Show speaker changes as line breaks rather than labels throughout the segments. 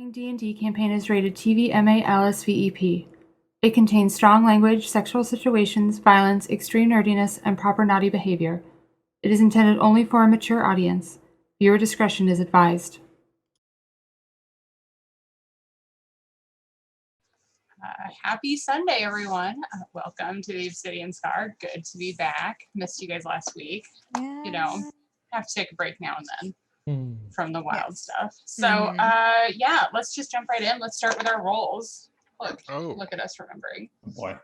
following D&D campaign is rated TV-MA LSVEP. It contains strong language, sexual situations, violence, extreme nerdiness, and proper naughty behavior. It is intended only for a mature audience. Viewer discretion is advised.
Happy Sunday, everyone. Welcome to the Obsidian Scar. Good to be back. Missed you guys last week.
Yeah.
You know, have to take a break now and then from the wild stuff. So,
Mhm.
yeah, let's just jump right in. Let's start with our rolls. Look at us remembering.
Oh boy.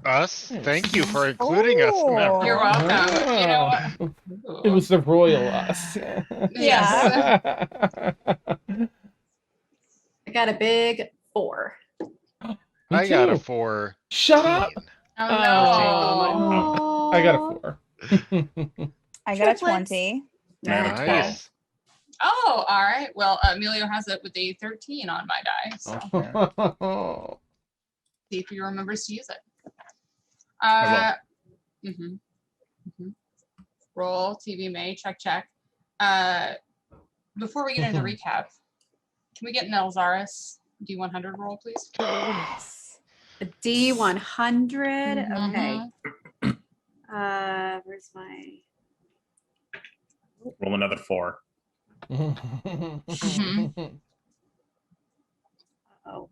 Us? Thank you for including us.
Oh.
You're welcome. You know what?
It was the royal us.
Yes.
I got a big 4.
I got a 4.
Shut up!
Oh, no.
Oh.
I got a 4.
I got a
Triplets.
20.
Nice.
Oh, all right. Well, Emilio has it with a 13 on my die. So see if he remembers to use it. Roll, TV May, check. Before we get into the recap, can we get an Elzaris D100 roll, please?
Yes. A D100. Okay. Where's my...
Roll another 4.
Oh.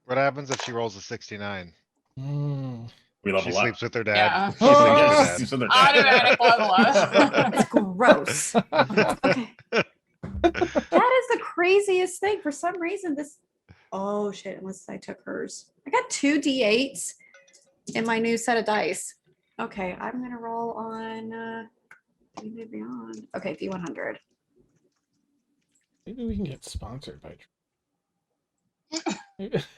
What happens if she rolls a 69?
We
She
level up.
sleeps with her dad.
Yeah.
She sleeps with her
Sleeps
dad.
with her dad.
Automatic level up.
It's gross. Okay. That is the craziest thing. For some reason, this... Oh, shit. Unless I took hers. I got 2 D8s in my new set of dice. Okay. I'm going to roll on... Beyond. Okay, D100.
Maybe we can get sponsored by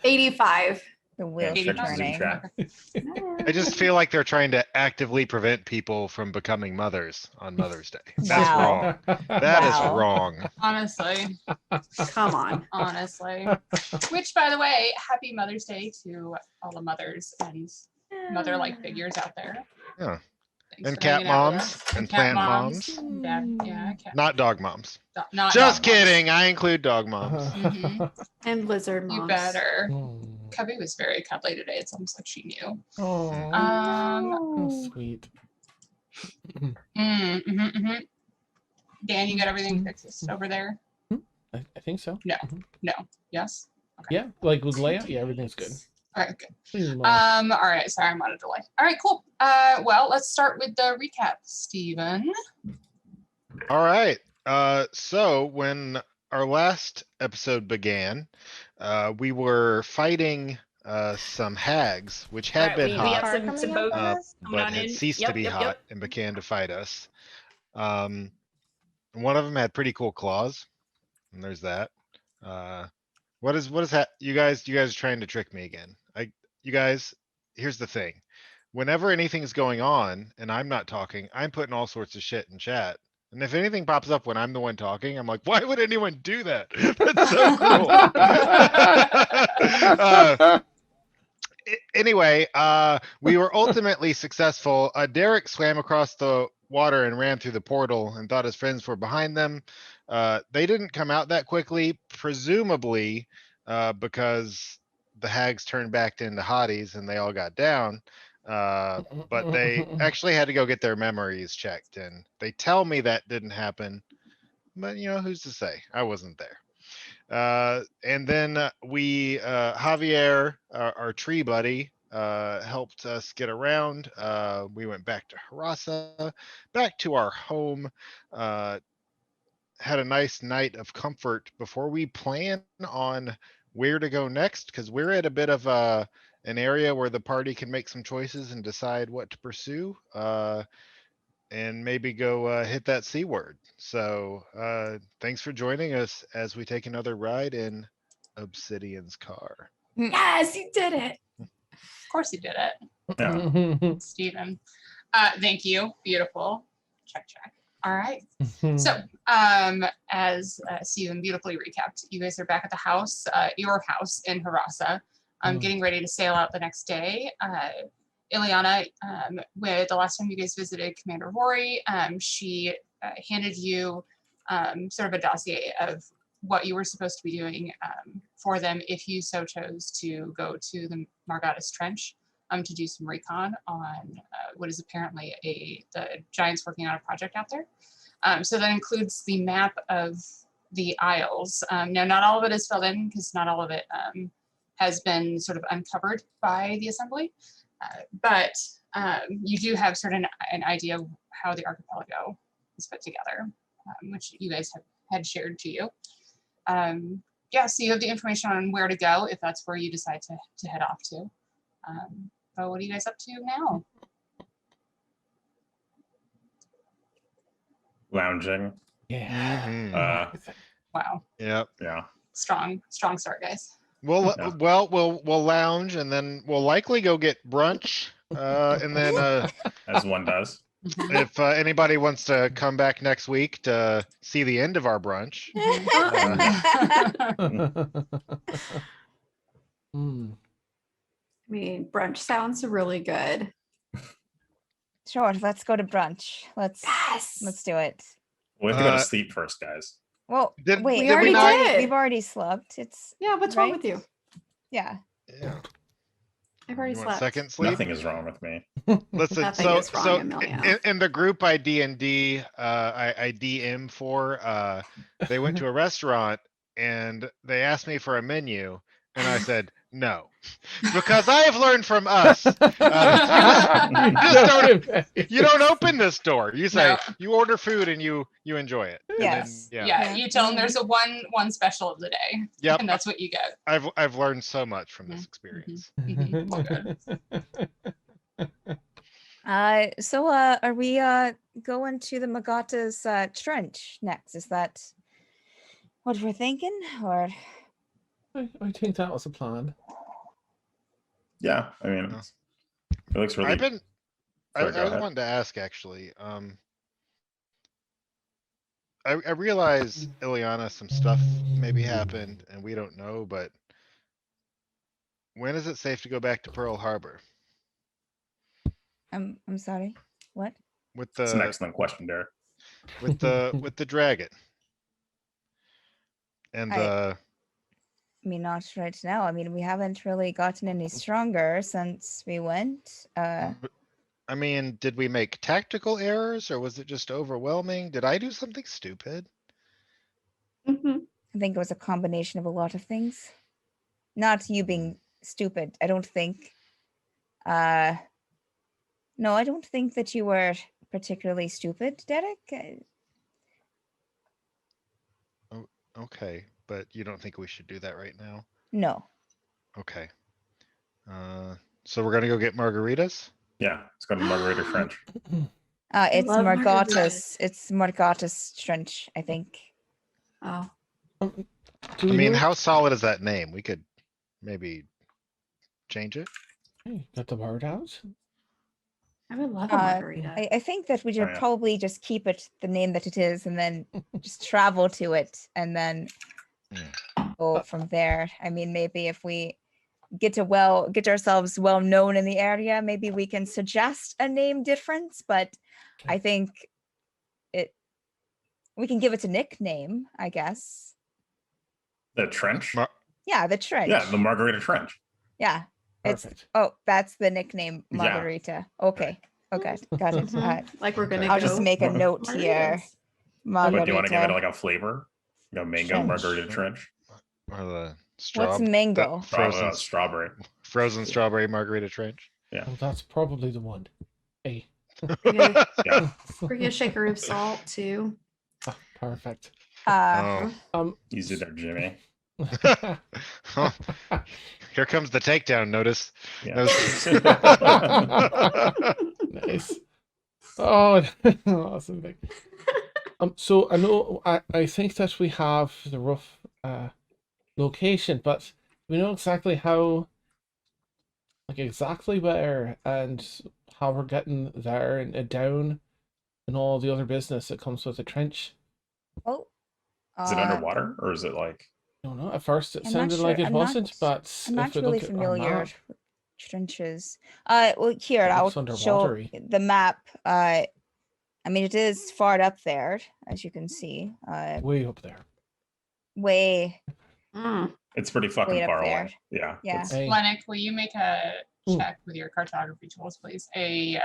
85.
The wheels
Yeah,
are
check Zoom
turning.
track.
I just feel like they're trying to actively prevent people from becoming mothers on Mother's Day. That's
Wow.
wrong. That is
Wow.
wrong.
Honestly.
Come on.
Honestly. Which, by the way, happy Mother's Day to all the mothers and mother-like figures out there.
Yeah.
Thanks
And
for
cat
hanging out with
moms
us.
and
cat
plant moms.
Dad, yeah, cat.
Not dog moms.
Not
Just
dog moms.
kidding. I include dog moms.
And lizard moms.
You better. Cubby was very cuddly today. It's almost like she knew.
Oh, sweet.
Dan, you got everything fixed over there?
I think so.
No. Yes? Okay.
Yeah, like with layout, yeah, everything's good.
All right, good.
Please,
All right, sorry, I'm on a delay. All right, cool. Well, let's start with the recap, Steven.
All right. So when our last episode began, we were fighting some hags, which had been
we
hot,
have some boats coming
but
on
had
in.
ceased to be hot and began to fight us. One of them had pretty cool claws, and there's that. What is that? You guys are trying to trick me again. You guys, here's the thing. Whenever anything's going on and I'm not talking, I'm putting all sorts of shit in chat. And if anything pops up when I'm the one talking, I'm like, why would anyone do that? That's so cool. Anyway, we were ultimately successful. Derik swam across the water and ran through the portal and thought his friends were behind them. They didn't come out that quickly, presumably because the hags turned back into hotties and they all got down. But they actually had to go get their memories checked, and they tell me that didn't happen. But who's to say? I wasn't there. And then Javier, our tree buddy, helped us get around. We went back to Harassa, back to our home, had a nice night of comfort before we plan on where to go next, because we're at a bit of an area where the party can make some choices and decide what to pursue, and maybe go hit that C word. So thanks for joining us as we take another ride in Obsidian's car.
Yes, you did it.
Of course you did it,
Yeah.
Steven. Thank you. Beautiful. Check. All right. So, as Steven beautifully recapped, you guys are back at the house, your house in Harassa, getting ready to sail out the next day. Iliana, with the last time you guys visited Commander Rori, she handed you sort of a dossier of what you were supposed to be doing for them if you so chose to go to the Margatas Trench to do some recon on what is apparently the Giants working on a project out there. So that includes the map of the Isles. Now, not all of it is filled in because not all of it has been sort of uncovered by the Assembly, but you do have sort of an idea of how the archipelago is put together, which you guys had shared to you. Yeah, so you have the information on where to go if that's where you decide to head off to. But what are you guys up to now?
Lounging.
Yeah.
Mhm.
Wow,
Yep.
Yeah.
strong start, guys.
We'll
Yeah.
we'll lounge and then we'll likely go get brunch. And then
As one does.
if anybody wants to come back next week to see the end of our brunch,
Hmm.
I mean, brunch sounds really good.
Sure, let's go to brunch. Let's
Yes.
do it.
We have to go to
Uh,
sleep first, guys.
Well,
Did-
wait,
We already did.
we've already slept. It's
Yeah, what's wrong
Right?
with you?
yeah.
yeah.
I've already
You want
slept.
second sleep?
Nothing is wrong with me.
Listen,
Nothing
so
is wrong,
so
Emilio.
in the group I D&D, I DM for, they went to a restaurant and they asked me for a menu, and I said no, because I have learned from us. You don't open this door. You say
No.
you order food and you enjoy it. And then-
Yes.
yeah.
Yeah,
Yeah.
you tell them there's a one special of the day,
Yep.
and that's what you get.
I've learned so much from this
Mhm.
experience.
So are we going to the Margatas Trench next? Is that what we're thinking? Or
I think that was a plan.
Yeah, I mean,
Yeah.
it looks really.
I've been
Sorry, go
I
ahead.
wanted to ask actually. I realize Iliana, some stuff maybe happened and we don't know, but when is it safe to go back to Pearl Harbor
I'm sorry. What?
with
It's an
the
excellent question, Derek.
with the dragon and
I mean, not right now. I mean, we haven't really gotten any stronger since we went.
I mean, did we make tactical errors or was it just overwhelming? Did I do something stupid?
Mhm.
I think it was a combination of a lot of things. Not you being stupid. I don't think. No, I don't think that you were particularly stupid, Derek.
Okay, but you don't think we should do that right now?
No.
Okay. So we're gonna go get margaritas?
Yeah, it's going to Margarita Trench.
It's
love
Margatas.
margaritas.
It's Margatas Trench, I think.
Oh,
Do
I
we
mean,
know-
how solid is that name? We could maybe change it.
Hey, got the word out?
I would love a
Uh,
margarita.
I think that we should
yeah.
probably just keep it the name that it is and then just travel to it and then go from there. I mean, maybe if we get ourselves well known in the area, maybe we can suggest a name difference, but I think we can give it a nickname, I guess.
The trench?
Yeah, the trench.
Yeah, the Margarita Trench.
Yeah. It's
Perfect.
that's the nickname,
Yeah.
Margarita. Okay. Okay, got it.
Mhm. Like we're gonna
I'll just
go
make a note here.
margaritas.
But do you want to give it
Margarita.
like a flavor? You know, mango
Trench.
Margarita Trench.
Or the
What's mango?
Strawberry.
Frozen strawberry margarita trench.
Well, that's probably the one. Hey.
Bring a,
Yeah.
bring a shaker of salt too.
Ah, perfect.
Oh.
Easy there, Jimmy.
Here comes the takedown notice.
Yeah.
Nice. Oh, awesome. Thing. So I know I think that we have the rough location, but we know exactly how, like exactly where and how we're getting there and down and all the other business that comes with the trench.
Oh.
Is it underwater or is it like?
I don't know. At first, it
I'm not
sounded like
sure-
it
I'm
wasn't,
not-
but
I'm not
if we
really
look at our
familiar
map,
with trenches. Well, here
It
I'll
looks
show
underwatery.
the map. I mean, it is far up there, as you can see.
way up there.
way
It's pretty fucking
Wait up
far
there.
away. Yeah.
Yeah.
it's-
Hey.
Llennoc, will you make a
Ooh.
check with your cartography tools, please? A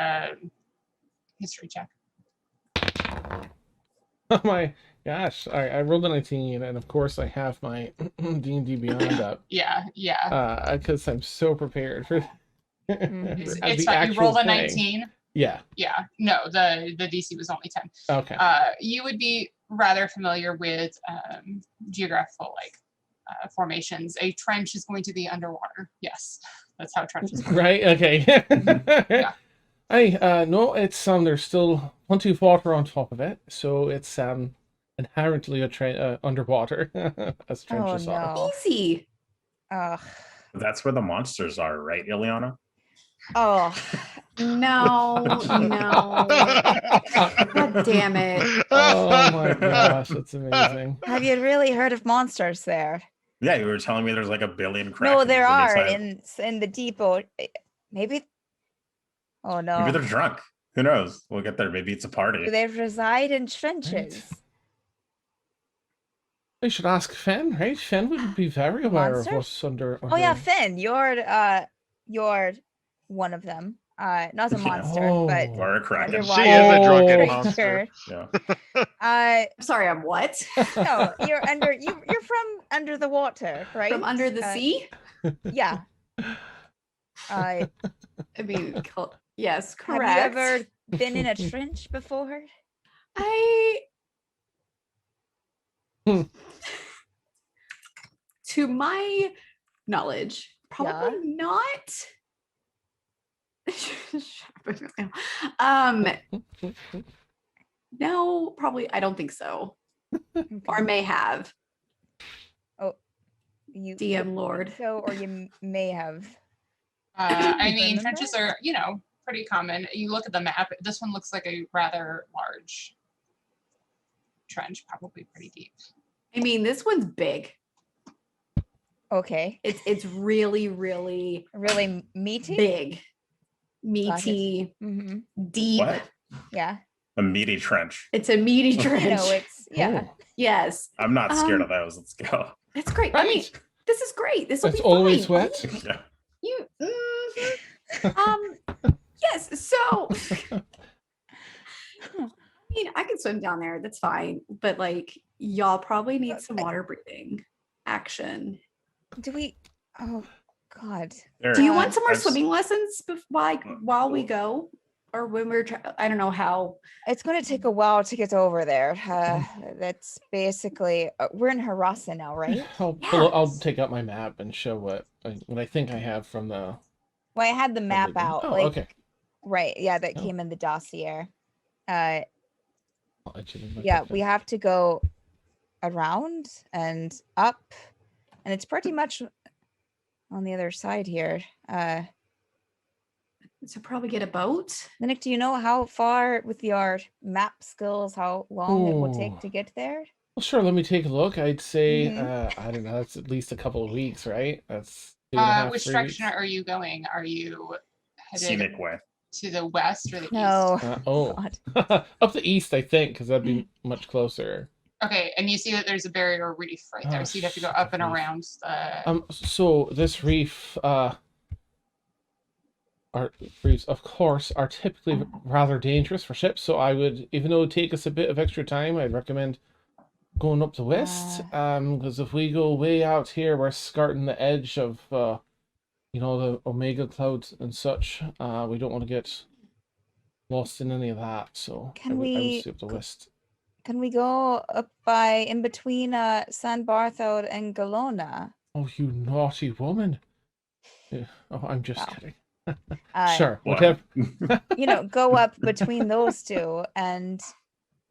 history check.
Oh my gosh! I rolled a 19, and of course I have my D&D Beyond up.
Yeah, yeah.
Because I'm so prepared for.
It's,
for
it's
the
fine. You
actual
rolled a
thing.
19.
Yeah.
Yeah, no, the DC was only 10.
Okay.
You would be rather familiar with geographical formations. A trench is going to be underwater. Yes, that's how trenches work.
Right. Okay.
Yeah.
Hey, no, it's there's still plenty of water on top of it, so it's inherently underwater, as trenches are.
no.
Easy.
Ugh.
That's where the monsters are, right, Iliana?
Oh,
No, no. God damn it.
Oh my gosh, that's amazing.
have you really heard of monsters there?
Yeah, you were telling me there's like a billion
No,
krakens
there are
inside.
in the depot. Maybe. Oh no.
Maybe they're drunk. Who knows? We'll get there. Maybe it's a party.
Do they reside in trenches?
I should ask Fen, right? Fen would be very aware of
Monsters?
what's under.
Oh yeah,
under-
Finn, you're one of them. Not a monster, but
Oh.
Or a kraken.
Underwater.
She is a drunken
Oh.
monster.
Yeah.
I'm sorry, I'm what?
No, you're from under the water, right?
From under the sea?
Yeah.
I mean, yes,
Have
correct.
you ever been in a trench before?
To my knowledge, probably not. Shut up. No, probably. I don't think so. Or may have.
You
DM Lord.
So, or you may have.
I mean,
Remember?
trenches are, pretty common. You look at the map, this one looks like a rather large trench, probably pretty deep.
I mean, this one's big.
Okay.
It's really, really
Really meaty.
big, meaty,
Mm-hmm.
deep.
What?
Yeah.
A meaty trench.
It's a meaty
You
trench.
know, it's yeah.
Oh,
Yes,
I'm not scared
Um,
of those. Let's go.
it's great. I mean,
right.
this is great. This will
It's
be
always
fine.
wet.
Yeah.
You. Yes. So. I mean, I can swim down there. That's fine. But like, y'all probably need some water breathing action.
Do we? Oh God.
There-
Do you want some more
I've s-
swimming lessons while we go, or when we're? I don't know how.
It's going to take a while to get over there. That's basically we're in Harassa now, right?
I'll
Yes.
take out my map and show what I think I have from the.
Well, I had the map
everything.
out.
Oh,
like,
okay.
Right. Yeah, that
Oh.
came in the dossier.
I'll actually look
Yeah,
at
we
that.
have to go around and up, and it's pretty much on the other side here.
So probably get a boat.
Llennoc, do you know how far with your map skills, how long it will take
Ooh.
to get there?
Well, sure. Let me take a look. I'd say
Mhm.
I don't know. That's at least a couple of weeks, right? That's 2.5,
Which
3
direction
weeks.
are you going? Are you headed
Scenic way.
to the west or the
No.
Oh,
God.
up the east, I think, because that'd be much closer.
east? Okay, and you see that there's a barrier reef right there,
Oh,
so you'd have to go
shit,
up and
reef.
around the.
So this reefs, of course, are typically rather dangerous for ships. So I would, even though it would take us a bit of extra time, I'd recommend going up the west. Because if we go way out here, we're skirting the edge of, the Omega clouds and such. We don't want to get lost in any of that. So
Can
I would
we
say up the west.
Can we go up by in between San Barthos and Gilona?
Oh, you naughty woman! Yeah. Oh, I'm just
Wow.
kidding.
Uh,
Sure,
What?
whatever.
Go up between those two and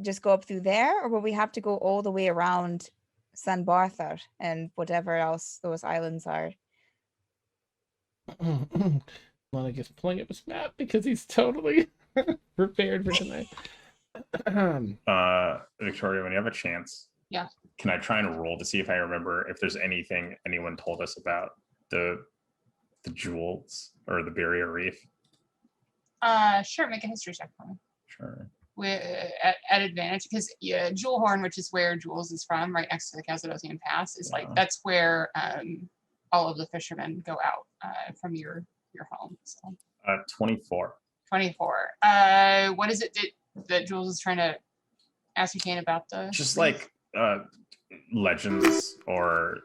just go up through there, or will we have to go all the way around San Barthos and whatever else those islands are?
Lana gets pulling up his map because he's totally prepared for tonight.
Victoria, when you have a chance,
Yeah.
can I try and roll to see if I remember if there's anything anyone told us about the jewels or the barrier reef?
Sure, make a history check for me.
Sure.
at advantage because Jewel Horn, which is where Jules is from, right next to the Casadocian Pass, is like that's where all of the fishermen go out from your home. So
24.
24. What is it that Jules is trying to ascertain about the?
Just like legends or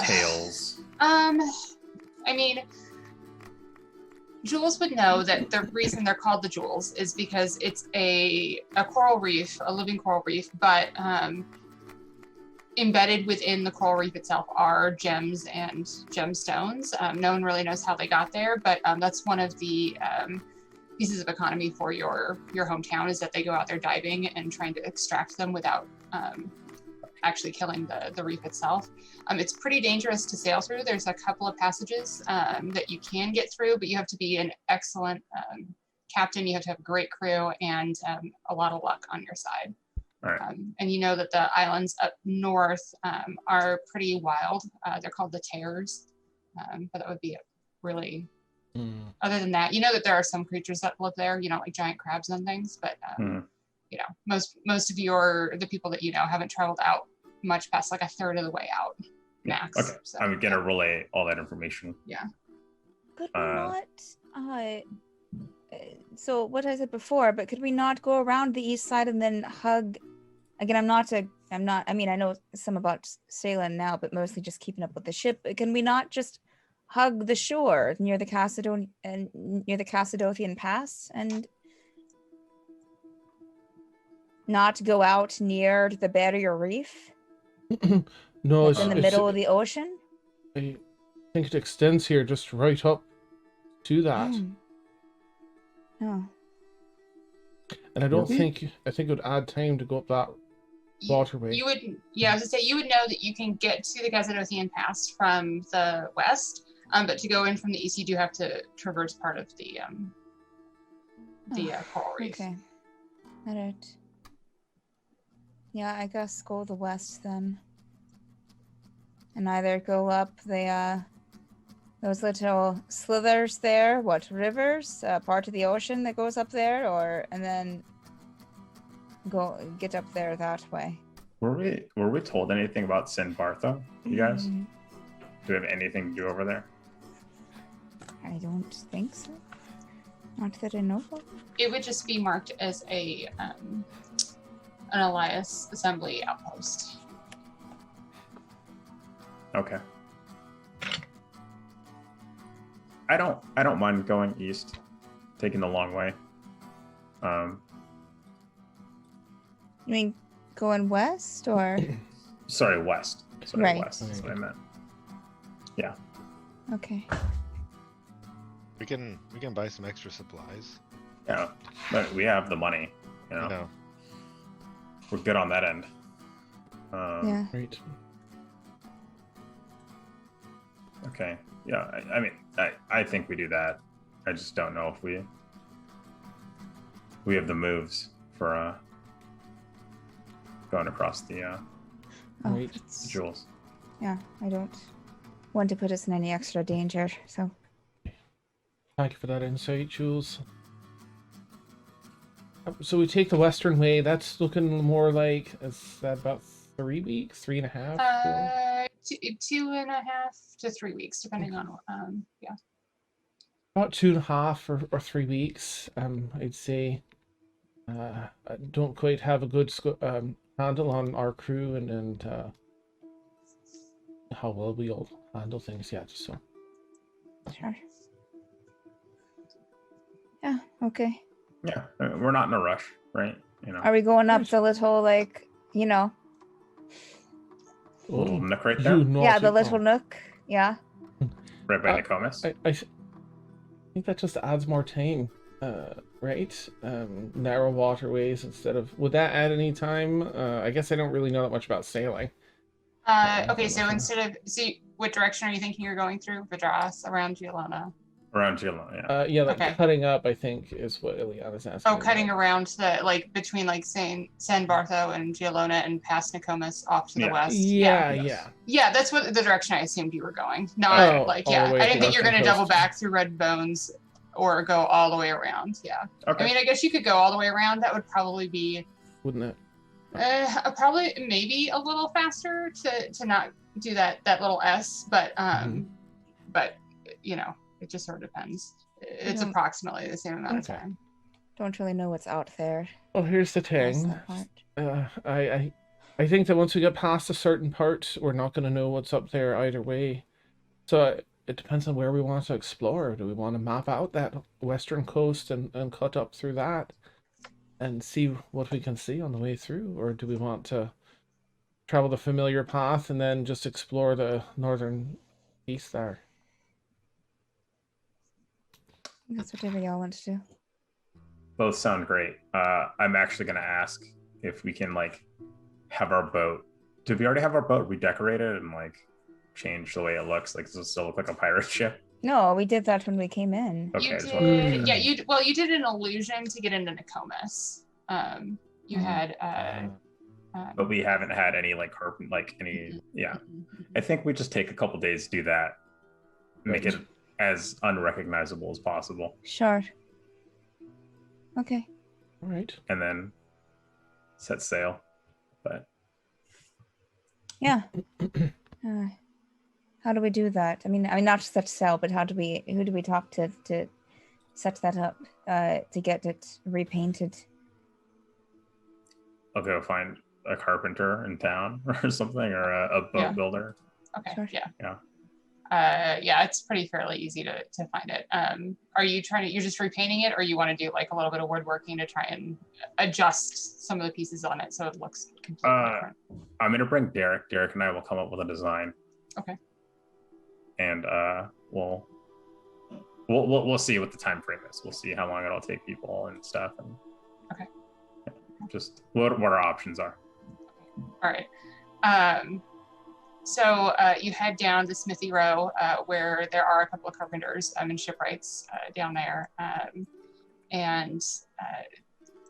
tales.
I mean, Jules would know that the reason they're called the Jewels is because it's a coral reef, a living coral reef, but embedded within the coral reef itself are gems and gemstones. No one really knows how they got there, but that's one of the pieces of economy for your hometown is that they go out there diving and trying to extract them without actually killing the reef itself. It's pretty dangerous to sail through. There's a couple of passages that you can get through, but you have to be an excellent captain. You have to have a great crew and a lot of luck on your side.
Right.
And you know that the islands up north are pretty wild. They're called the Terrors, but that would be really. Other than that, you know that there are some creatures that live there. You know, like giant crabs and things. But you know, most of the people that you know haven't traveled out much past like a third of the way out max.
Okay,
So,
I'm gonna relay all that information.
Yeah.
Could we not? So what I said before, but could we not go around the east side and then hug? Again, I'm not. I mean, I know some about sailing now, but mostly just keeping up with the ship. But can we not just hug the shore near the Casadocian Pass and not go out near the barrier reef?
No,
in the middle of the ocean.
I think it extends here just right up to that.
Oh.
And I don't think I think it would add time to go up that waterway.
You would, yeah, I was gonna say you would know that you can get to the Casadocian Pass from the west, but to go in from the east, you do have to traverse part of the coral reef.
Okay. All right. Yeah, I guess go the west then. And either go up the those little slithers there, what rivers, part of the ocean that goes up there, and then get up there that way.
Were we told anything about Sin Bartho? You guys? Do we have anything to do over there?
I don't think so. Not that I know of.
It would just be marked as an Elias assembly outpost.
Okay. I don't mind going east, taking the long way.
You mean going west or?
Sorry, west. Sorry,
Right.
west. That's what I meant. Yeah.
Okay.
We can buy some extra supplies.
Yeah. But we have the money. You know.
No.
We're good on that end.
Yeah.
Right.
Okay. Yeah. I mean, I think we do that. I just don't know if we have the moves for going across the
Right.
jewels.
Yeah, I don't want to put us in any extra danger, so.
Thank you for that insight, Jules. So we take the western way. That's looking more like, is that about 3 weeks, 3.5?
2.5 to 3 weeks, depending on yeah.
About 2.5 or 3 weeks. I'd say. I don't quite have a good handle on our crew and how well we all handle things yet. So.
Sure. Yeah, okay.
Yeah. We're not in a rush, right? You know.
Are we going up the little, like,
Little nook right there.
yeah, the little nook, yeah.
Right by Nokomis.
I think that just adds more time, right? Narrow waterways instead of. Would that add any time? I guess I don't really know that much about sailing.
Okay, so what direction are you thinking you're going through? Vidras, around Gilona?
Around Gilona, yeah.
Yeah, like
Okay.
cutting up, I think, is what Iliana's asking.
Oh, cutting
about.
around between San Bartho and Gilona and past Nokomis off to the
Yeah.
west.
Yeah,
Yes.
yeah.
Yeah, that's what the direction I assumed you were going. Not
Oh,
like,
all
yeah.
the way
I
to
didn't think
the
you were going to
coast.
double back through Red Bones or go all the way around. Yeah.
Okay.
I mean, I guess you could go all the way around. That would probably be
Wouldn't it?
probably maybe a little faster to not do that little S, but but you know, it just sort of depends. It's
don't-
approximately the same amount of
Okay.
time.
Don't really know what's out there.
Well, here's the
That's
thing.
that part.
I think that once we get past a certain part, we're not going to know what's up there either way. So it depends on where we want to explore. Do we want to map out that western coast and cut up through that and see what we can see on the way through? Or do we want to travel the familiar path and then just explore the northern east there?
That's whatever y'all want to do.
Both sound great. I'm actually going to ask if we can like have our boat. Did we already have our boat redecorated and like change the way it looks? Like, does it still look like a pirate ship?
No, we did that when we came in.
Okay,
You
I just wanted to-
did, yeah. You did an illusion to get into Nokomis. You had
but we haven't had any like any. Yeah, I think we just take a couple days to do that, make it as unrecognizable as possible,
Sure. Okay.
All right.
and then set sail. But
Yeah. How do we do that? I mean, not set sail, but who do we talk to set that up, to get it repainted?
I'll go find a carpenter in town or something, or a boat
Yeah.
builder.
Okay.
Sure.
Yeah.
Yeah.
Yeah, it's pretty fairly easy to find it. Are you you're just repainting it, or you want to do like a little bit of woodworking to try and adjust some of the pieces on it so it looks completely different?
I'm gonna bring Derek. Derek and I will come up with a design.
Okay.
And we'll see what the time frame is. We'll see how long it'll take people and stuff. And
Okay.
just what our options are.
All right. So you head down to Smithy Row, where there are a couple of carpenters and shipwrights down there, and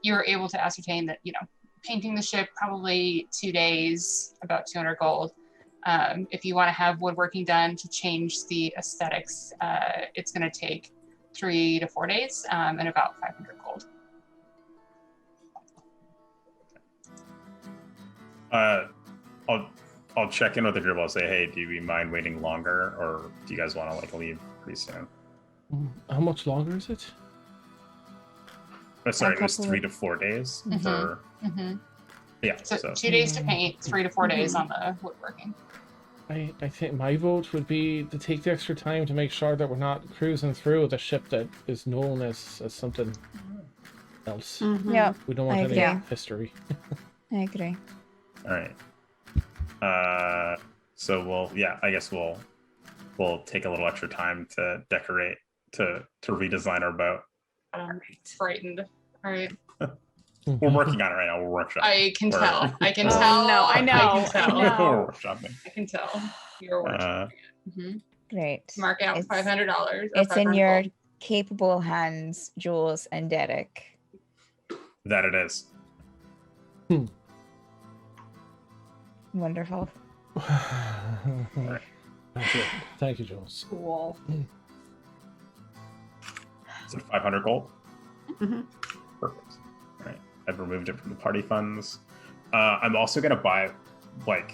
you're able to ascertain that painting the ship probably 2 days, about 200 gold. If you want to have woodworking done to change the aesthetics, it's going to take 3 to 4 days, and about 500 gold.
I'll check in with the group. I'll say, hey, do we mind waiting longer, or do you guys want to like leave pretty soon?
How much longer is it?
Oh, sorry, it was
couple
3
of-
to 4 days
Mhm.
for yeah.
So,
So
2 days to paint, 3 to 4 days on the woodworking.
I think my vote would be to take the extra time to make sure that we're not cruising through with a ship that is known as something else.
Yeah,
We don't want
I
any
agree.
history.
I agree.
all right. So I guess we'll take a little extra time to decorate to redesign our boat.
I'm frightened. All right.
We're working on it right now. We're workshopping.
I can
We're-
tell. I can
Oh,
tell.
no, I know,
I can tell.
I know.
We're workshopping.
I can tell. You're working.
Great.
Mark out
It's-
$500.
It's in your capable hands, Jules and Derik.
That it is.
Wonderful.
Thank you, Jules.
Cool.
Is it 500 gold?
Mhm.
Perfect. All right. I've removed it from the party funds. I'm also going to buy like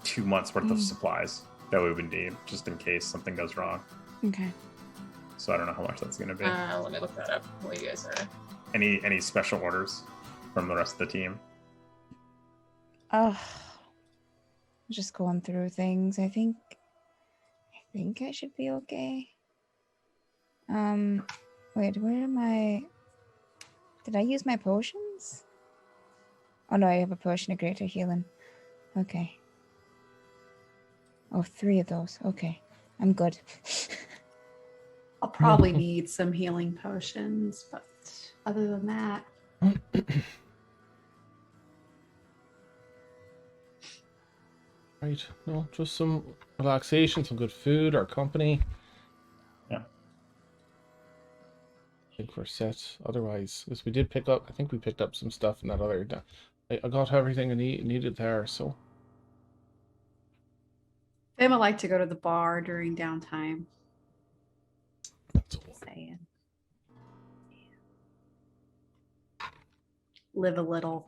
2 months worth of supplies that we would need just in case something goes wrong.
Okay.
So I don't know how much that's going to be.
Let me look that up while you guys are.
Any special orders from the rest of the team?
Oh, just going through things. I think I should be okay. Wait, where am I? Did I use my potions? Oh no, I have a potion of greater healing. Okay. Oh, 3 of those. Okay, I'm good.
I'll probably need some healing potions, but other than that,
Right. No, just some relaxation, some good food, our company.
Yeah.
I think we're set. Otherwise, because we did pick up, I think we picked up some stuff in that other. I got everything I needed there, so.
Emma like to go to the bar during downtime.
That's
saying. Live a little.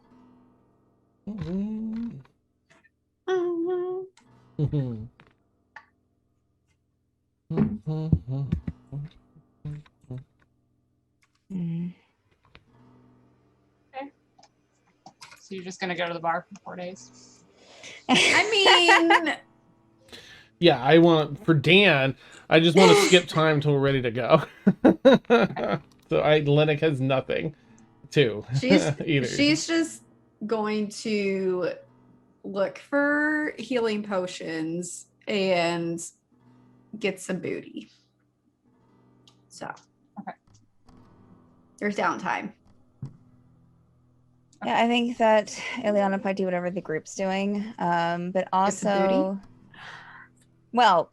Mhm.
Mhm.
Mhm. Mhm.
Mm.
So you're just gonna go to the bar for 4 days?
I mean,
Yeah, I want for Dan. I just want to skip time till we're ready to go. So Llennoc has nothing to either.
she's just going to look for healing potions and get some booty. So,
Okay.
There's downtime.
Yeah, I think that Iliana probably do whatever the group's doing. But
Get some booty?
also, well,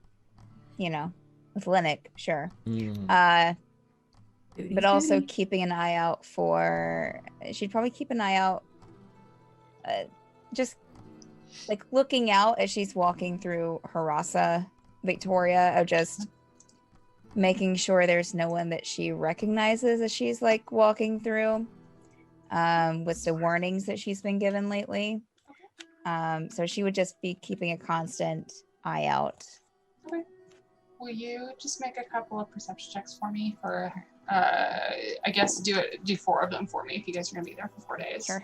you know, with Llennoc, sure.
Mm.
Booty's
But also
booty.
keeping an eye out for. She'd probably keep an eye out, just like looking out as she's walking through Harasa, Victoria, of just making sure there's no one that she recognizes as she's like walking through. With the warnings that she's been given lately. So she would just be keeping a constant eye out.
Okay. Will you just make a couple of perception checks for me for, I guess do 4 of them for me if you guys are gonna be there for 4 days.
Sure.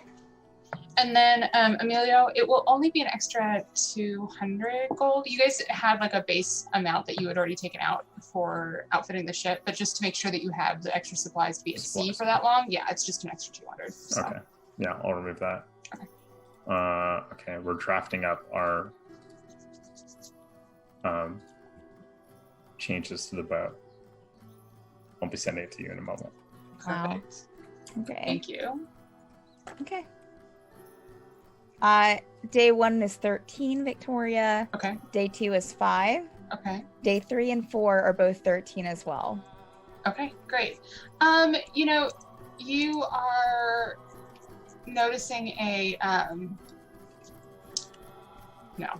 And then Emilio, it will only be an extra 200 gold. You guys had like a base amount that you had already taken out for outfitting the ship, but just to make sure that you have the extra supplies to be at sea for that long, yeah, it's just an extra 200. So.
Okay. Yeah, I'll remove that.
Okay.
Okay, we're drafting up our changes to the boat. I'll be sending it to you in a moment.
Wow.
Perfect.
Okay.
Thank you.
Okay. Day 1 is 13, Victoria.
Okay.
Day 2 is 5.
Okay.
Day 3 and 4 are both 13 as well.
Okay, great. You know, you are noticing a no.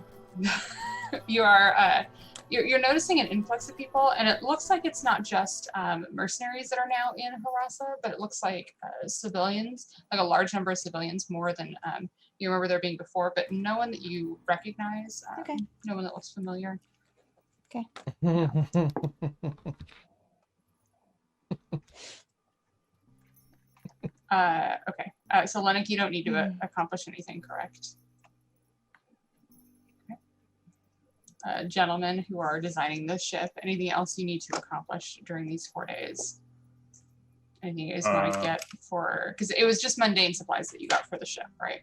You are you're noticing an influx of people, and it looks like it's not just mercenaries that are now in Harasa, but it looks like civilians, like a large number of civilians, more than you remember there being before, but no one that you recognize.
Okay.
No one that looks familiar.
Okay.
Okay. So Llennoc, you don't need to accomplish anything, correct? Okay. Gentlemen who are designing the ship, anything else you need to accomplish during these 4 days? Anything you guys want to get for, because it was just mundane supplies that you got for the ship, right?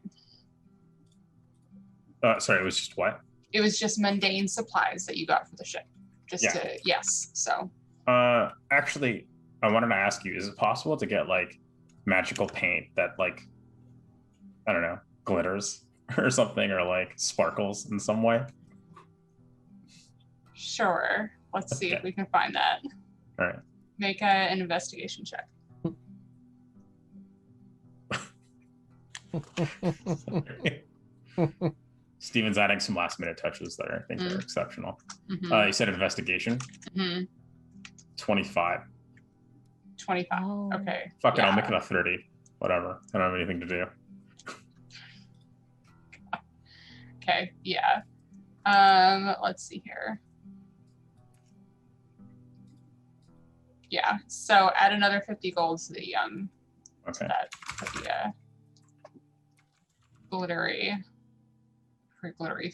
Sorry, it was just what?
It was just mundane supplies that you got for the ship. Just to, yes, so.
Actually, I wanted to ask you, is it possible to get like magical paint that like, I don't know, glitters or something, or like sparkles in some way?
Sure. Let's see if we can find that.
All right.
Make an investigation check.
Steven's adding some last minute touches that I think are exceptional.
Mm-hmm.
You said investigation?
Mm-hmm.
25.
25.
Oh.
Okay.
Fuck it, I'll make it a 30. Whatever. I don't have anything to do.
Okay, yeah. Let's see here. Yeah, so add another 50 gold to the
Okay.
glittery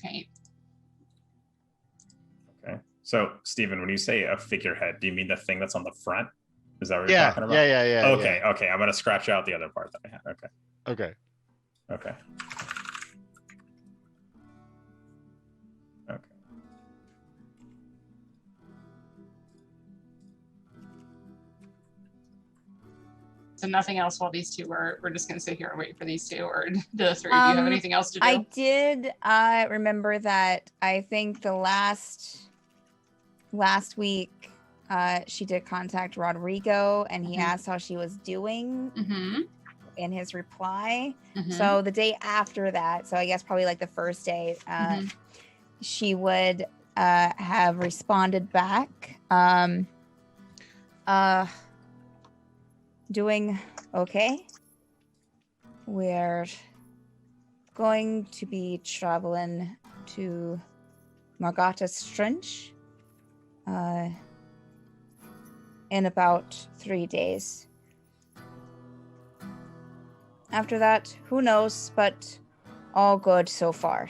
paint.
Okay. So, Steven, when you say a figurehead, do you mean the thing that's on the front? Is that what
Yeah,
you're talking about?
yeah.
Okay, okay. I'm going to scratch out the other part that I had. Okay.
Okay.
Okay. Okay.
So nothing else while these two we're just going to sit here and wait for these two, or the three? Do you have anything else to do?
I did remember that I think the last week she did contact Rodrigo, and he asked how she was doing in his reply. So the day after that, so I guess probably like the first day, she would have responded back Doing okay. We're going to be traveling to Margatas Trench in about 3 days. After that, who knows, but all good so far.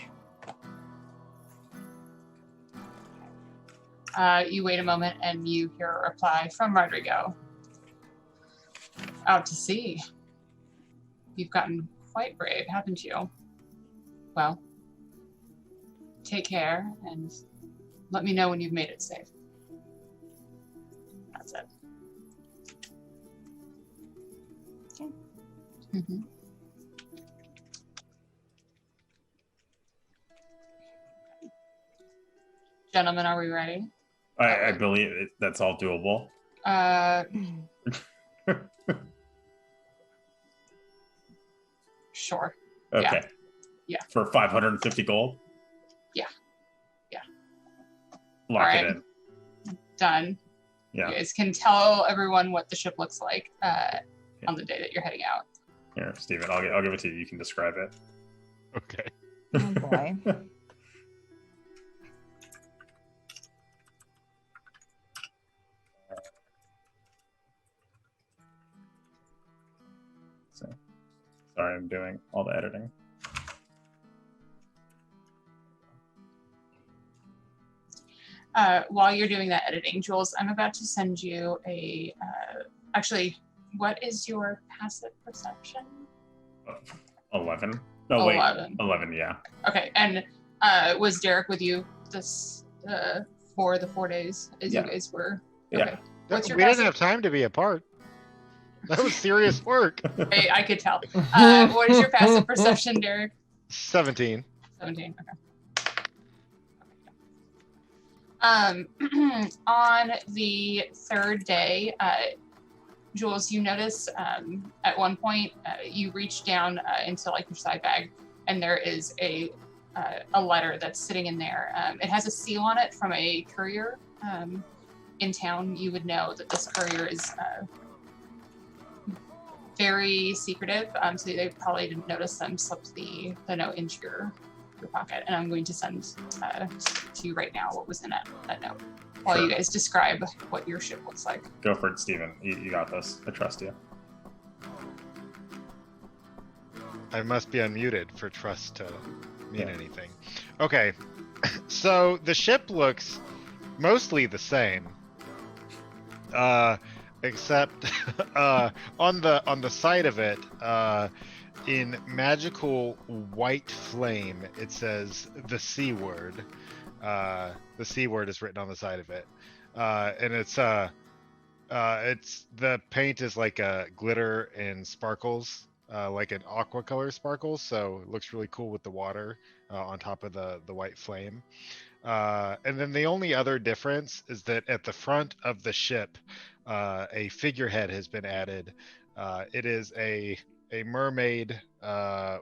You wait a moment and you hear a reply from Rodrigo. Out to sea. You've gotten quite brave, haven't you? Well, take care and let me know when you've made it safe. That's it.
Okay.
Mm-hmm. Gentlemen, are we ready?
I believe that's all doable.
Sure.
Okay.
Yeah.
For 550 gold?
Yeah. Yeah.
Lock
All
it
right.
in.
Done.
Yeah.
You guys can tell everyone what the ship looks like on the day that you're heading out.
Here, Steven, I'll give it to you. You can describe it.
Okay.
Oh boy.
So, sorry, I'm doing all the editing.
While you're doing that editing, Jules, I'm about to send you a. Actually, what is your passive perception?
11. No,
11.
Wait. 11, yeah.
Okay, and was Derik with you this for the 4 days as
Yeah.
you guys were?
Yeah.
Okay. What's your
We didn't
passive?
have time to be apart. That was serious work.
I could tell. What is your passive perception, Derik?
17.
17. Okay. On the third day, Jules, you notice at one point you reach down into like your side bag, and there is a letter that's sitting in there. It has a seal on it from a courier in town. You would know that this courier is very secretive, so they probably didn't notice them slip the note into your pocket. And I'm going to send to you right now what was in that note, while
Sure.
you guys describe what your ship looks like.
Go for it, Steven. You got this. I trust you.
I must be unmuted for trust to mean
Yeah.
anything. Okay, so the ship looks mostly the same, except on the side of it, in magical white flame, it says the C word. The C word is written on the side of it, and it's the paint is like a glitter and sparkles. Like an aqua color sparkles, so it looks really cool with the water on top of the white flame. And then the only other difference is that at the front of the ship, a figurehead has been added. It is a mermaid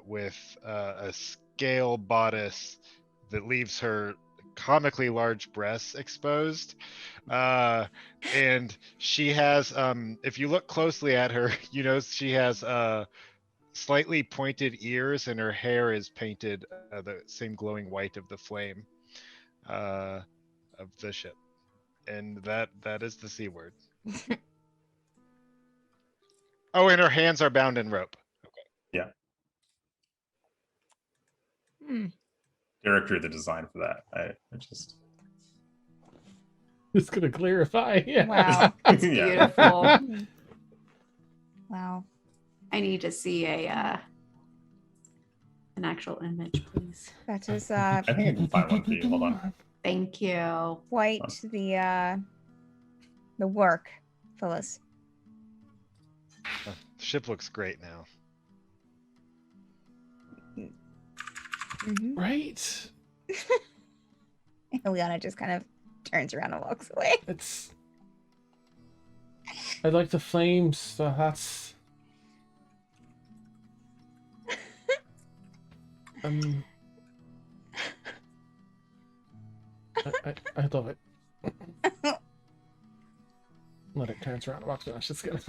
with a scale bodice that leaves her comically large breasts exposed. And she has, if you look closely at her, you know she has slightly pointed ears, and her hair is painted the same glowing white of the flame of the ship, and that is the C word. Oh, and her hands are bound in rope.
Derek drew the design for that. I just.
Just gonna clarify. Yeah.
Wow.
It's
Yeah.
beautiful.
Wow.
I need to see an actual image, please.
That is
I think I can find one for you. Hold on.
Thank you.
quite the work, Phyllis.
The ship looks great now.
Mm-hmm.
Right?
Iliana just kind of turns around and walks away.
It's. I like the flames, so that's. I love it. Llennoc turns around and walks away. Just kidding.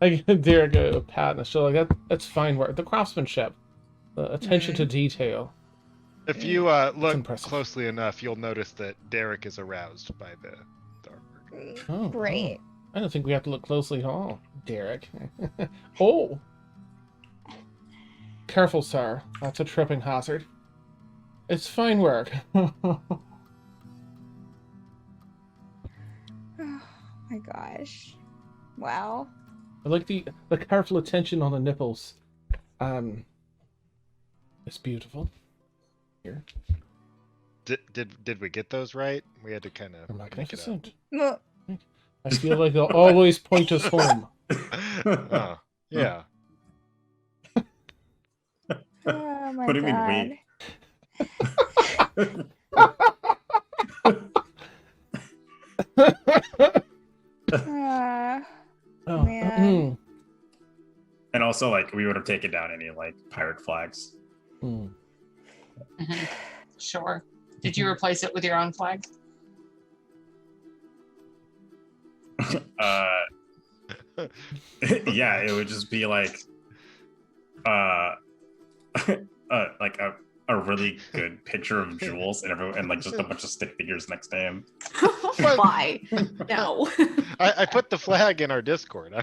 I give Derik a pat on the shoulder. That's fine work. The craftsmanship, the attention to detail.
If you look
impressive.
closely enough, you'll notice that Derik is aroused by the dark work.
Oh,
Great.
I don't think we have to look closely at all, Derik. Oh! Careful, sir. That's a tripping hazard. It's fine work.
Oh my gosh. Wow.
I like the careful attention on the nipples. It's beautiful. Here.
Did we get those right? We had to kind
They're
of
magnificent.
Well,
I feel like they'll always point us home.
Oh, yeah.
oh my
What do you mean
god.
Oh,
Man.
And also, like, we would have taken down any like pirate flags.
mm.
Mhm. Sure. Did you replace it with your own flag?
Yeah, it would just be like, like a really good picture of Jules and everyone, and like just a bunch of stick figures next to him.
Why? No.
I put the flag in our Discord.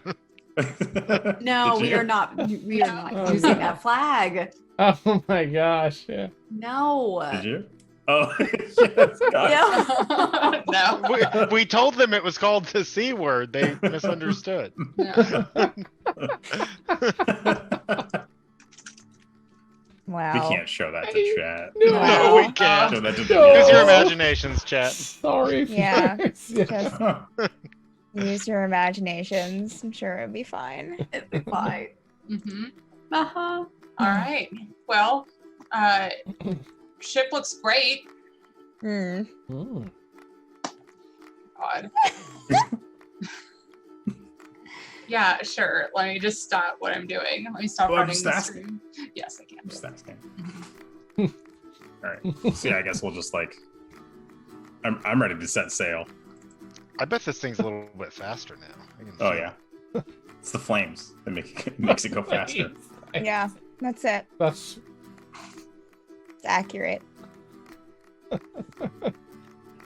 No,
Did
we
you?
are not. We are not using that flag.
Oh my gosh! Yeah.
No.
Did you? Oh, yes, God.
No.
No.
we told them it was called the C word. They misunderstood.
No.
Wow.
We can't show that to chat.
No,
No, we can't.
Show that to
No.
Use your
the
imaginations, chat.
Sorry.
Yeah.
Felix. Yeah.
Just use your imaginations. I'm sure it'll be fine.
It'll be fine.
Mm-hmm.
Uh-huh.
All right. Well, ship looks great.
Hmm.
Mm.
God. Yeah, sure. Let me just stop what I'm doing. Let me stop
Well, I'm
running
just
the
asking.
stream. Yes, I can.
Just asking.
Mhm.
All right. So yeah, I guess we'll just like. I'm ready to set sail.
I bet this thing's a little bit faster now. I can
Oh
see.
yeah. It's the flames that makes it go faster.
Yeah, that's it.
That's
It's accurate.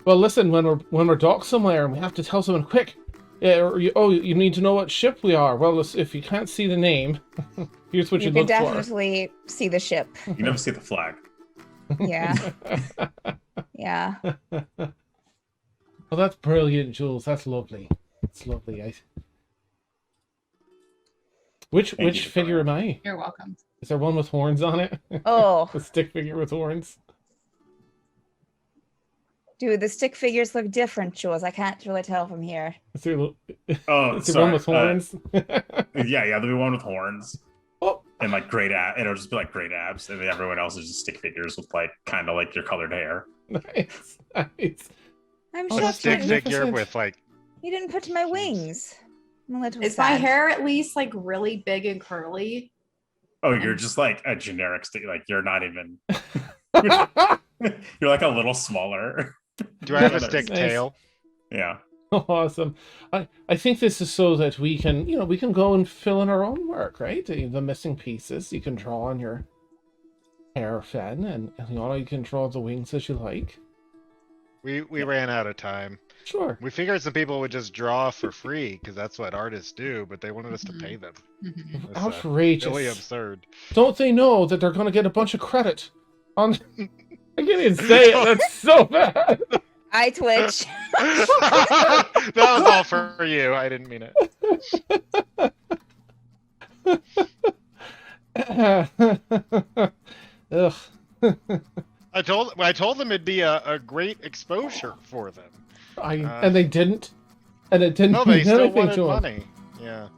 well. Listen, when we're docked somewhere and we have to tell someone quick. Yeah, or you need to know what ship we are. Well, if you can't see the name, here's what you
You can
look for.
definitely see the ship.
You never see the flag.
Yeah. Yeah.
Oh, that's brilliant, Jules. That's lovely. That's lovely. Which
Thank you,
figure am I?
You're welcome.
Is there one with horns on it?
Oh,
A stick figure with horns?
dude, the stick figures look different, Jules. I can't really tell from here.
Is there,
Oh,
is there
sorry.
one with horns?
Yeah, there'll be one with horns
Oh,
and like great abs. It'll just be like great abs, and then everyone else is just stick figures with like kind of like your colored hair.
nice, nice.
I'm
Oh,
A
shocked
stick
you,
figure with like
didn't put my wings. I'm a little
Is my
sad.
hair at least like really big and curly?
Oh, you're just like a generic stick. Like you're not even. You're like a little smaller.
do I have a
Nice.
stick tail?
Yeah.
Awesome. I think this is so that we can go and fill in our own work, right? The missing pieces. You can draw on your hair, Fen, and you can draw the wings as you like.
We ran out of time.
Sure.
We figured some people would just draw for free because that's what artists do, but they wanted us to pay them.
Mhm.
That's,
Outrageous.
really absurd.
Don't they know that they're going to get a bunch of credit on? I can't even say it. That's so bad.
I twitch.
That was all for you. I didn't mean it.
Ugh.
I told them it'd be a great exposure for them.
And they didn't. And it didn't
No, they
mean
still
anything
wanted
to them.
money. Yeah.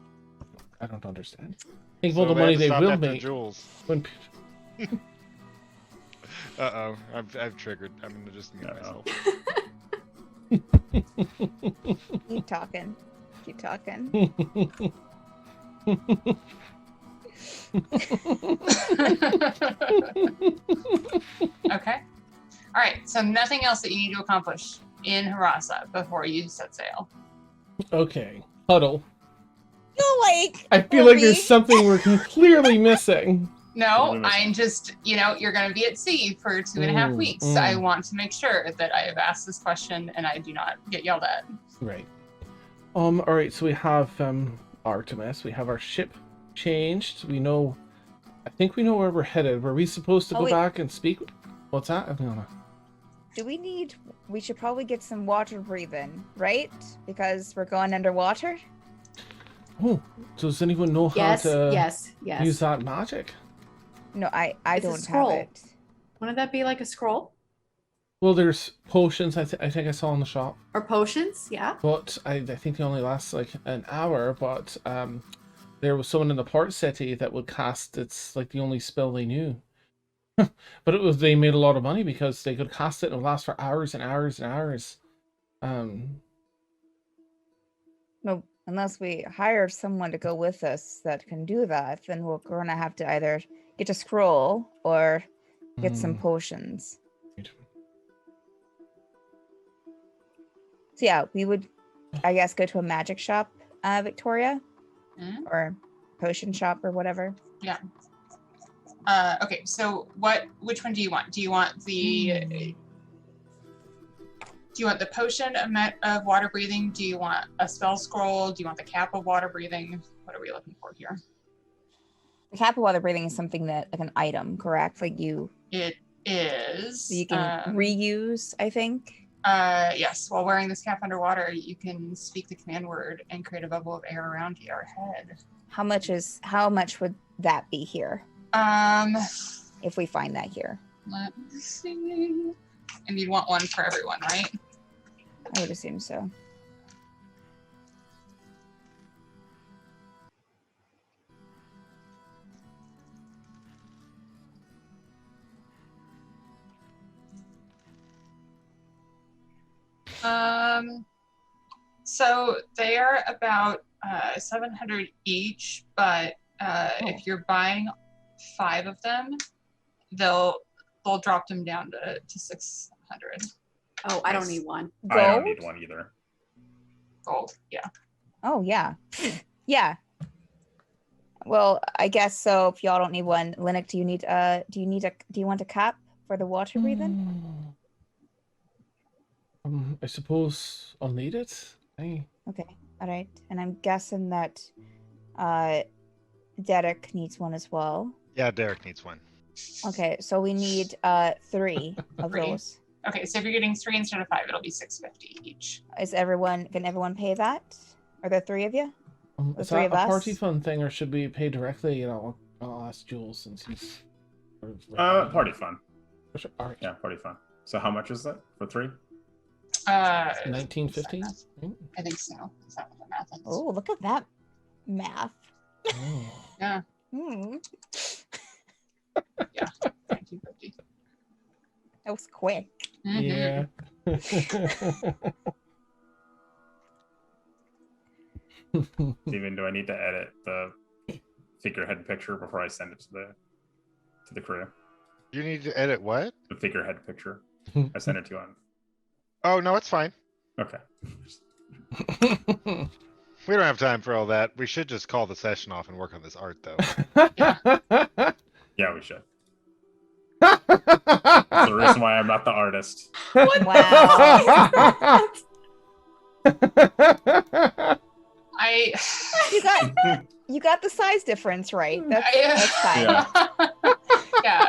I don't understand. Think
So
about the
they
money
had to
they
stop
will
after
make
Jules.
when.
Uh-oh. I've triggered. I'm gonna just mute
Uh-oh.
myself.
Keep talking. Keep talking.
Okay. All right. So nothing else that you need to accomplish in Harasa before you set sail.
Okay, huddle.
Feel like
I feel like
Rori.
there's something we're clearly missing.
No,
What am I
I'm just, you're going to be at sea for 2.5 weeks. I want to make sure that I have asked this question and I do not get yelled at.
Right. All right. So we have Artemis. We have our ship changed. We know. I think we know where we're headed. Were we supposed to
Oh,
go
wait.
back and speak? What's that? Iliana?
Do we should probably get some water breathing, right? Because we're going underwater.
Oh, does anyone know how
Yes,
to
yes.
use that magic?
No, I
It's a
don't
scroll.
have it.
Wouldn't that be like a scroll?
Well, there's potions. I think I saw in the shop,
Or potions? Yeah.
but I think they only last like an hour. But there was someone in the port city that would cast. It's like the only spell they knew. But they made a lot of money because they could cast it and it would last for hours and hours and hours.
No, unless we hire someone to go with us that can do that, then we're gonna have to either get a scroll or get some potions.
Right.
So yeah, we would, I guess, go to a magic shop, Victoria, or potion shop or whatever.
Yeah. Okay, so which one do you want? Do you want the potion of water breathing? Do you want a spell scroll? Do you want the Kappa water breathing? What are we looking for here?
The Kappa water breathing is something that, like an item, correct? Like you
is.
can reuse, I think.
Yes, while wearing this cap underwater, you can speak the command word and create a bubble of air around your head.
How much would that be here if we find that here?
Let me see. And you'd want one for everyone, right?
I would assume so.
So they are about 700 each, but if you're buying 5 of them, they'll drop them down to 600
Oh, I don't need one.
I don't
Gold?
need one either.
gold. Yeah.
Oh yeah. Yeah. Well, I guess so. If y'all don't need one, Llennoc, do you want a cap for the water breathing?
I suppose I'll need it. Hey.
Okay. All right. And I'm guessing that Derik needs one as well.
Yeah, Derik needs one.
Okay, so we need 3 of
3.
those.
Okay, so if you're getting 3 instead of 5, it'll be 650 each.
Can everyone pay that? Are there 3 of you? The
Is
3
that
of
a
us?
party fund thing, or should we pay directly? I'll ask Jules since he's.
Party fun.
Sure. All right.
Yeah, party fun. So how much is that for 3?
1950.
I think so. Is that what the math is?
Oh, look at that math.
Oh.
Yeah.
Hmm.
Yeah. 1950.
That was quick.
Mhm.
Yeah.
Steven, do I need to edit the figurehead picture before I send it to the crew?
You need to edit what?
The figurehead picture. I sent it to you on.
Oh, no, it's fine.
Okay.
We don't have time for all that. We should just call the session off and work on this art, though.
Yeah, we should. That's the reason why I'm not the artist.
Wow. You got the size difference right. That's fine.
Yeah.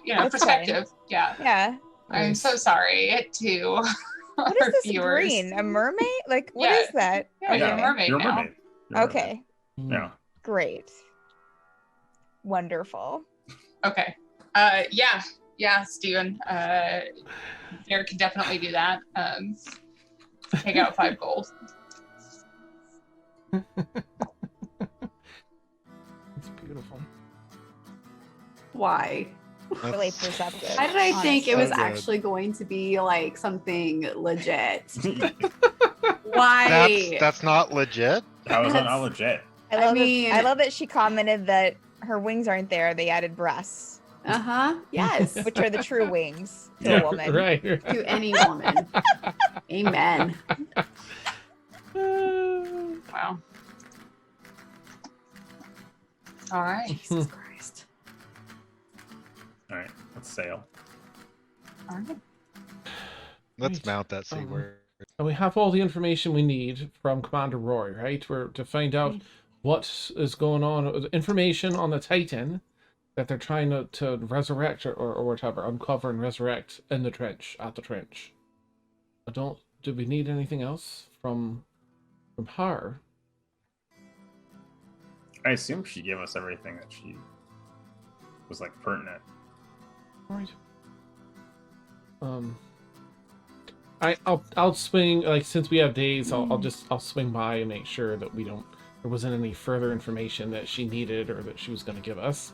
Yeah,
That's
perspective. Yeah.
Yeah.
I'm so sorry to
What
our
is this
viewers.
green? A mermaid? Like what
Yeah.
is that?
Yeah, you're a
Okay.
mermaid
You're a
now.
mermaid. You're a mermaid.
Okay.
Yeah.
Great. Wonderful.
Okay. Yeah, Steven. Derek can definitely do that. Take out 5 gold.
It's beautiful.
Why?
Really perceptive.
Why did I think it was
honestly.
actually going to be like something legit? Why?
That's not legit.
How is that not
That's-
legit?
I love that she commented that her wings aren't there. They added breasts,
Yes.
which are the true wings to
Yeah,
a woman.
Right.
To any woman. Amen.
Wow. All right.
Jesus Christ.
All right, let's sail.
All right.
Let's
Right.
mount that C word.
And we have all the information we need from Commander Rori, right? We're to find out what is going on, information on the Titan that they're trying to resurrect or whatever, uncover and resurrect in the trench, at the trench. Do we need anything else from her?
I assume she gave us everything that she was like pertinent.
Right. I'll swing, like, since we have days, I'll swing by and make sure that there wasn't any further information that she needed or that she was going to give us.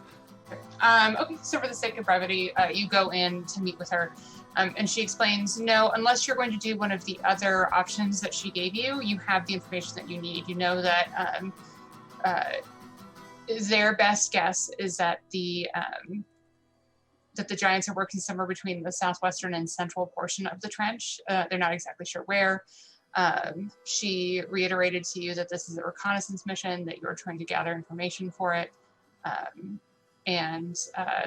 Okay, so for the sake of brevity, you go in to meet with her, and she explains, no, unless you're going to do one of the other options that she gave you, you have the information that you need. You know that their best guess is that the giants are working somewhere between the southwestern and central portion of the trench. They're not exactly sure where. She reiterated to you that this is a reconnaissance mission, that you're trying to gather information for it. And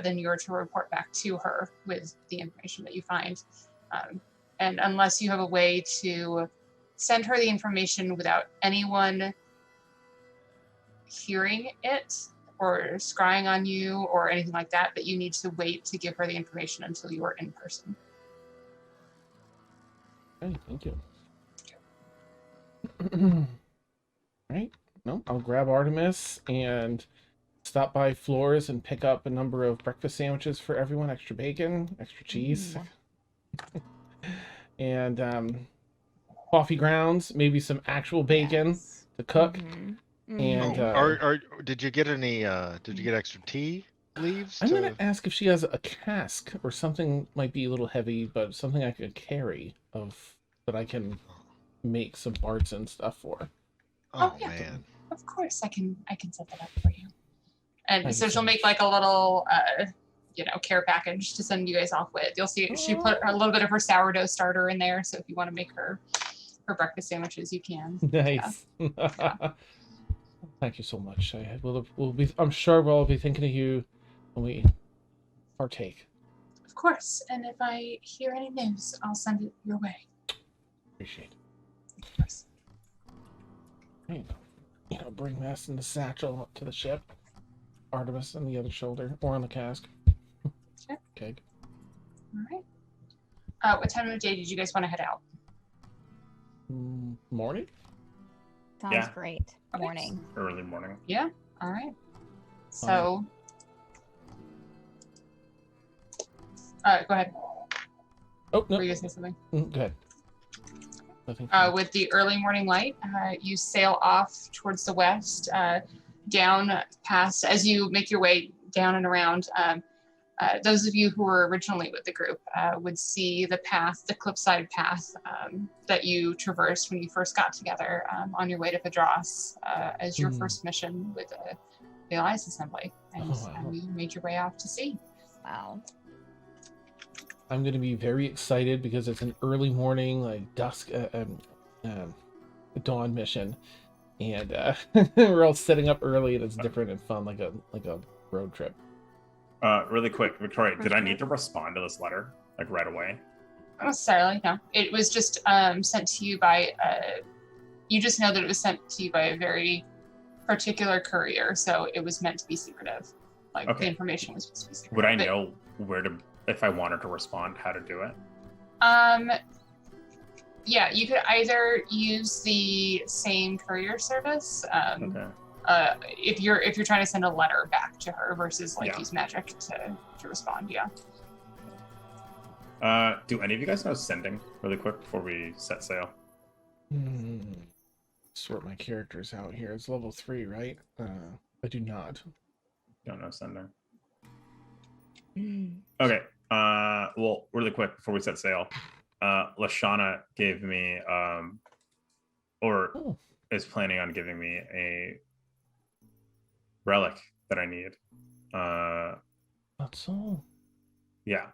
then you're to report back to her with the information that you find. And unless you have a way to send her the information without anyone hearing it or scrying on you or anything like that, that you need to wait to give her the information until you are in person.
Okay, thank you. Right? No, I'll grab Artemis and stop by Floors and pick up a number of breakfast sandwiches for everyone, extra bacon, extra cheese, and coffee grounds, maybe some actual bacon to cook. And
Did you get any? Did you get extra tea leaves?
I'm gonna ask if she has a cask or something. Might be a little heavy, but something I could carry that I can make some parts and stuff for.
Oh
yeah.
man!
Of course, I can set that up for you. And
Thank
so
you so
she'll make like a little, care package to send you guys off with. You'll see she put a little bit of her sourdough starter in there. So if you want to make her breakfast sandwiches, you can.
Nice. Yeah. Thank you so much. I'm sure we'll be thinking of you when we partake.
Of course. And if I hear any news, I'll send it your way.
Appreciate it.
Of course.
Bring this in the satchel up to the ship. Artemis on the other shoulder, or on the cask.
Sure.
Okay.
All right. What time of day did you guys want to head out?
Morning?
Sounds great.
Okay.
Morning.
Early morning.
Yeah. All right. So, go ahead.
Oh, no.
Were you going to say something?
Go ahead. Nothing.
With the early morning light, you sail off towards the west, down past, as you make your way down and around. Those of you who were originally with the group would see the path, the cliffside path that you traversed when you first got together on your way to Padras as your first mission with the Alliance Assembly. And you made your way off to sea.
Wow.
I'm going to be very excited because it's an early morning, like dusk, dawn mission. And we're all setting up early and it's different and fun, like a road trip.
Really quick, Victoria, did I need to respond to this letter like right away?
Not necessarily, no. It was just sent to you by, you just know that it was sent to you by a very particular courier, so it was meant to be secretive. Like, the information was supposed to be secretive.
Would I know if I wanted to respond, how to do it?
Yeah, you could either use the same courier service, if you're trying to send a letter back to her versus use magic to respond.
Do any of you guys know sending really quick before we set sail?
Sort my characters out here. It's level 3, right? I do not.
Don't know sending. Okay. Well, really quick before we set sail, Leshana gave me is planning on giving me a relic that I need.
That's all.
Yeah.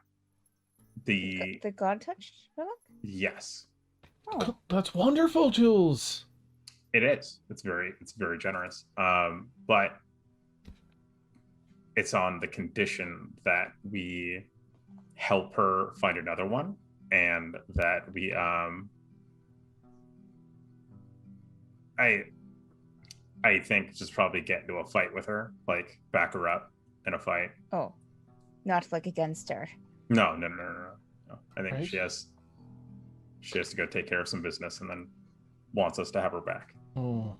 The
God touched relic?
Yes.
Oh.
That's wonderful, Jules.
It is. It's very generous. But it's on the condition that we help her find another one, and that we I think just probably get into a fight with her, like back her up in a fight.
Oh, not like against her.
No. I think
Right.
she has to go take care of some business, and then wants us to have her back.
Oh.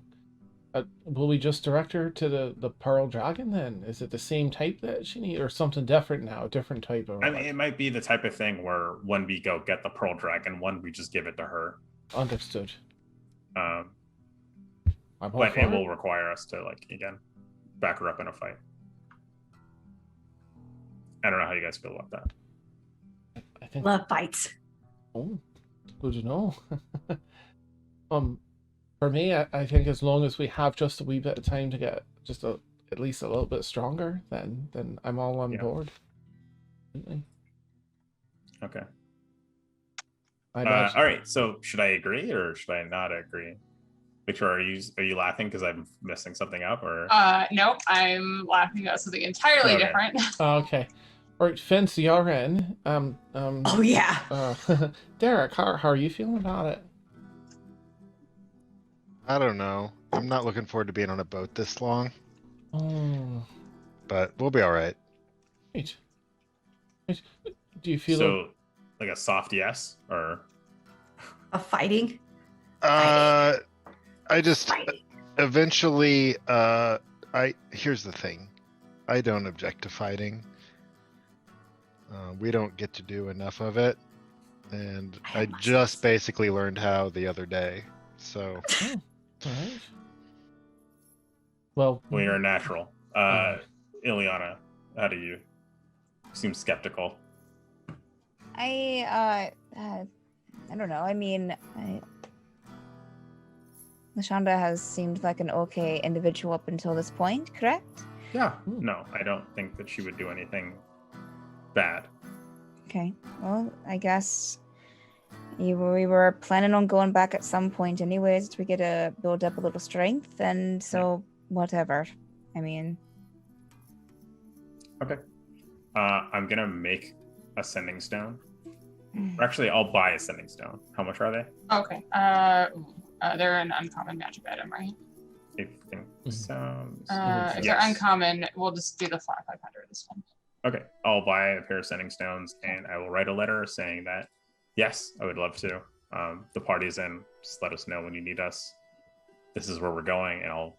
Will we just direct her to the Pearl Dragon then? Is it the same type that she needs, or something different now? A different type of
I mean, it might be the type of thing where when we go get the Pearl Dragon, one we just give it to her.
Understood.
Um,
I'm all
but
for
it will require us to, like, again, back her up in a fight. I don't know how you guys feel about that.
I think.
Love fights.
Oh, good to know. For me, I think as long as we have just a wee bit of time to get just at least a little bit stronger, then I'm all on
Yeah.
board. Absolutely.
Okay.
I imagine-
All right. So should I agree or should I not agree? Victor, are you laughing because I'm messing something up, or?
Nope, I'm laughing at something entirely
Okay.
different.
Okay. All right, Fence, you're in.
Oh yeah.
Derek, how are you feeling about it?
I don't know. I'm not looking forward to being on a boat this long,
Oh,
but we'll be all right.
right. Right. Do you feel?
So, like a soft yes, or?
A fighting.
I just
Fighting.
eventually, here's the thing. I don't object to fighting. We don't get to do enough of it, and
I
I
have
just
muscles.
basically learned how the other day. So
All right. Well,
Well, you're a natural. Iliana, how do you? Seem skeptical.
I don't know. I mean, Leshana has seemed like an okay individual up until this point, correct?
Yeah. No, I don't think that she would do anything bad.
Okay. Well, I guess we were planning on going back at some point anyways. We get to build up a little strength, and so whatever. I mean,
Okay. I'm gonna make a sending stone. Or actually, I'll buy a sending stone. How much are they?
Okay. They're an uncommon magic item, right?
I think so.
If they're uncommon, we'll just do the flat 500 this one.
Okay, I'll buy a pair of sending stones, and I will write a letter saying that, yes, I would love to. The party's in. Just let us know when you need us. This is where we're going, and I'll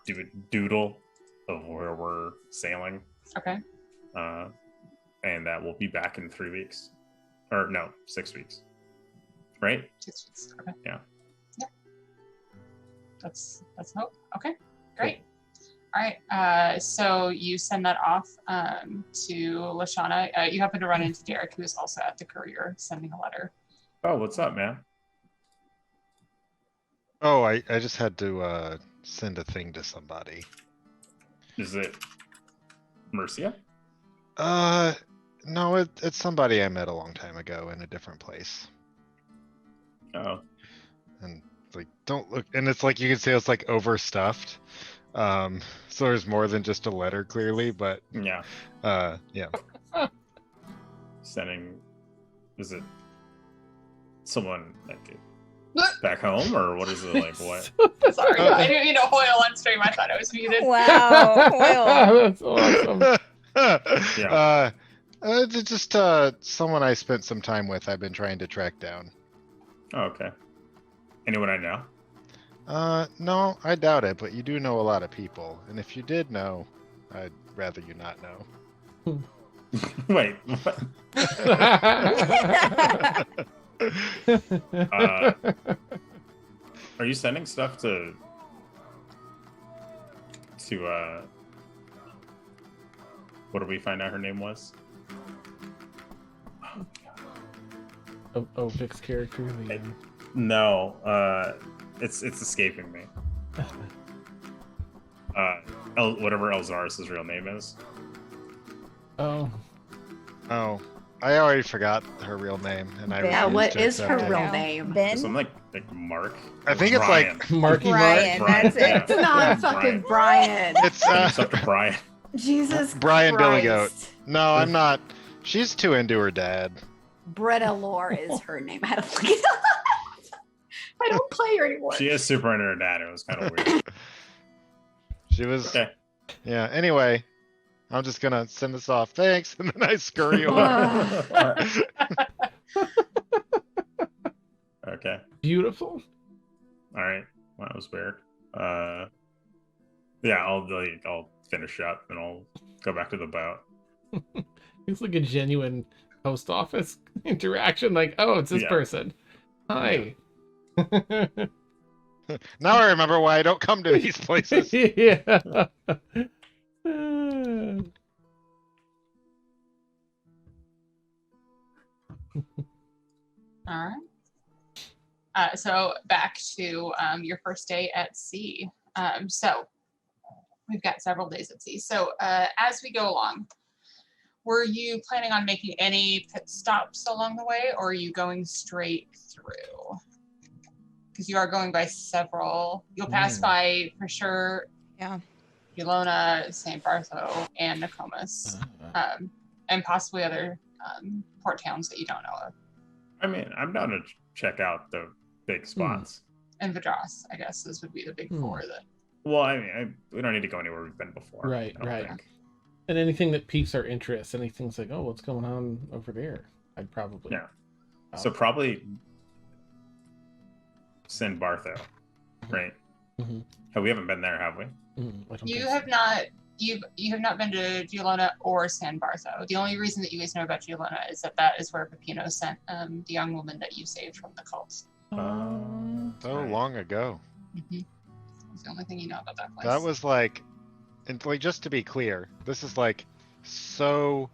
do a doodle of where we're sailing.
Okay.
And that we'll be back in 3 weeks. Or no, 6 weeks. Right?
6 weeks. Okay.
Yeah.
Yeah. That's hope. Okay. Great. All right. So you send that off to Leshana. You happen to run into Derik, who is also at the courier sending a letter.
Oh, what's up, man?
oh, I just had to send a thing to somebody.
Is it Mercia?
No, it's somebody I met a long time ago in a different place.
Oh.
And like, don't look, and it's like, you can see it's like overstuffed. So there's more than just a letter clearly, but
Yeah.
yeah.
Sending, is it someone like back home, or what is it, like, what?
Sorry, I didn't mean to hoil on stream. I thought I was muted.
wow. Well,
That's awesome.
Yeah.
It's just someone I spent some time with. I've been trying to track down.
Oh, okay. Anyone I know?
No, I doubt it, but you do know a lot of people, and if you did know, I'd rather you not know.
Wait. What? Are you sending stuff to what did we find out her name was?
Oh, Vic's character. Liam.
No, it's escaping me. Whatever Elzaris' real name is.
Oh,
Oh, I already forgot her real name, and I
Yeah,
Yeah,
refuse
what
to
is her
accept it.
real
Yeah.
name?
Ben?
Something like Mark.
I think it's
Brian.
like
Marky
Brian,
Mark.
that's it.
It's not fucking Brian.
it's
Send himself to Brian.
Jesus
Brian
Christ.
Billygoat. No, I'm not. She's too into her dad.
Bretta Lore is her name. I had to look it up. I don't play her anymore.
She is super into her dad. It was kind of weird.
She was.
Okay.
Yeah. Anyway, I'm just gonna send this off. Thanks, and then I scurry away.
Okay.
Beautiful.
All right. Well, that was weird. Yeah, I'll finish up and I'll go back to the boat.
It's like a genuine post office interaction. Like, oh, it's this
Yeah.
person. Hi.
Now I remember why I don't come to these places.
Yeah.
All right. So back to your first day at sea. So we've got several days at sea. So as we go along, were you planning on making any pit stops along the way, or are you going straight through? Because you are going by several. You'll pass by for sure.
Yeah.
Gilona, St. Barthos, and Nokomis, and possibly other port towns that you don't know of.
I mean, I'm down to check out the big spots.
And Vadras, I guess, this would be the big four that.
Well, I mean, we don't need to go anywhere we've been before.
Right,
I don't
right.
think.
And anything that piques our interest, anything's like, oh, what's going on over there? I'd probably.
Yeah. So probably send Barthos, right?
Mhm.
We haven't been there, have we?
I don't
You
think
have not. You have not been to Gilona or San Bartho. The only reason that you guys know about Gilona is that is where Peppino sent the young woman that you saved from the cult.
So long ago.
Mm-hmm. That's the only thing you know about that place.
That was like, and like just to be clear, this is like so.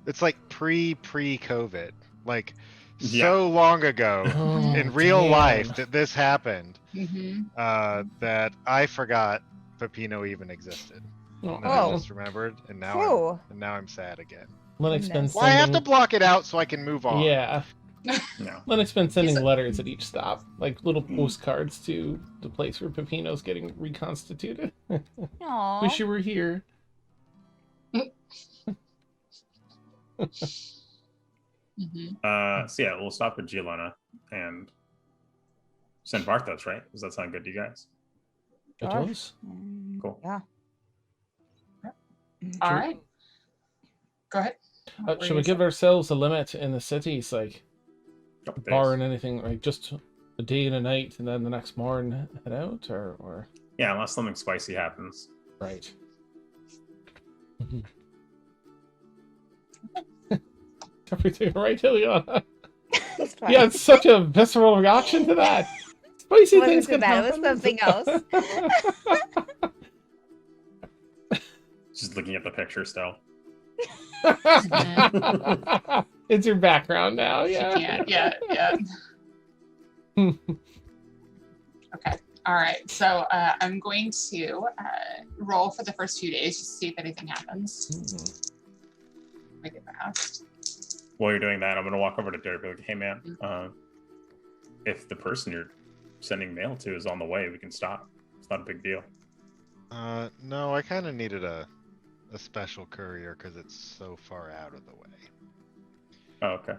It's like pre-COVID, like so long ago
Oh,
in real
damn.
life that this happened.
Mm-hmm.
That I forgot Peppino even existed.
Oh,
And then I
Oh.
just remembered, and now
Whew.
I'm sad again.
Lennox been
Goodness.
Well, I have to
sending.
block it out so I can move on.
Yeah.
No.
Lennox been sending
He's a-
letters at each stop, like little postcards to the place where Peppino's getting reconstituted.
Aw.
Wish you were here.
Mm-hmm.
So yeah, we'll stop at Gilona and send Barthos, right? Does that sound good to you guys?
It
Sure.
does.
Cool.
Yeah.
All
Should-
right. Go ahead. What were
Should
you
we
gonna
give ourselves a limit in the cities, like
Couple days.
bar and anything, like just a day and a night, and then the next morning head out, or
Yeah, unless something spicy happens.
right? Everything right, Iliana?
It's fine.
Yeah, it's such a visceral reaction to that. Spicy
Wasn't
things
too
can
bad, it
happen.
was something else.
Just looking at the picture still.
It's your background now,
say?
yeah.
Yeah. Okay. All right. So I'm going to roll for the first few days just to see if anything happens. Make it fast.
While you're doing that, I'm gonna walk over to Derek and be like, hey man, if the person you're sending mail to is on the way, we can stop. It's not a big deal.
No, I kind of needed a special courier because it's so far out of the way.
Oh, okay.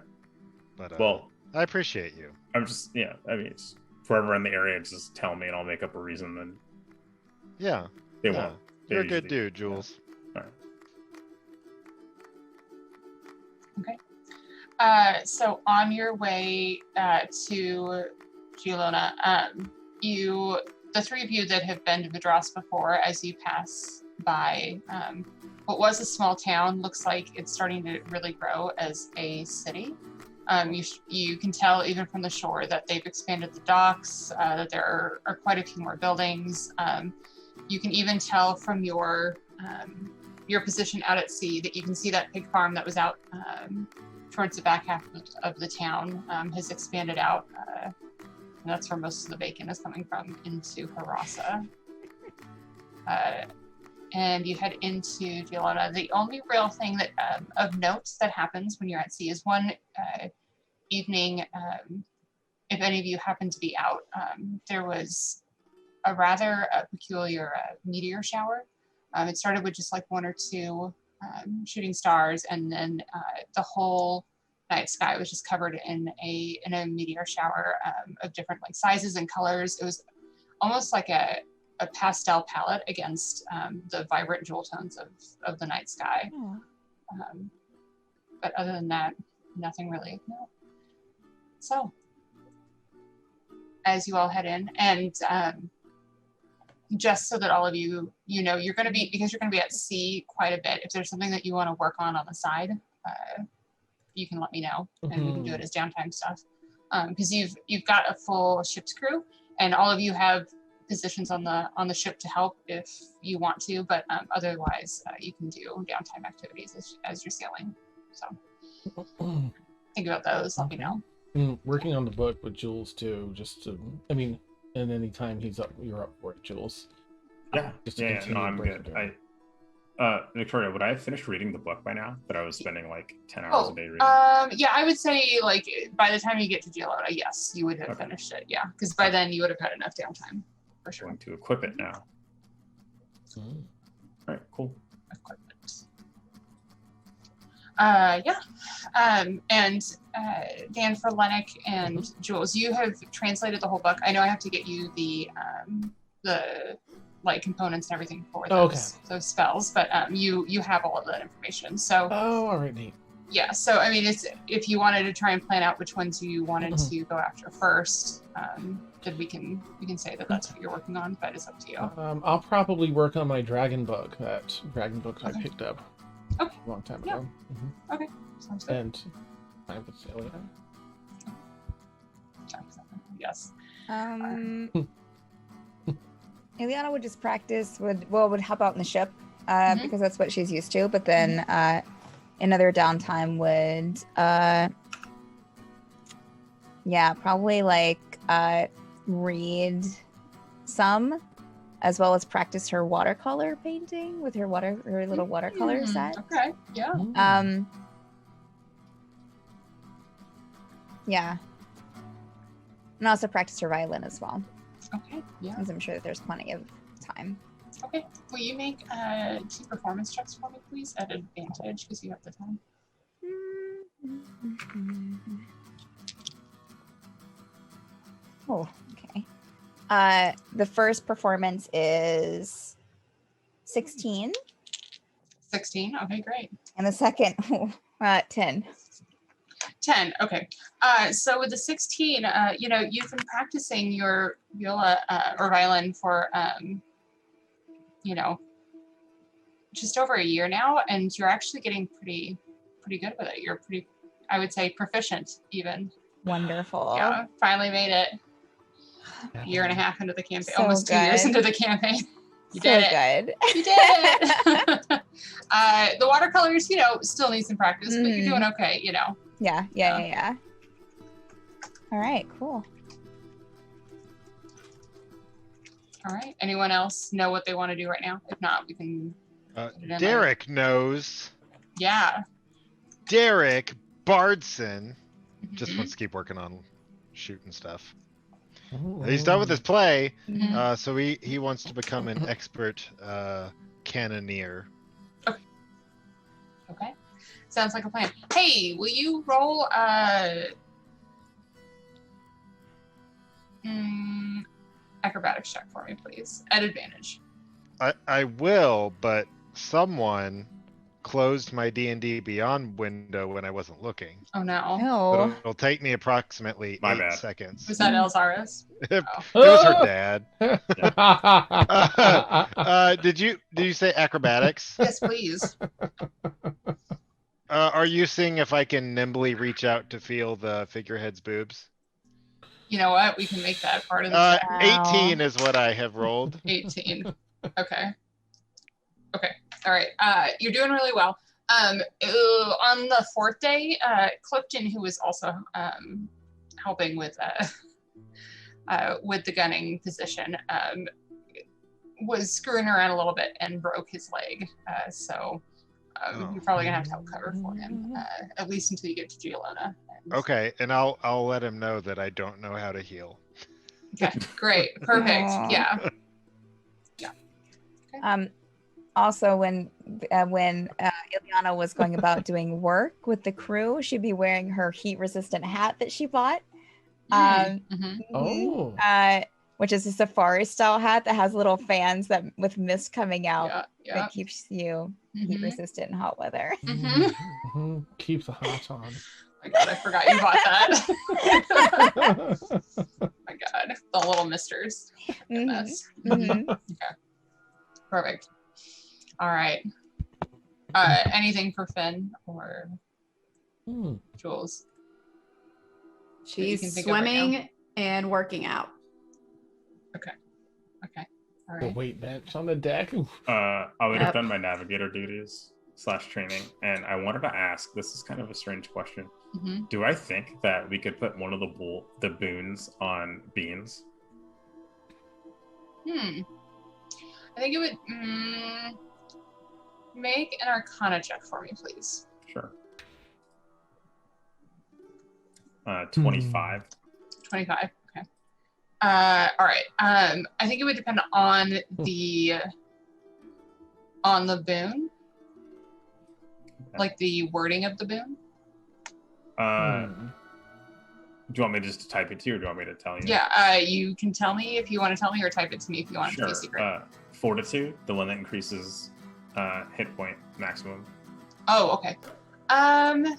But
Well,
I appreciate you.
I'm just, yeah, I mean, it's wherever in the area, just tell me and I'll make up a reason, and
Yeah,
they
yeah.
won't. They
You're a good
usually-
dude, Jules.
All right.
So on your way to Gilona, the three of you that have been to Vadras before, as you pass by what was a small town, looks like it's starting to really grow as a city. You can tell even from the shore that they've expanded the docks, that there are quite a few more buildings. You can even tell from your position out at sea that you can see that pig farm that was out towards the back half of the town has expanded out. And that's where most of the bacon is coming from, into Harassa. and you head into Gilona. The only real thing that of note that happens when you're at sea is one evening, if any of you happen to be out, there was a rather peculiar meteor shower. It started with just like one or two shooting stars, and then the whole night sky was just covered in a meteor shower of different like sizes and colors. It was almost like a pastel palette against the vibrant jewel tones of the night sky. But other than that, nothing really. No. So, as you all head in, and just so that all of you, know, you're going to be, because you're going to be at sea quite a bit, if there's something that you want to work on the side, you can let me know, and we can do it as downtime stuff. Because you've got a full ship's crew, and all of you have positions on the ship to help if you want to, but otherwise you can do downtime activities as you're sailing. So think about those. Let me know.
Working on the book with Jules too, just to, I mean, and any time he's up, you're up for it, Jules.
Yeah,
Just to
yeah,
continue
no, I'm
breaking
good.
down.
Victoria, would I have finished reading the book by now? That I was spending like 10 hours
Oh,
a day reading?
yeah, I would say like by the time you get to Gilona, yes, you would have
Okay.
finished it. Yeah, because by then you would have had enough downtime for sure.
Going to equip it now.
Mm.
All right, cool.
Equipment. Yeah, and Dan, for Llennoc and Jules, you have translated the whole book. I know I have to get you the like components and everything for those spells, but you have all of that information. So
All right, neat.
yeah, so I mean, it's if you wanted to try and plan out which ones you wanted to go after first, then we can say that that's what you're working on. But it's up to you.
I'll probably work on my dragon book. That dragon book I
Okay.
picked up
Okay.
a long time
Yeah.
ago.
Okay, sounds good.
And I'm with Iliana.
Yes.
Iliana would just practice, would help out in the ship
Mhm.
because that's what she's used to. But then another downtime would, probably like read some, as well as practice her watercolor painting with her little watercolor set.
Okay. Yeah.
Yeah. And also practice her violin as well,
Okay. Yeah.
because I'm sure that there's plenty of time.
Okay. Will you make 2 performance checks for me, please, at advantage, because you have the time.
Oh, okay. The first performance is 16,
16. Okay, great.
and the second 10.
10. Okay. So with the 16, you've been practicing your viola or violin for, just over a year now, and you're actually getting pretty good with it. You're pretty, I would say, proficient even.
Wonderful.
Yeah. Finally made it. A year and a half into the campaign,
So
almost 2 years
good.
into the campaign. You
So
did it.
good.
You did it. The watercolors, still need some practice, but you're doing okay,
Yeah. All right, cool.
All right. Anyone else know what they want to do right now? If not, we can. put it in
Derek knows.
Yeah.
Derek Bardson just
Mhm.
wants to keep working on shooting stuff.
Ooh.
He's done with his play,
Mhm.
so he wants to become an expert cannoneer.
Okay. Sounds like a plan. Hey, will you roll acrobatics check for me, please, at advantage?
I will, but someone closed my D&D Beyond window when I wasn't looking.
Oh no.
But
Oh,
it'll take me approximately
My
8
bad.
seconds.
Was that Elzaris?
It was her dad.
Oh!
Did you say acrobatics?
Yes, please.
Are you seeing if I can nimbly reach out to feel the figurehead's boobs?
You know what? We can make that part of the check.
Wow.
18 is what I have rolled.
18. Okay. All right. You're doing really well. On the 4th day, Clifton, who was also helping with the gunning position, was screwing around a little bit and broke his leg. So you're probably gonna have to help cover for him, at least until you get to Gilona.
Okay, and I'll let him know that I don't know how to heal.
Okay, great, perfect.
Aw.
Yeah.
Also, when Iliana was going about doing work with the crew, she'd be wearing her heat-resistant hat that she bought.
Mhm.
Which is a safari-style hat that has little fans that with mist coming out
Yeah, yeah.
that keeps you heat-resistant in hot weather.
Keep the hat on.
My God, I forgot you bought that. My God, the little misters. Goodness. Okay, perfect. All right. Anything for Fen or Jules? that you can
She's
think of right now?
swimming and working out.
Okay. All
The
right.
weight bench on the deck. Oof.
I would have
Yep.
done my navigator duties / training, and I wanted to ask. This is kind of a strange question.
Mm-hmm.
Do I think that we could put one of the boons on beans?
I think it would make an Arcana check for me, please.
Sure. 25.
25. Okay. All right. I think it would depend on the boon, like the wording of the boon.
Do you want me just to type it to you, or do you want me to tell you?
Yeah. You can tell me if you want to tell me, or type it to me if you want it to
Sure.
be secret.
Fortitude. The one that increases hit point maximum.
Oh, okay. I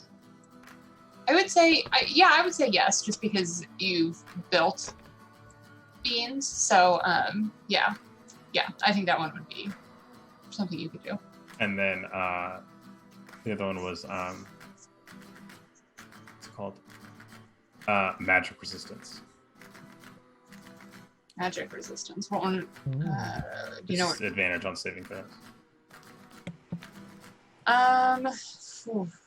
would say, I would say yes, just because you've built beans. So, yeah, I think that one would be something you could do.
And then the other one was what's it called? Magic resistance.
Magic resistance. What one? Do you know?
It's advantage on saving throws.
Oof.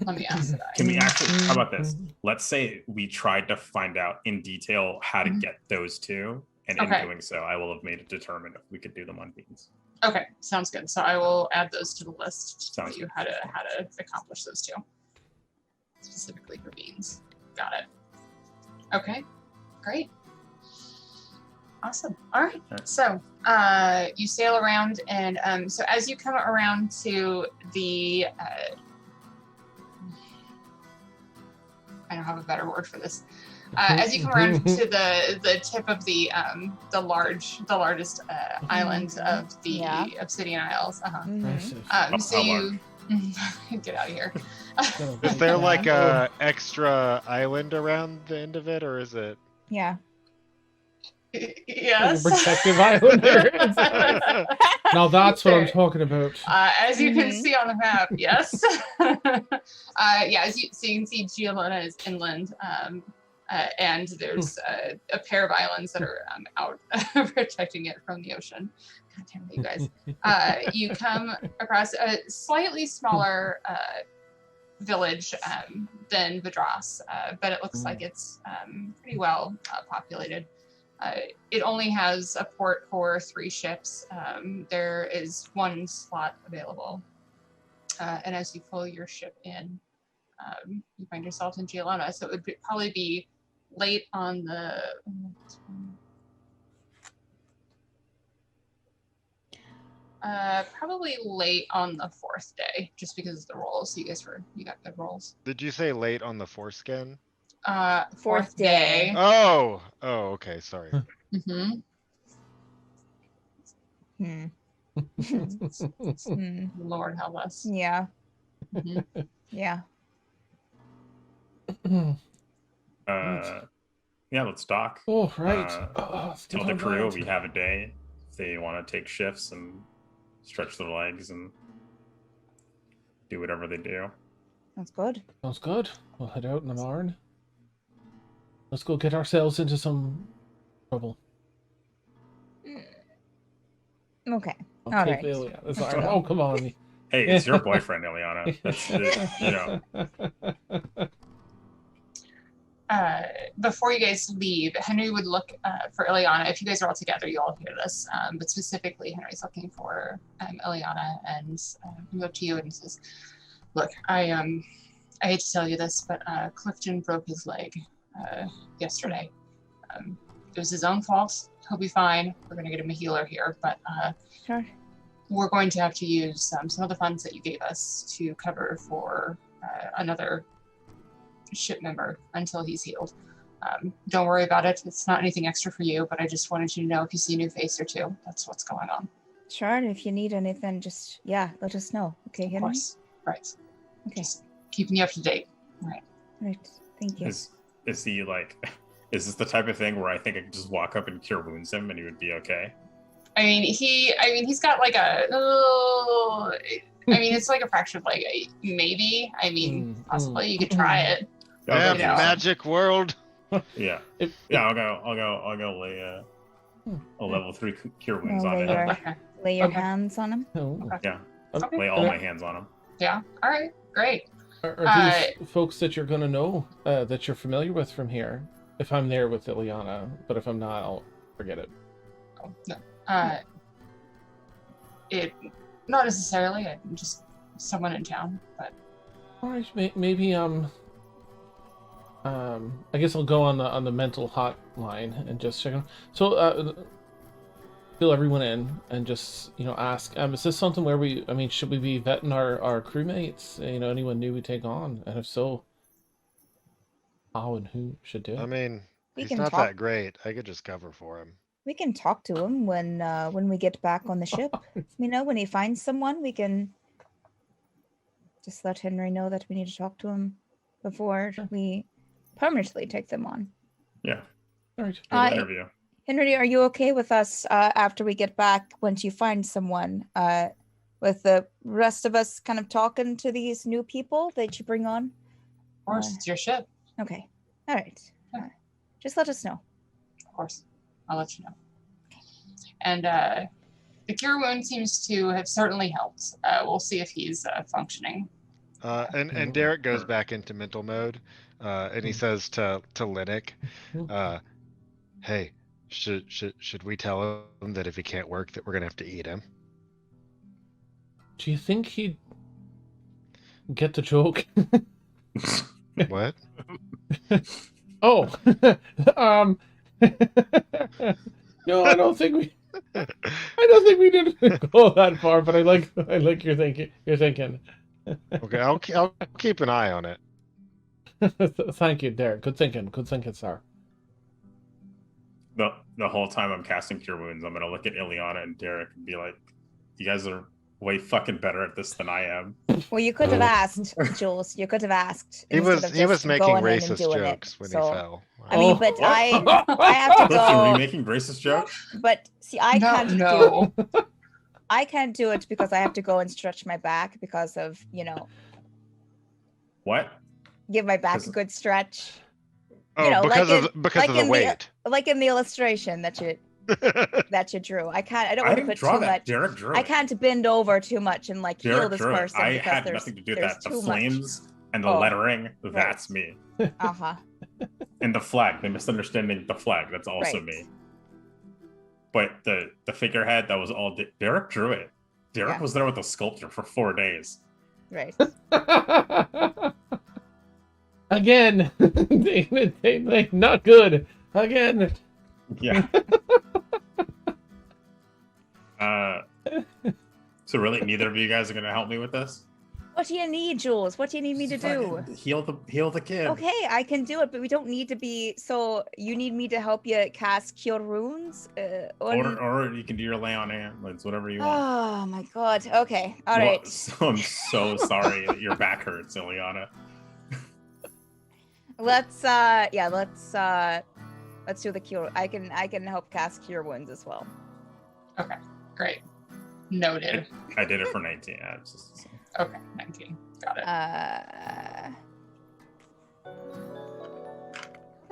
Let me ask that.
Can we actually? How about this? Let's say we tried to find out in detail how to get those two, and
Okay.
in doing so, I will have made it determined if we could do them on beans.
Okay, sounds good. So I will add those to the list to tell
Sounds
you how to accomplish those two, specifically for beans. Got it. Okay, great. Awesome. All right. So you sail around, and so as you come around to the I don't have a better word for this. As you come around to the tip of the largest island of the
Yeah.
Obsidian Isles.
Impressive.
So
How
you get out of here.
Is there like a extra island around the end of it, or is it?
Yeah.
Yes.
Protective islander. Now that's what I'm talking about.
As you can see on the map, yes. Yeah, so you can see Gilona is inland, and there's a pair of islands that are out protecting it from the ocean. God damn it, you guys. You come across a slightly smaller village than Vadras, but it looks like it's pretty well populated. It only has a port for 3 ships. There is 1 slot available. And as you pull your ship in, you find yourself in Gilona. So it would probably be late on the... probably late on the 4th day, just because of the rolls. You got good rolls.
Did you say late on the foreskin?
4th day.
Oh, okay. Sorry.
Mm-hmm. Lord help us.
Yeah.
Mhm.
Yeah.
Yeah, let's dock.
Oh, right.
Tell the crew we have a day if they want to take shifts and stretch their legs and do whatever they do.
That's good.
Sounds good. We'll head out in the morning. Let's go get ourselves into some trouble.
Okay.
I'll
All
take
right.
Iliana. Sorry. Oh, come on.
Hey, it's your boyfriend, Iliana. That's
before you guys leave, Henry would look for Iliana. If you guys are all together, you all hear this. But specifically, Henry's looking for Iliana, and he looked to you and he says, "Look, I hate to tell you this, but Clifton broke his leg yesterday. It was his own fault. He'll be fine. We're gonna get him a healer here, but
Sure.
we're going to have to use some of the funds that you gave us to cover for another ship member until he's healed. Don't worry about it. It's not anything extra for you, but I just wanted you to know if you see a new face or two, that's what's going on."
Sure. If you need anything, just let us know. Okay,
Of
Henry?
course. Right.
Okay.
Just keeping you up to date. Right.
Right. Thank you.
Is he like? Is this the type of thing where I think I could just walk up and cure wounds him and he would be okay?
He's got like it's like a fractured leg. Maybe. Possibly. You could try it.
Yeah,
You know.
magic world.
Yeah. I'll go lay a level 3 cure wounds
Oh,
on
lay
him.
your- Lay your
Okay.
hands on him.
Oh.
Yeah.
Okay.
Lay all my hands on him.
Yeah. All right. Great.
Are these folks that you're going to know, that you're familiar with from here? If I'm there with Iliana, but if I'm not, I'll forget it.
Oh, no. It not necessarily. I'm just someone in town, but
All right, maybe I guess I'll go on the mental hotline and just check on. So fill everyone in and just ask. Is this something where should we be vetting our crewmates? Anyone new we take on, and if so, how and who should do it?
We
He's
can
not
talk.
that great. I could just cover for him.
We can talk to him when we get back on the ship. When he finds someone, we can just let Henry know that we need to talk to him before we permanently take them on.
Yeah.
All right.
Good interview.
Henry, are you okay with us after we get back, once you find someone, with the rest of us kind of talking to these new people that you bring on?
of course, it's your ship.
Okay. All right.
Yeah.
Just let us know.
Of course, I'll let you know. And the cure wound seems to have certainly helped. We'll see if he's functioning.
And Derek goes back into mental mode, and he says to Llennoc, "Hey, should we tell him that if he can't work, that we're gonna have to eat him?"
Do you think he'd get the joke?
What?
Oh, no, I don't think we did go that far. But I like your thinking.
Okay, I'll keep an eye on it.
Thank you, Derek. Good thinking, sir.
The whole time I'm casting cure wounds, I'm gonna look at Iliana and Derek and be like, "You guys are way fucking better at this than I am."
Well, you could have asked, Jules. You could have asked.
He
instead of
was
just
making
going in and
racist
doing it.
jokes when
So,
he fell.
I mean, but I have to
Clifton, were you
go.
making racist jokes?
But see, I can't
No.
I can't do it because I have to go and stretch my back because of
What?
give my back a
Because-
good stretch,
Oh, because
like
of the
in
weight.
like in the illustration that you drew. I don't
I
want to
didn't
put
draw
too
that.
much.
Derek drew
I
it.
can't bend over too much and heal
Derek
this
drew it.
person
I
because
had
there's
nothing to do with
there's
that. The
too much.
flames and the
Oh,
lettering, that's me.
Uh-huh.
And the flag, the misunderstanding the flag, that's also
Right.
me. But the figurehead, that was all Derek drew it. Derek
Yeah.
was there with the sculptor for 4 days.
Right.
Again, they not good. Again.
Yeah. So really, neither of you guys are gonna help me with this?
What do you need, Jules? What do you need me to do?
Fucking heal the kid.
Okay, I can do it, but we don't need to be. So you need me to help you cast cure wounds?
Or you can do your lay on hands. It's whatever you want.
Oh my god. Okay. All
Well,
right.
So I'm so sorry that your back hurts, Iliana.
Let's do the cure. I can help cast cure wounds as well.
Okay, great. Noted.
I did it for 19. Yeah, it's just,
Okay, 19. Got it.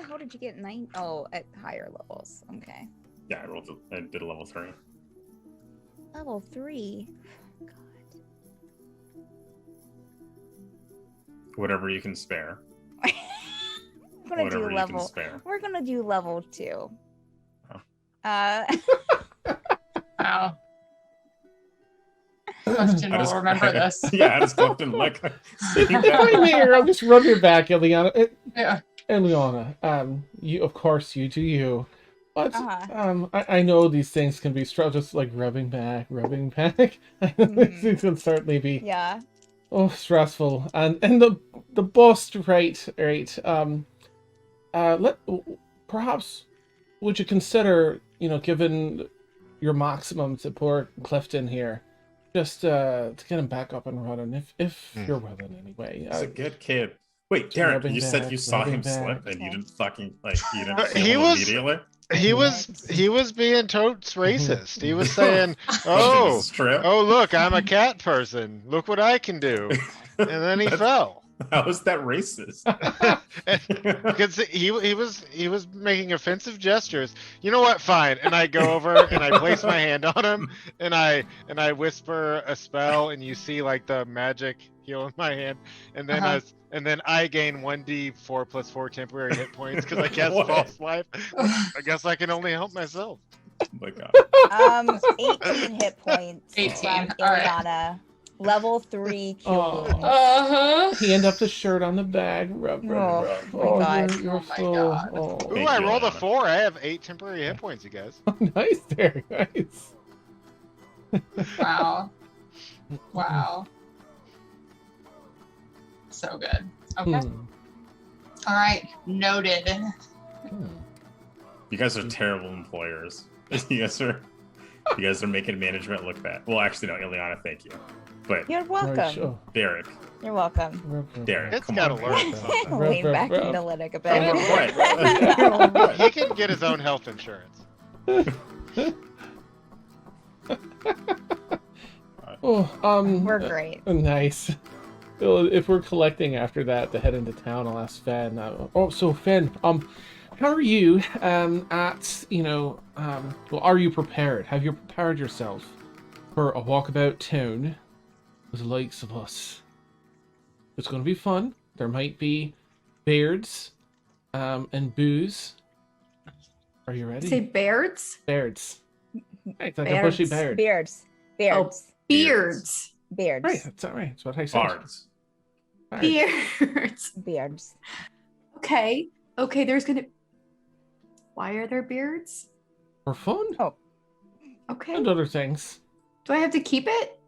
How did you get 9? Oh, at higher levels. Okay.
yeah, I did a level 3.
Level 3. God.
Whatever you can spare.
gonna
Whatever
do
you can
level.
spare.
We're gonna do level 2.
Oh.
Wow. Clifton will remember this.
Yeah, I just Clifton like
If I may, I'll just rub your back, Iliana.
Yeah.
Iliana, you, of course, you do you. But
Uh-huh.
I know these things can be just like rubbing back. These things can certainly be
Yeah.
stressful. And the bust, right. Perhaps would you consider, given your maximum to poor Clifton here, just to get him back up and running, if you're willing anyway.
He's a good kid. Wait, Derek,
rubbing
you said
back,
you saw
rubbing
him
back.
slip and you didn't fucking you didn't
He
kill him
was-
immediately?
He was being totes racist. He was saying,
Clifton,
"Oh,
this is true.
oh, look, I'm a cat person. Look what I can do." And then he fell.
How is that racist?
Because he was making offensive gestures. You know what? Fine. And I go over and I place my hand on him and I whisper a spell and you see like the magic heal in my hand and then I gain 1d4 plus 4 temporary hit points because I cast
What?
false life. I guess I can only help myself.
Oh my god.
18 hit points
18,
from
all right.
Iliana. Level 3 cure
Oh.
wounds.
Uh-huh.
He ended up the shirt on the bag. Rub.
Oh, my God.
You're
Oh my
full.
God.
Oh.
Ooh,
Thank
I
you,
rolled a
Iliana.
4. I have 8 temporary hit points, you guys.
Nice there, nice.
Wow. Wow. So good. Okay.
Hmm.
All right. Noted.
You guys are terrible employers. You guys are making management look bad. Well, actually, no, Iliana, thank you. But
You're welcome.
Right, sure.
Derek,
You're welcome.
Derek,
It's
come
gotta
on.
learn.
Lean back
Ruff.
into Lynnoc a
Over
bit.
what?
He can get his own health insurance.
We're great.
Nice. Well, if we're collecting after that to head into town, I'll ask Fen. So Fen, how are you? Well, are you prepared? Have you prepared yourself for a walkabout town with the likes of us? It's going to be fun. There might be beards, and booze. Are you ready?
Say beards?
Beards. Right, like a bushy
Beards.
beard.
Beards. Beards.
Beards.
Beards.
Right, that's all right. That's what I said.
Bards.
Right.
Beards.
Beards.
Okay. Okay, there's gonna. Why are there beards?
For fun
Okay.
and other things.
Do I have to keep it?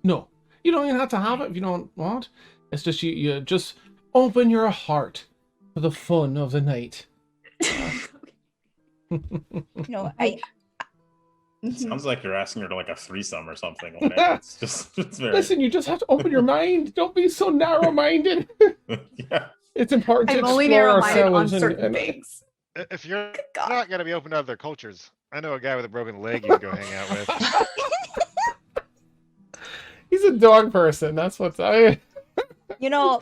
No, you don't even have to have it if you don't want. It's just you just open your heart for the fun of the night.
No, I.
Sounds like you're asking her to like a threesome or something. Like that. It's very.
Listen, you just have to open your mind. Don't be so narrow-minded.
Yeah.
It's important to
I'm only
explore
narrow-minded on
ourselves
certain things.
If you're
Good God.
not gonna be open to other cultures, I know a guy with a broken leg you can go hang out with.
He's a dog person. That's what's I.
You know,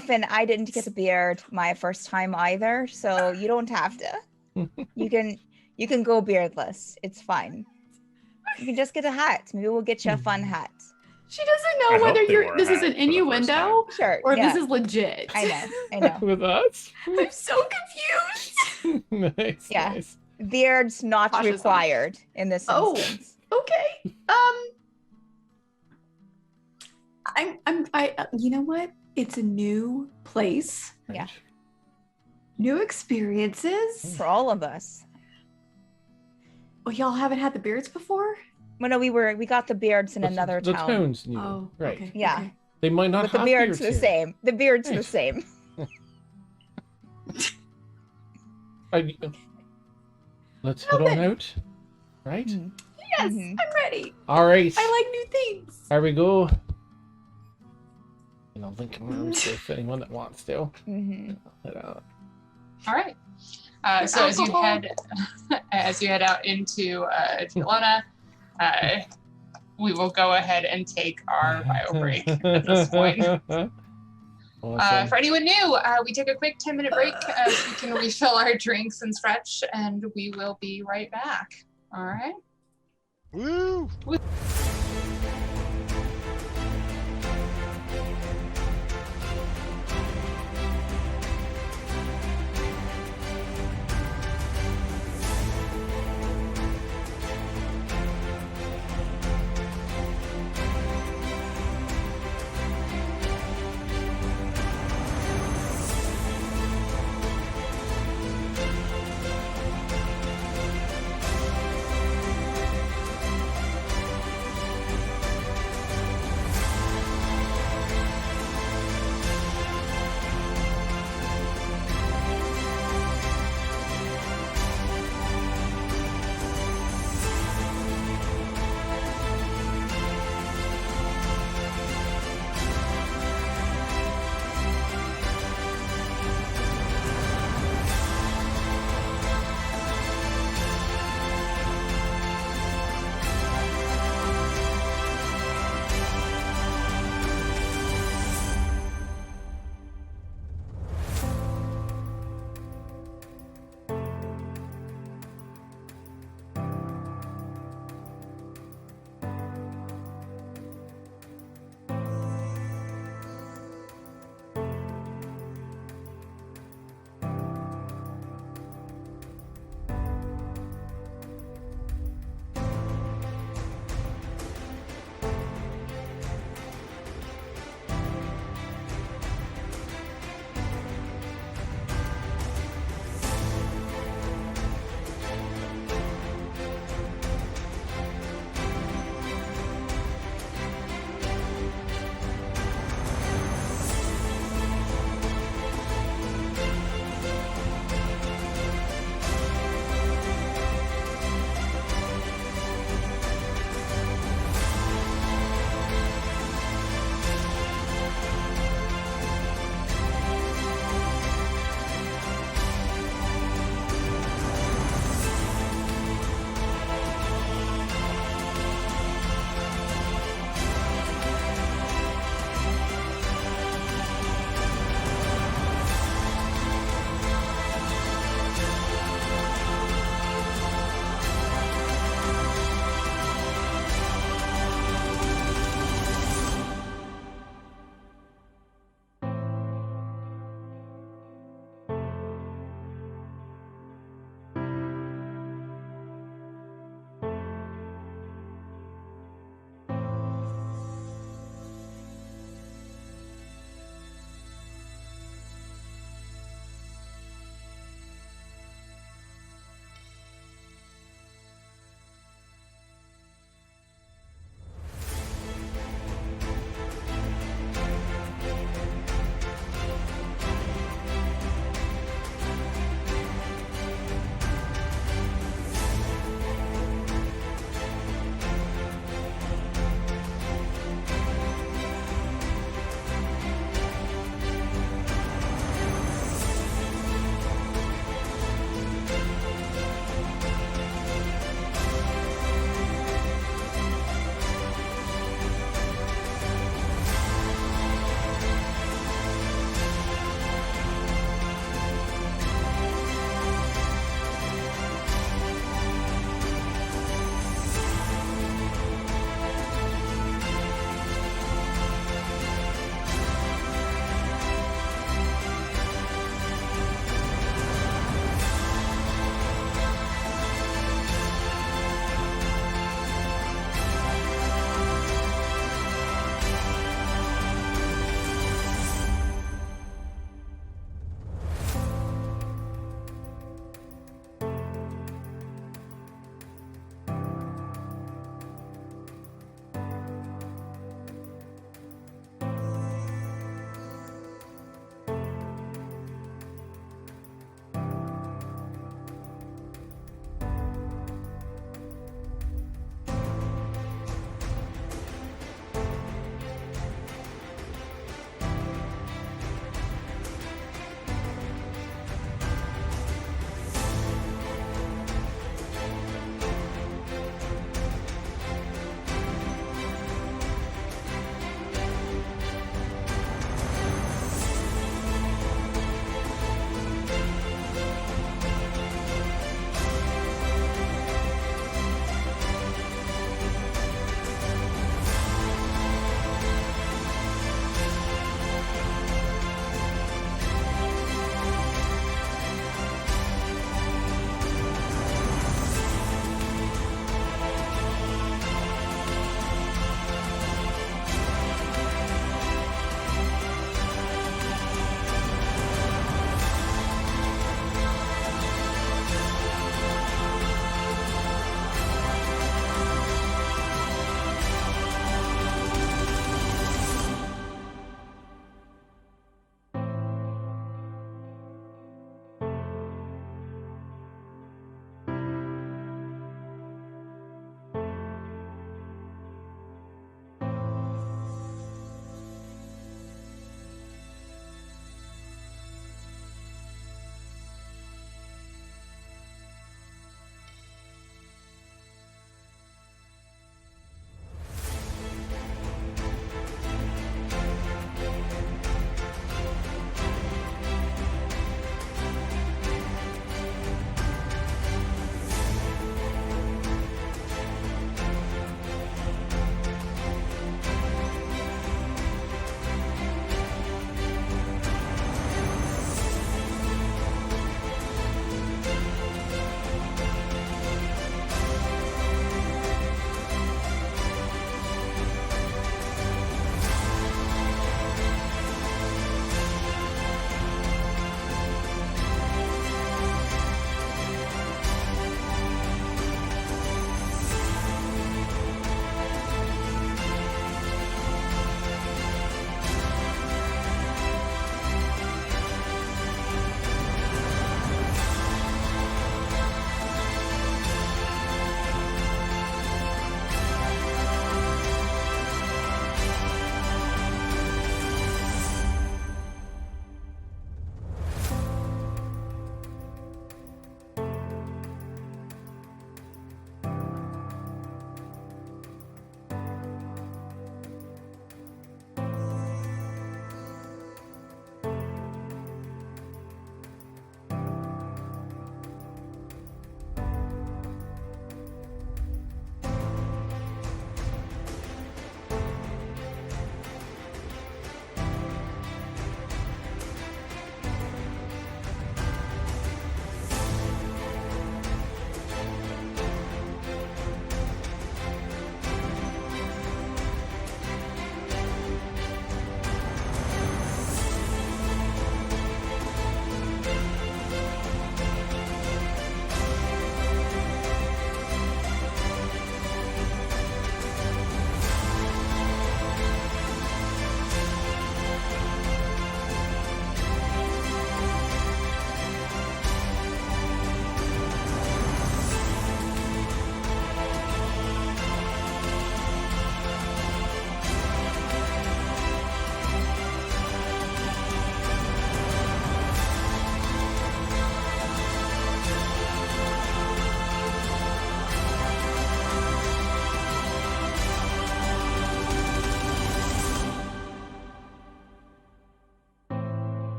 Finn, I didn't get a beard my first time either, so you don't have to. You can go beardless. It's fine. You can just get a hat. Maybe we'll get you a fun hat.
She doesn't
I
know
hope
whether
they wore a
this is
hat
an
for the first
innuendo
Sure.
or
yeah.
this is legit.
I know.
With us?
I'm so confused.
Nice.
Yeah.
Nice.
Beards not
Cautious.
required in this
Oh.
instance.
Okay. You know what? It's a new place,
Yeah.
new experiences.
For all of us.
Oh, y'all haven't had the beards before?
Well, no, we got the beards in
But
another
the
town.
tones new.
Oh,
Right.
okay,
Yeah.
okay.
They might not
But the
have
beard's the
beards here.
same. The beard's the
Right.
same.
Let's head on out. Right?
Yes,
Mhm.
I'm ready.
All right.
I like new things.
There we go. And I'll link rooms if anyone that wants to.
Mhm.
Head out.
All right. So as you head out into Gilona, we will go ahead and take our bio break at this point.
Awesome.
For anyone new, we take a quick 10-minute break so we can refill our drinks and stretch, and we will be right back. All right.
Woo!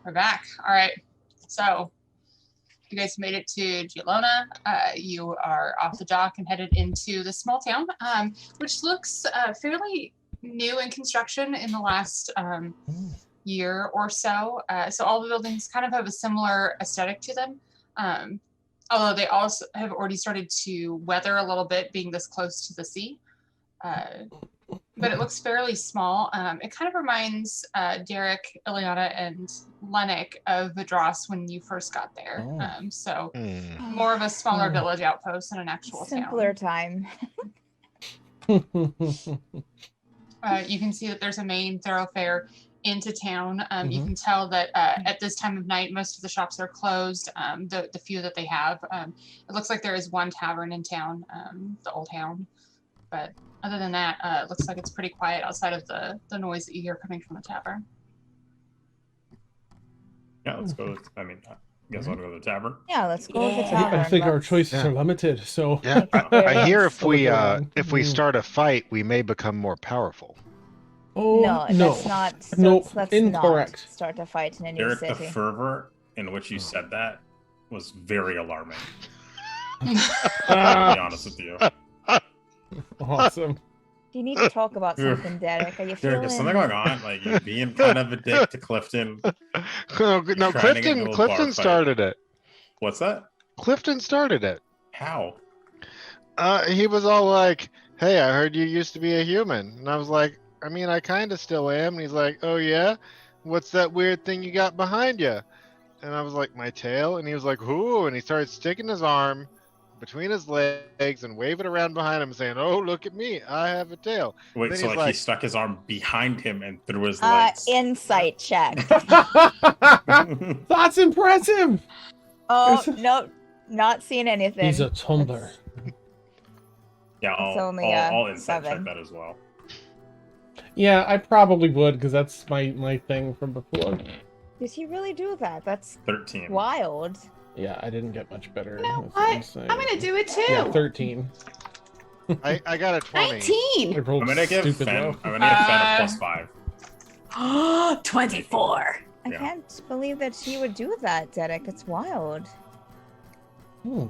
We're back. All right. So you guys made it to Gilona. You are off the dock and headed into the small town, which looks fairly new in construction in the last year or so. So all the buildings kind of have a similar aesthetic to them. Although they also have already started to weather a little bit, being this close to the sea. But it looks fairly small. It kind of reminds Derik, Iliana, and Llennoc of Vadros when you first got there. So more of a smaller village outpost than an actual
Simpler
town.
time.
You can see that there's a main thoroughfare into town. You can tell that at this time of night, most of the shops are closed. The few that they have, it looks like there is one tavern in town, the Old Hound. But other than that, it looks like it's pretty quiet outside of the noise that you hear coming from the tavern.
Yeah, let's go. I guess I'll go to the tavern.
Yeah, let's go to the
I
tavern.
think our
Let's-
choices are limited, so
Yeah, I hear if we
Mm.
start a fight, we may become more powerful.
Oh
No, let's not.
No,
let's
incorrect.
not start a fight in a new
Derek, the
city.
fervor in which you said that was very alarming. To
Ah,
be honest with you.
awesome.
Do you need to talk about something, Derek? Are you feeling?
Derek, is something going on? Like you're being kind of a dick to Clifton.
No,
Trying to get into a bar
Clifton
fight.
started it.
What's that?
Clifton started it.
How?
He was all like, "Hey, I heard you used to be a human," and I was like, "I mean, I kind of still am." And he's like, "Oh yeah, what's that weird thing you got behind you?" And I was like, "My tail." And he was like, "Ooh," and he started sticking his arm between his legs and waving around behind him, saying, "Oh, look at me, I have a tail."
Wait,
Then
so
he's
like he
like-
stuck his arm behind him and through his legs.
Insight check.
That's impressive.
Oh no, not seeing anything.
He's a tumbler.
Yeah,
It's
I'll
only,
insight check
7.
that as well.
Yeah, I probably would because that's my thing from before.
Did he really do that? That's
13.
wild.
Yeah, I didn't get much better.
You know
with
what?
insight.
I'm gonna do it too.
Yeah, 13.
I got a 20.
19.
I rolled
I'm gonna give
stupid
Fen.
low.
I'm gonna give Fen a plus 5.
24.
I
Yeah.
can't believe that she would do that, Derek. It's wild.
Hmm.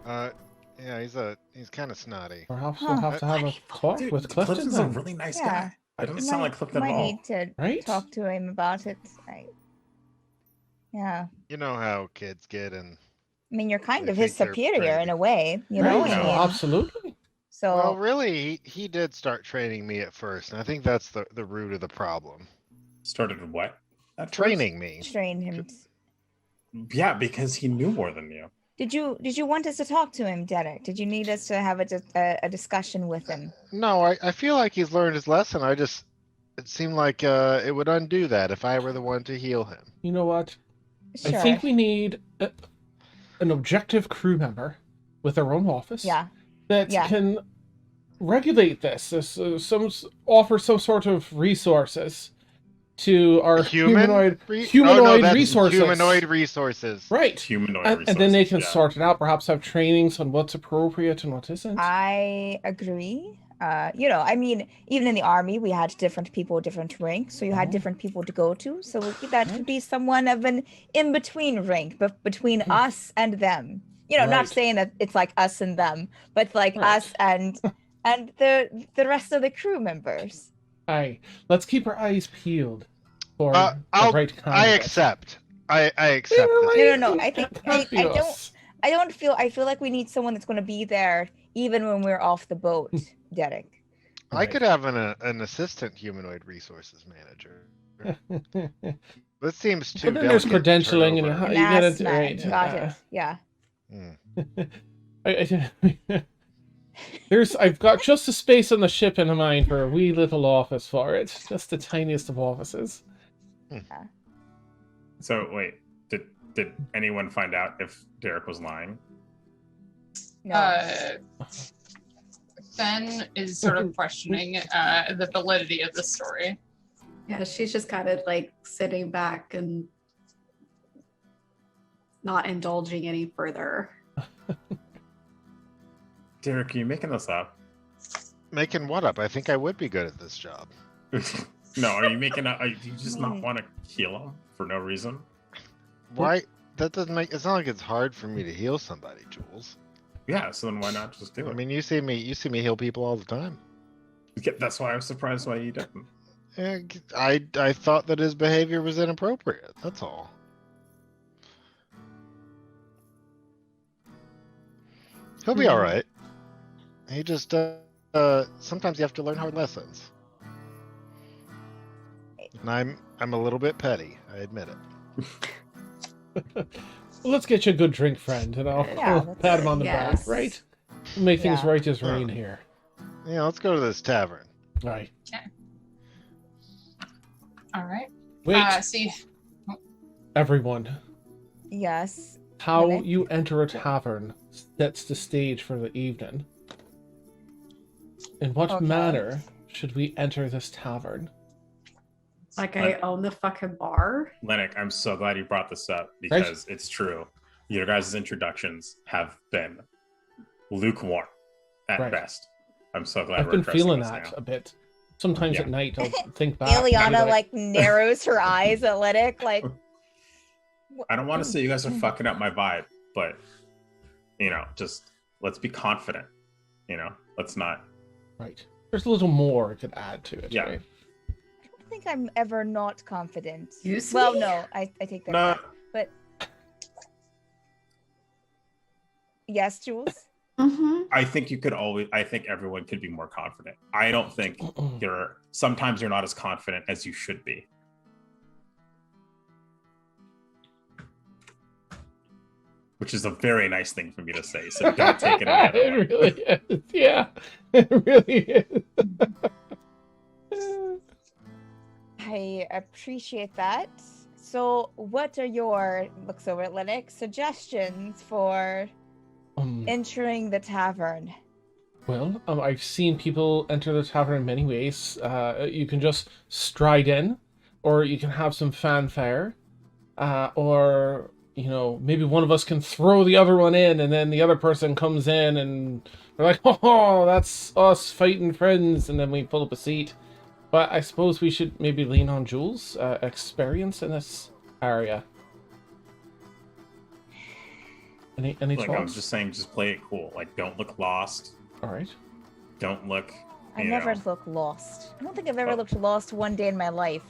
Yeah, he's kind of snotty.
Perhaps we'll have to have a talk
Dude,
with Clifton
Clifton's a
then.
really nice
Yeah.
guy. I don't sound like Clifton at
might
all.
need to
Right?
talk to him about it. Yeah.
You know how kids get, and
I mean, you're kind
They
of his
think they're
superior in
crazy.
a way, you know?
Right,
I
no,
mean,
absolutely.
so
well, really, he did start training me at first, and I think that's the root of the problem.
Started what? At first?
Training me.
train him.
Yeah, because he knew more than you.
Did you want us to talk to him, Derek? Did you need us to have a discussion with him?
No, I feel like he's learned his lesson. It seemed like it would undo that if I were the one to heal him.
You know what?
Sure.
I think we need an objective crew member with their own office
Yeah.
that
Yeah.
can regulate this, offer some sort of resources to our humanoid
that's
resources.
Humanoid resources.
Right.
Humanoid
And then they
resources,
can
yeah.
sort it out, perhaps have trainings on what's appropriate and what isn't.
I agree. I mean, even in the army, we had different people, different ranks. So you had
Oh.
different people to go to. So that could be someone of an in-between rank, but between us and them. Not
Right.
saying that it's like us and them, but like
Right.
us and the rest of the crew members.
Aye. Let's keep our eyes peeled for
Uh,
the right
I
candidate.
accept. I accept
Yeah,
that.
No. I think I don't.
Fabulous.
I feel like we need someone that's going to be there even when we're off the boat, Derek.
I could have an assistant humanoid resources manager. This seems too.
But then there's
delicate to turn
credentialing and
over.
how
An
you get
ass
it
man.
right.
Got it. Yeah.
Hmm.
I've got just a space on the ship in mind for a wee little office for it. Just the tiniest of offices.
So wait, did anyone find out if Derek was lying?
No.
Fen is sort of questioning the validity of this story.
Yeah, she's just kind of like sitting back and not indulging any further.
Derek, are you making this up?
Making what up? I think I would be good at this job.
No, are you making do you just not want to heal him for no reason?
Why? That doesn't make. It's not like it's hard for me to heal somebody, Jules.
Yeah, so then why not just do
I
it?
mean, you see me heal people all the time.
Yeah, that's why I was surprised why you didn't.
Yeah, I thought that his behavior was inappropriate. That's all. He'll be all right. He just sometimes you have to learn hard lessons. And I'm a little bit petty. I admit it.
Let's get you a good drink, friend, and I'll
Yeah,
pat him on the
yes.
back, right? Make things
Yeah.
right as rain here.
Yeah, let's go to this tavern.
Right.
All right.
Wait,
See,
everyone.
Yes.
How
Lily?
you enter a tavern sets the stage for the evening. In what
Okay.
manner should we enter this tavern?
Like I own the fucking bar.
Llennoc, I'm so glad you brought this up because it's true. Your guys' introductions have been lukewarm at
Right.
best. I'm so glad
I've
we're
been
addressing
feeling
this
that
now.
a bit. Sometimes
Yeah.
at night I'll think back. and be
Iliana like narrows her eyes at Llennoc, like
I don't want to say you guys are fucking up my vibe, but just let's be confident. Let's not.
right. There's a little more I could add to it.
Yeah.
Right?
I don't think I'm ever not confident.
Excuse
Well,
me?
no, I take that
No.
back. But yes, Jules.
Mm-hmm.
I think you could always. I think everyone could be more confident. I don't think sometimes you're not as confident as you should be. Which is a very nice thing for me to say, so don't take it another way.
It really is. Yeah. It really is.
I appreciate that. So, what are your, looks over at Llennoc, suggestions for entering the tavern?
Well, I've seen people enter the tavern in many ways. You can just stride in, or you can have some fanfare, or maybe one of us can throw the other one in, and then the other person comes in, and we're like, "Oh, that's us fighting friends," and then we pull up a seat. But I suppose we should maybe lean on Jules' experience in this area. Any
Like
thoughts?
I'm just saying, just play it cool. Like, don't look lost.
All right.
Don't look.
I never look lost. I don't think I've ever
Oh.
looked lost one day in my life.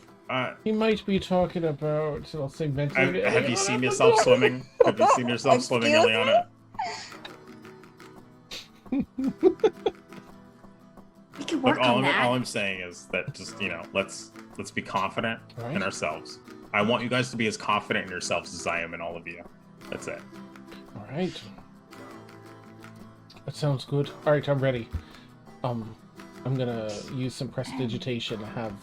He might be talking about, I'll say, mentally.
Have you seen yourself swimming? Have you seen yourself swimming,
Excuse
Iliana?
We can
Look,
work on that.
all I'm saying is that just let's be confident
Right.
in ourselves. I want you guys to be as confident in yourselves as I am in all of you. That's it.
All right. That sounds good. All right, I'm ready. I'm gonna use some prestidigitation. Have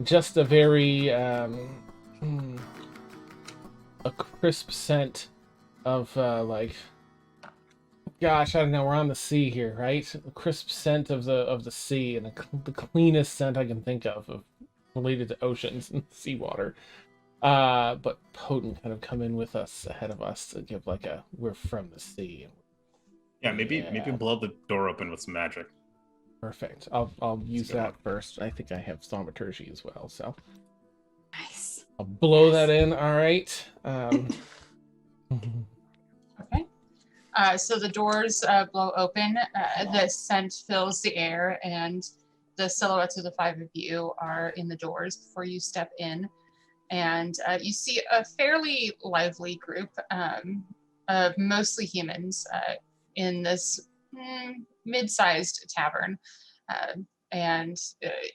just a very a crisp scent of gosh, I don't know. We're on the sea here, right? A crisp scent of the sea, and the cleanest scent I can think of related to oceans and seawater. But potent kind of come in with us ahead of us to give we're from the sea.
Yeah, maybe blow the door open with some magic.
Perfect. I'll use
good
that
one.
first. I think I have thaumaturgy as well, so
Nice.
I'll blow that in. All right.
okay. So the doors blow open. The scent fills the air, and the silhouettes of the five of you are in the doors before you step in. And you see a fairly lively group of mostly humans in this mid-sized tavern. And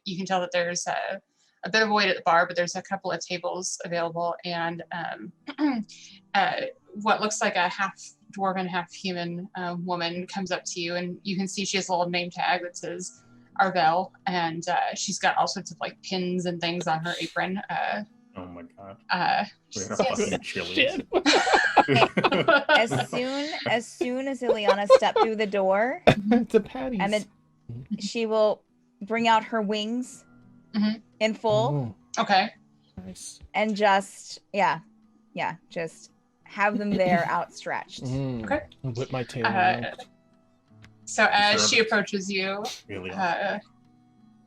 you can tell that there's a bit of a wait at the bar, but there's a couple of tables available. And what looks like a half dwarven, half human woman comes up to you, and you can see she has a little name tag that says Arvel, and she's got all sorts of pins and things on her apron.
Oh my god. We had a
yes.
fucking Chili's.
Shit.
As soon as Iliana stepped through the door,
It's a patty.
and then she will bring out her wings
Mhm.
in full
Okay.
Nice.
and just just have them there outstretched.
Okay.
Whip my tail.
Uh,
around.
So as
Sure.
she approaches you,
Really?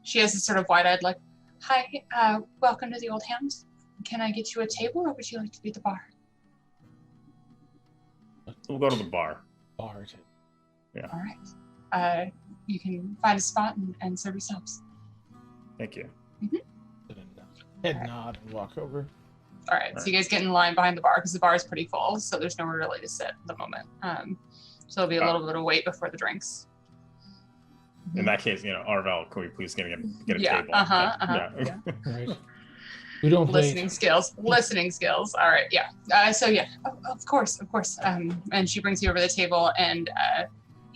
she has this sort of wide-eyed Hi, welcome to the Old Hound. Can I get you a table, or would you like to be at the bar?
We'll go to the bar.
Bard.
All right. You can find a spot and serve yourselves.
Thank you.
Head nod and walk over.
All right, so you guys get in line behind the bar because the bar is pretty full, so there's nowhere really to sit at the moment. So there'll be a little bit of wait before the drinks.
In that case, Arvel, can we please get a
Yeah,
table?
yeah.
Right. We don't
Listening skills. All right, yeah. So yeah, of course. And she brings you over to the table and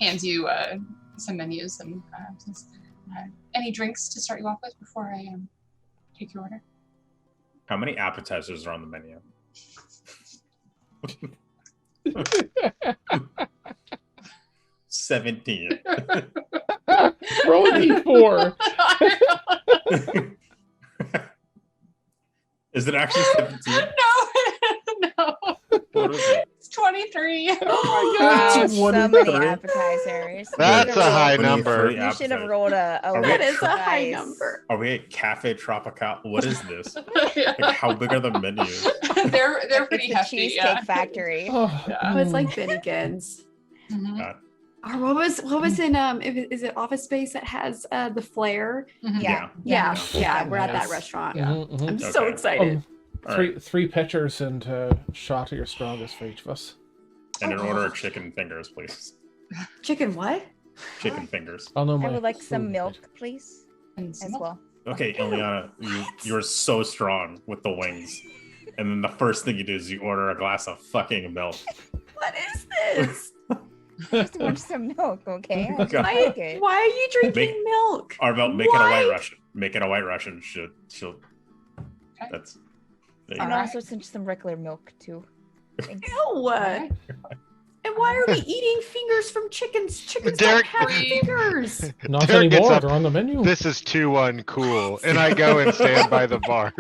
hands you some menus and says, any drinks to start you off with before I take your order?
How many appetizers are on the menu? 17.
Roll a d4.
Is it actually 17?
No.
What is it?
It's 23.
Oh my
Wow,
god.
so many appetizers.
That's a high
23
number.
You should have rolled a
Are we
That
at
is a high
dice.
number.
Are we at Cafe Tropical? What is this?
Yeah.
Like, how big are the menus?
They're pretty
It's the
hefty.
Cheesecake
Yeah.
Factory.
Oh,
Oh, it's like Bennigan's.
Mhm.
Or what was in is it Office Space that has the flare?
Mhm.
Yeah.
Yeah, we're at that
Nice.
restaurant.
Yeah.
I'm so
Okay.
excited.
Three pitchers and a shot of your strongest for each of us.
And an order of chicken fingers, please.
Chicken what?
Chicken fingers.
I'll know
I
my
would like some
food,
milk,
but-
please,
And
as
some milk.
well.
Okay, Iliana, you're so strong with the wings. And then the first thing you do is you order a glass of fucking milk.
What is this?
Just want some milk, okay? I just
God.
like it.
Why are you drinking milk?
Arvel, make it a
Why?
white Russian. Make it a white Russian. She'll.
Okay.
That's. There you
And
go.
Alright.
also some regular milk too. Thanks.
Ew.
Alright.
And why are we eating fingers from chickens? Chickens
Derek-
don't have fingers.
Not
Derek gets
anymore.
up.
They're on the menu.
This is too uncool. And I go and stand by the bar.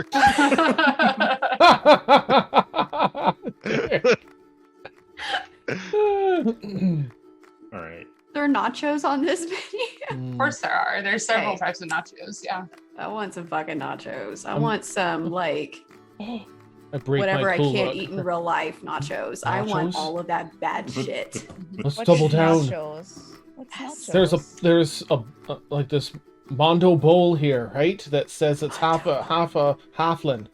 All right.
There are nachos on this menu.
Of course there are. There's several
Okay.
types of nachos. Yeah.
I want some fucking nachos. I want some like
I break
whatever
my
I
cool
can't
look.
eat in real life nachos. I want
Nachos?
all of that bad shit.
Let's
What's
double down.
nachos? What's
Yes.
nachos?
There's a like this Mondo bowl here, right? That says it's half a halfling.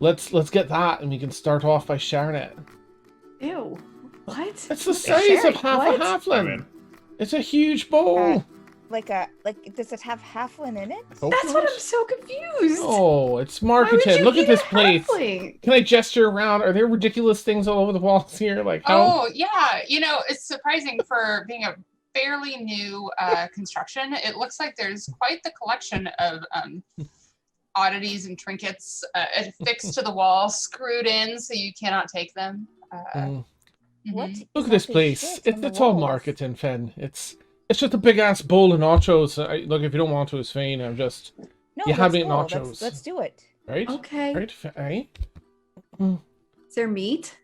Let's get that, and we can start off by sharing it.
Ew. What?
It's the size of
Sharing
half
what?
a halfling.
I'm in.
It's a huge bowl.
Like does it have halfling in it?
Hope
That's what
not.
I'm so confused.
Oh, it's
Why would
marketed.
you
Look at
eat
this
a
plate.
halfling?
Can I gesture around? Are there ridiculous things all over the walls here? Like how?
Oh yeah. It's surprising for being a fairly new construction. It looks like there's quite the collection of oddities and trinkets affixed to the wall, screwed in so you cannot take them.
Mm.
What?
Mhm.
Look at this
exactly
place.
shit on the
It's all
walls?
marketing, Fen. It's just a big ass bowl of nachos. Look, if you don't want to, it's fine. I'm just
No,
You have
let's
me
go.
nachos.
Let's do it.
right.
Okay.
Right. Right.
Is there meat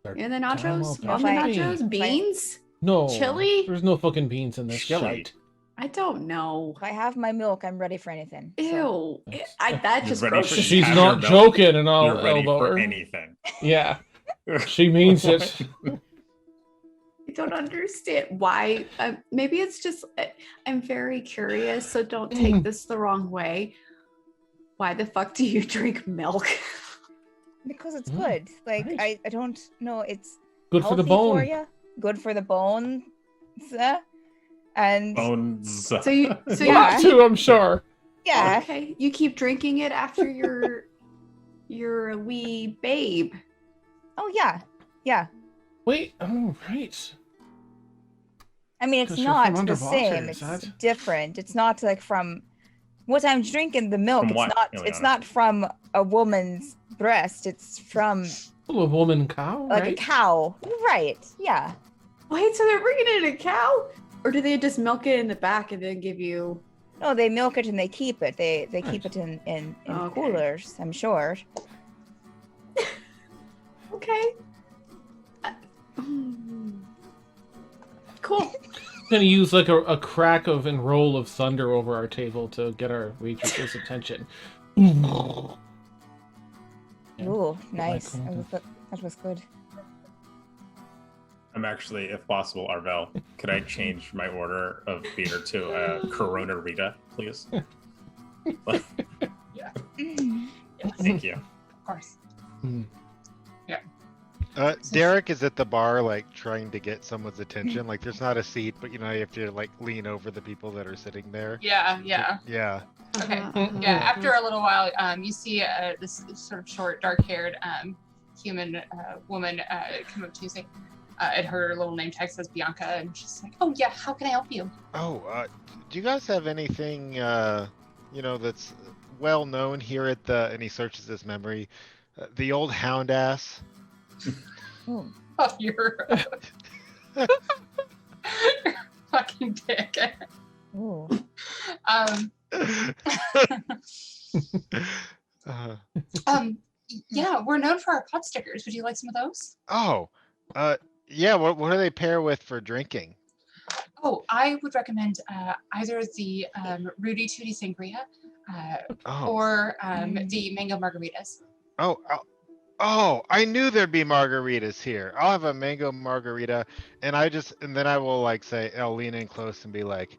There
in the
damn
nachos?
well
On the
better be.
nachos? Beans?
No.
Chili?
There's no fucking beans in this. You're
Chili.
right.
I don't know.
If I have my milk, I'm ready for anything. so-
Ew.
That's-
That
You're
just
ready
grosses
for
me
She's
Have
not
your milk.
joking, and I'll
You're ready
elbow
for
her.
anything.
Yeah, she means it.
I don't understand why. Maybe it's just I'm very curious, so don't take this the wrong way. Why the fuck do you drink milk?
Because it's
Mm,
good. Like
nice.
I don't know. It's
Good for the
healthy
bone.
For you. Good for the bones. And
Bones.
So you
Yeah.
Too, I'm sure.
yeah,
okay, you keep drinking it after you're a wee babe.
oh yeah.
Wait. Oh, right.
I mean, it's
'Cause you're
not
from
the
underwater,
same.
is
It's
that-
different. It's not like from what I'm drinking. The milk.
From
It's
what,
not. It's
Iliana?
not from a woman's breast. It's from
Oh, a woman cow,
like
right?
a cow. Right. Yeah.
Wait, so they're bringing in a cow, or do they just milk it in the back and then give you?
No, they milk it and they keep it. They
Nice.
keep it in
Okay.
coolers. I'm sure.
Okay. Cool.
gonna use like a crack of and roll of thunder over our table to get our waitresses' attention. Yeah.
Ooh, nice.
cool.
That was good.
I'm actually, if possible, Arvel, could I change my order of beer to a Corona Rita, please?
Yes,
Thank you.
of course.
Derek is at the bar, like trying to get someone's attention. Like, there's not a seat, but you have to like lean over the people that are sitting there.
Yeah.
Yeah.
Okay.
Uh-huh.
Yeah. After a little while, you see this sort of short, dark-haired human woman come up to you and say, and her little name tag says Bianca, and she's like, "Oh yeah, how can I help you?"
Oh, do you guys have anything, that's well known here at the? And he searches his memory. The Old Hound ass.
Ooh.
Oh, you're you're a fucking dick.
Ooh.
Yeah, we're known for our pot stickers. Would you like some of those?
Yeah. What do they pair with for drinking?
Oh, I would recommend either the Rudy Tooty Sangria or the Mango Margaritas.
Oh, I knew there'd be margaritas here. I'll have a mango margarita, and then I will like say, I'll lean in close and be like,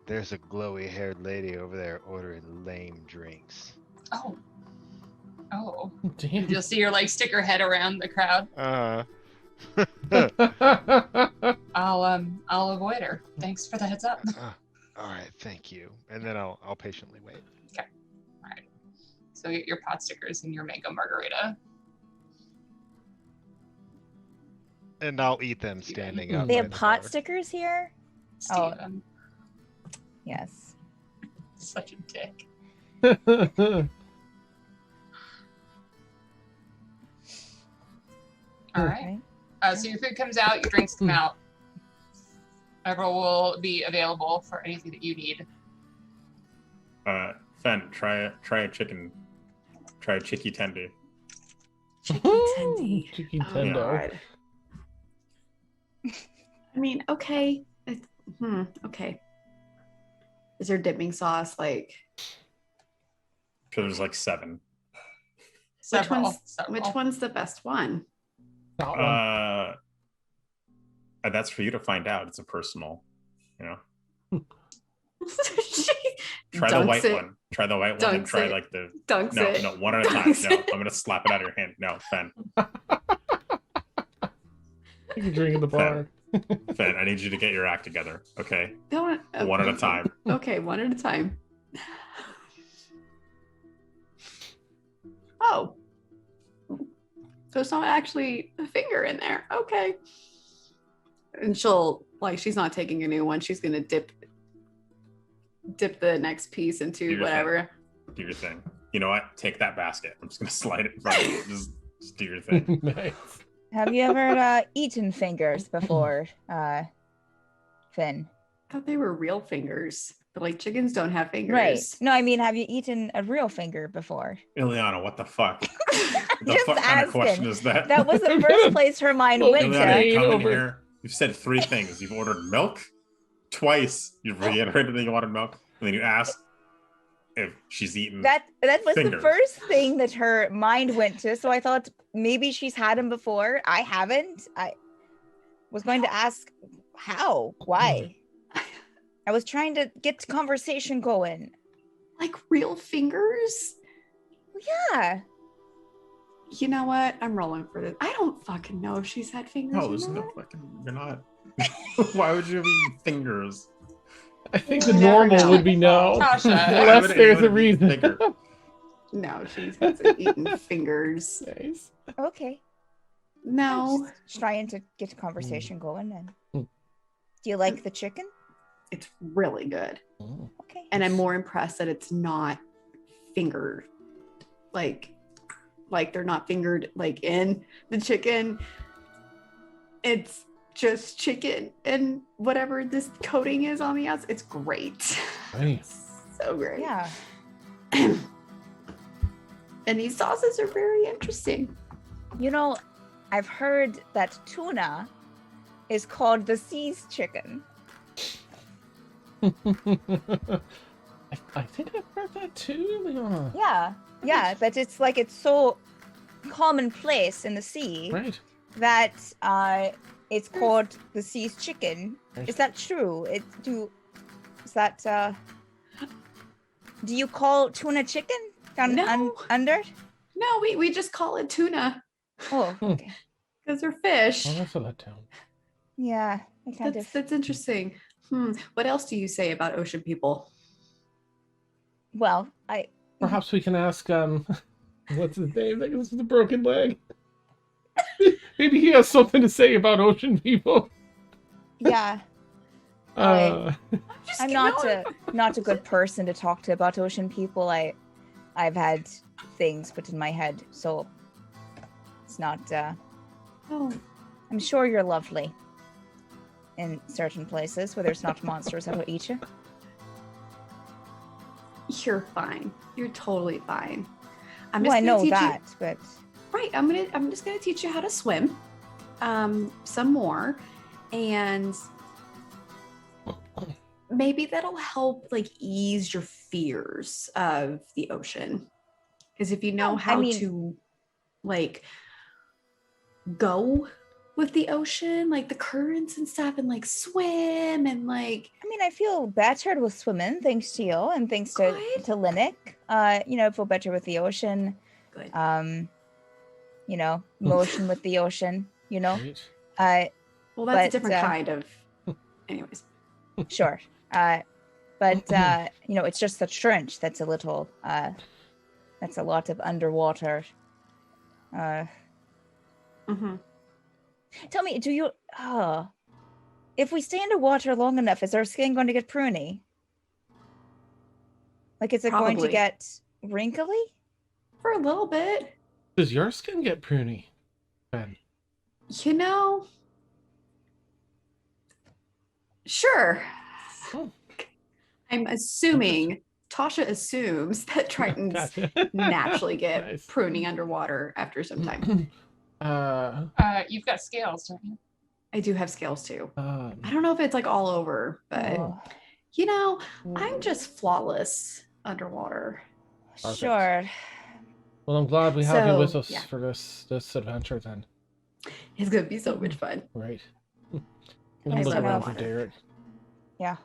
"There's a glowy-haired lady over there ordering lame drinks."
Oh.
Damn.
You'll see her like stick her head around the crowd. I'll avoid her. Thanks for the heads up.
All right, thank you. And then I'll patiently wait.
Okay. All right. So get your pot stickers and your mango margarita.
And I'll eat them standing up.
They
by
have
the
pot
bar.
stickers here?
Steven.
Yes.
Such a dick. All right. So your food comes out, your drinks come out. Everyone will be available for anything that you need.
Fen, try a chicken. Try a chicky tendy.
Chicken tendy.
Chicken
Oh,
tendo.
God. I mean, okay. Okay. Is there dipping sauce? Like,
Because there's like 7.
Several.
which one's the best one?
That one.
That's for you to find out. It's a personal, Try the white one. Try the white one and try like the
Dunks it.
No, one at a time. No, I'm gonna slap it out of your hand. No, Fen.
You can drink in the bar.
Fen, I need you to get your act together. Okay,
Don't,
one at a time.
Okay, one at a time. Oh. So it's not actually a finger in there. Okay. And she's not taking a new one. She's going to dip the next piece into
Do your
whatever.
Do your thing. You know what? Take that basket. I'm just gonna slide it in front of you. Just do your thing.
Nice.
Have you ever eaten fingers before, Finn?
I thought they were real fingers, but like chickens don't have fingers.
Right. No, I mean, have you eaten a real finger before?
Iliana, what the fuck? The
Just
fuck kind of question
asking.
is that?
That was the first place her mind went
Iliana, you
to.
come in
Over.
here. You've said 3 things. You've ordered milk twice. You've reiterated that you wanted milk, and then you ask if she's eaten.
That was the
Fingers.
first thing that her mind went to. So I thought maybe she's had him before. I haven't. I was going to ask how, why. I was trying to get conversation going.
Like real fingers?
Yeah.
You know what? I'm rolling for this. I don't fucking know if she's had fingers.
No,
or
there's no
not.
fucking. You're not. Why would you have eaten fingers?
I think the
You never
normal
know.
would be no.
Tasha.
Unless
Why would
there's a
anyone eat
reason.
finger?
No, she hasn't eaten fingers.
Nice.
Okay.
No,
Just trying to get a conversation going then.
Mm.
Do you like the chicken?
it's really good.
Okay.
And I'm more impressed that it's not fingered. Like they're not fingered like in the chicken. It's just chicken and whatever this coating is on the outside. It's great.
Nice.
So great.
Yeah.
And these sauces are very interesting.
You know, I've heard that tuna is called the sea's chicken.
I think I've heard that too, Iliana.
Yeah, but it's so commonplace in the sea
Right.
that it's called the sea's chicken.
Right.
Is that true? Do you call tuna chicken down
No.
under?
No, we just call it tuna
Oh, okay.
because they're fish.
Oh, that's a letdown.
Yeah, I kind of.
That's interesting. What else do you say about ocean people?
Well,
Perhaps we can ask what's his name? That was the broken leg. Maybe he has something to say about ocean people.
yeah.
Uh,
I'm not a good person to talk to about ocean people. I've had things put in my head, so it's not.
Oh,
I'm sure you're lovely in certain places where there's not monsters that'll eat you.
you're fine. You're totally fine. I'm
Well,
just
I
gonna
know
teach you-
that, but
Right. I'm just gonna teach you how to swim. Some more. And maybe that'll help like ease your fears of the ocean. Because if you know
Oh, I
how
mean-
to like go with the ocean, like the currents and stuff, and like swim and like
I mean, I feel better with swimming thanks to you and thanks to
Good.
Llennoc. I feel better with the ocean.
good.
Motion with the ocean.
right.
Well, that's a
but,
different kind of anyways.
Sure. It's just the trench that's a little that's a lot of underwater.
Mm-hmm.
Tell me, if we stay underwater long enough, is our skin going to get pruny? Like, is it going to
Probably.
get wrinkly?
For a little bit.
Does your skin get pruny, Ben?
You know, sure.
Oh.
I'm assuming, Tasha assumes that Tritons
Gotcha.
naturally get
Nice.
pruning underwater after some time.
You've got scales, don't you?
I do have scales too.
um,
I don't know if it's like all over, but
Oh,
you know, I'm just flawless underwater.
Perfect.
sure.
well, I'm glad we have you with
So,
us
yeah.
for this adventure then.
It's gonna be so much fun.
Right.
I
Look
love
around for
water.
Derek.
Yeah.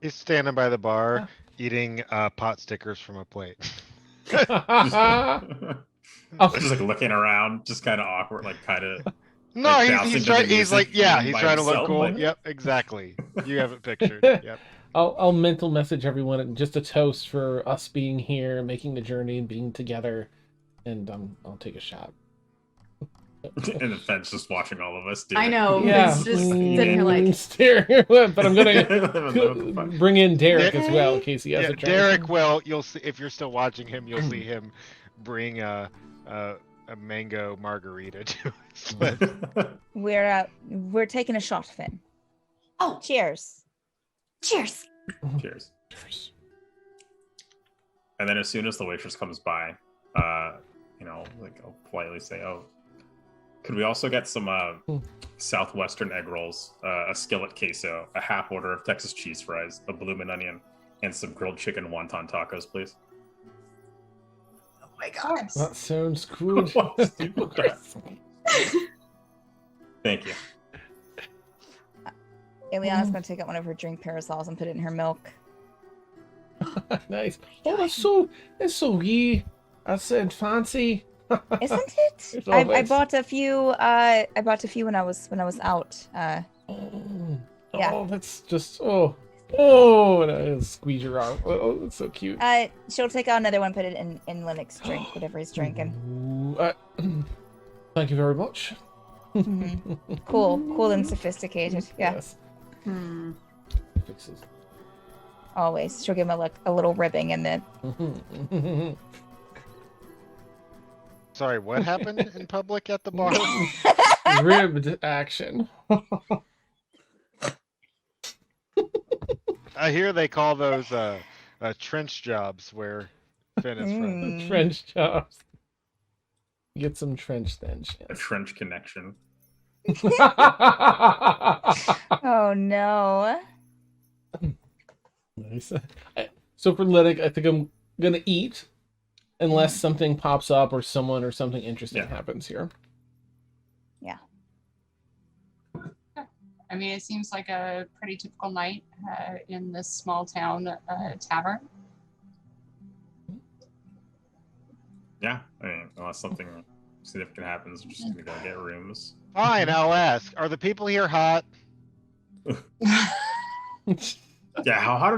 He's standing by the bar eating pot stickers from a plate.
Just like looking around, just kind of awkward, like kind of.
No,
Like bouncing
he's
to the
trying. He's
music
like, yeah,
by
he's trying to look
himself,
cool.
like-
Yep, exactly. You have it pictured. Yep.
I'll mental message everyone and just a toast for us being here, making the journey, and being together, and I'll take a shot.
And the fence just watching all of us do
I
it.
know.
Yeah,
It's just sitting here like,
staring. But I'm gonna bring in Derek as well in case he has
Yeah,
a drink.
Derek will. You'll see if you're still watching him. You'll see him bring a mango margarita to us.
We're taking a shot, Finn.
oh,
Cheers.
cheers.
Cheers. And then as soon as the waitress comes by, I'll politely say, "Oh, could we also get some southwestern egg rolls, a skillet queso, a half order of Texas cheese fries, a bloomin' onion, and some grilled chicken wonton tacos, please?"
Oh my
Of
god.
course.
That sounds good.
Thank you.
Iliana's going to take out one of her drink parasols and put it in her milk.
Nice. Oh, that's so wee. That's fancy.
Isn't it?
It's
I
always-
bought a few. I bought a few when I was out.
Oh,
Yeah.
oh, that's just and I squeeze your arm. Oh, that's so cute.
She'll take out another one, put it in Lennoc's drink, whatever he's drinking.
Ooh, thank you very much.
Mhm. Cool and sophisticated. Yeah,
Yes.
Hmm.
Fixes.
always. She'll give him a little ribbing and then.
Sorry, what happened in public at the bar?
Ribbed action.
I hear they call those trench jobs where Finn is from.
Mm.
Trench jobs. Get some trench then.
A trench connection.
Oh no.
Nice. So for Llennoc, I think I'm gonna eat unless something pops up or someone or something interesting happens here.
Yeah.
I mean, it seems like a pretty typical night in this small town tavern.
Yeah, I mean, unless something significant happens, we're just gonna go get rooms.
Fine, I'll ask. Are the people here hot?
Yeah, how hot are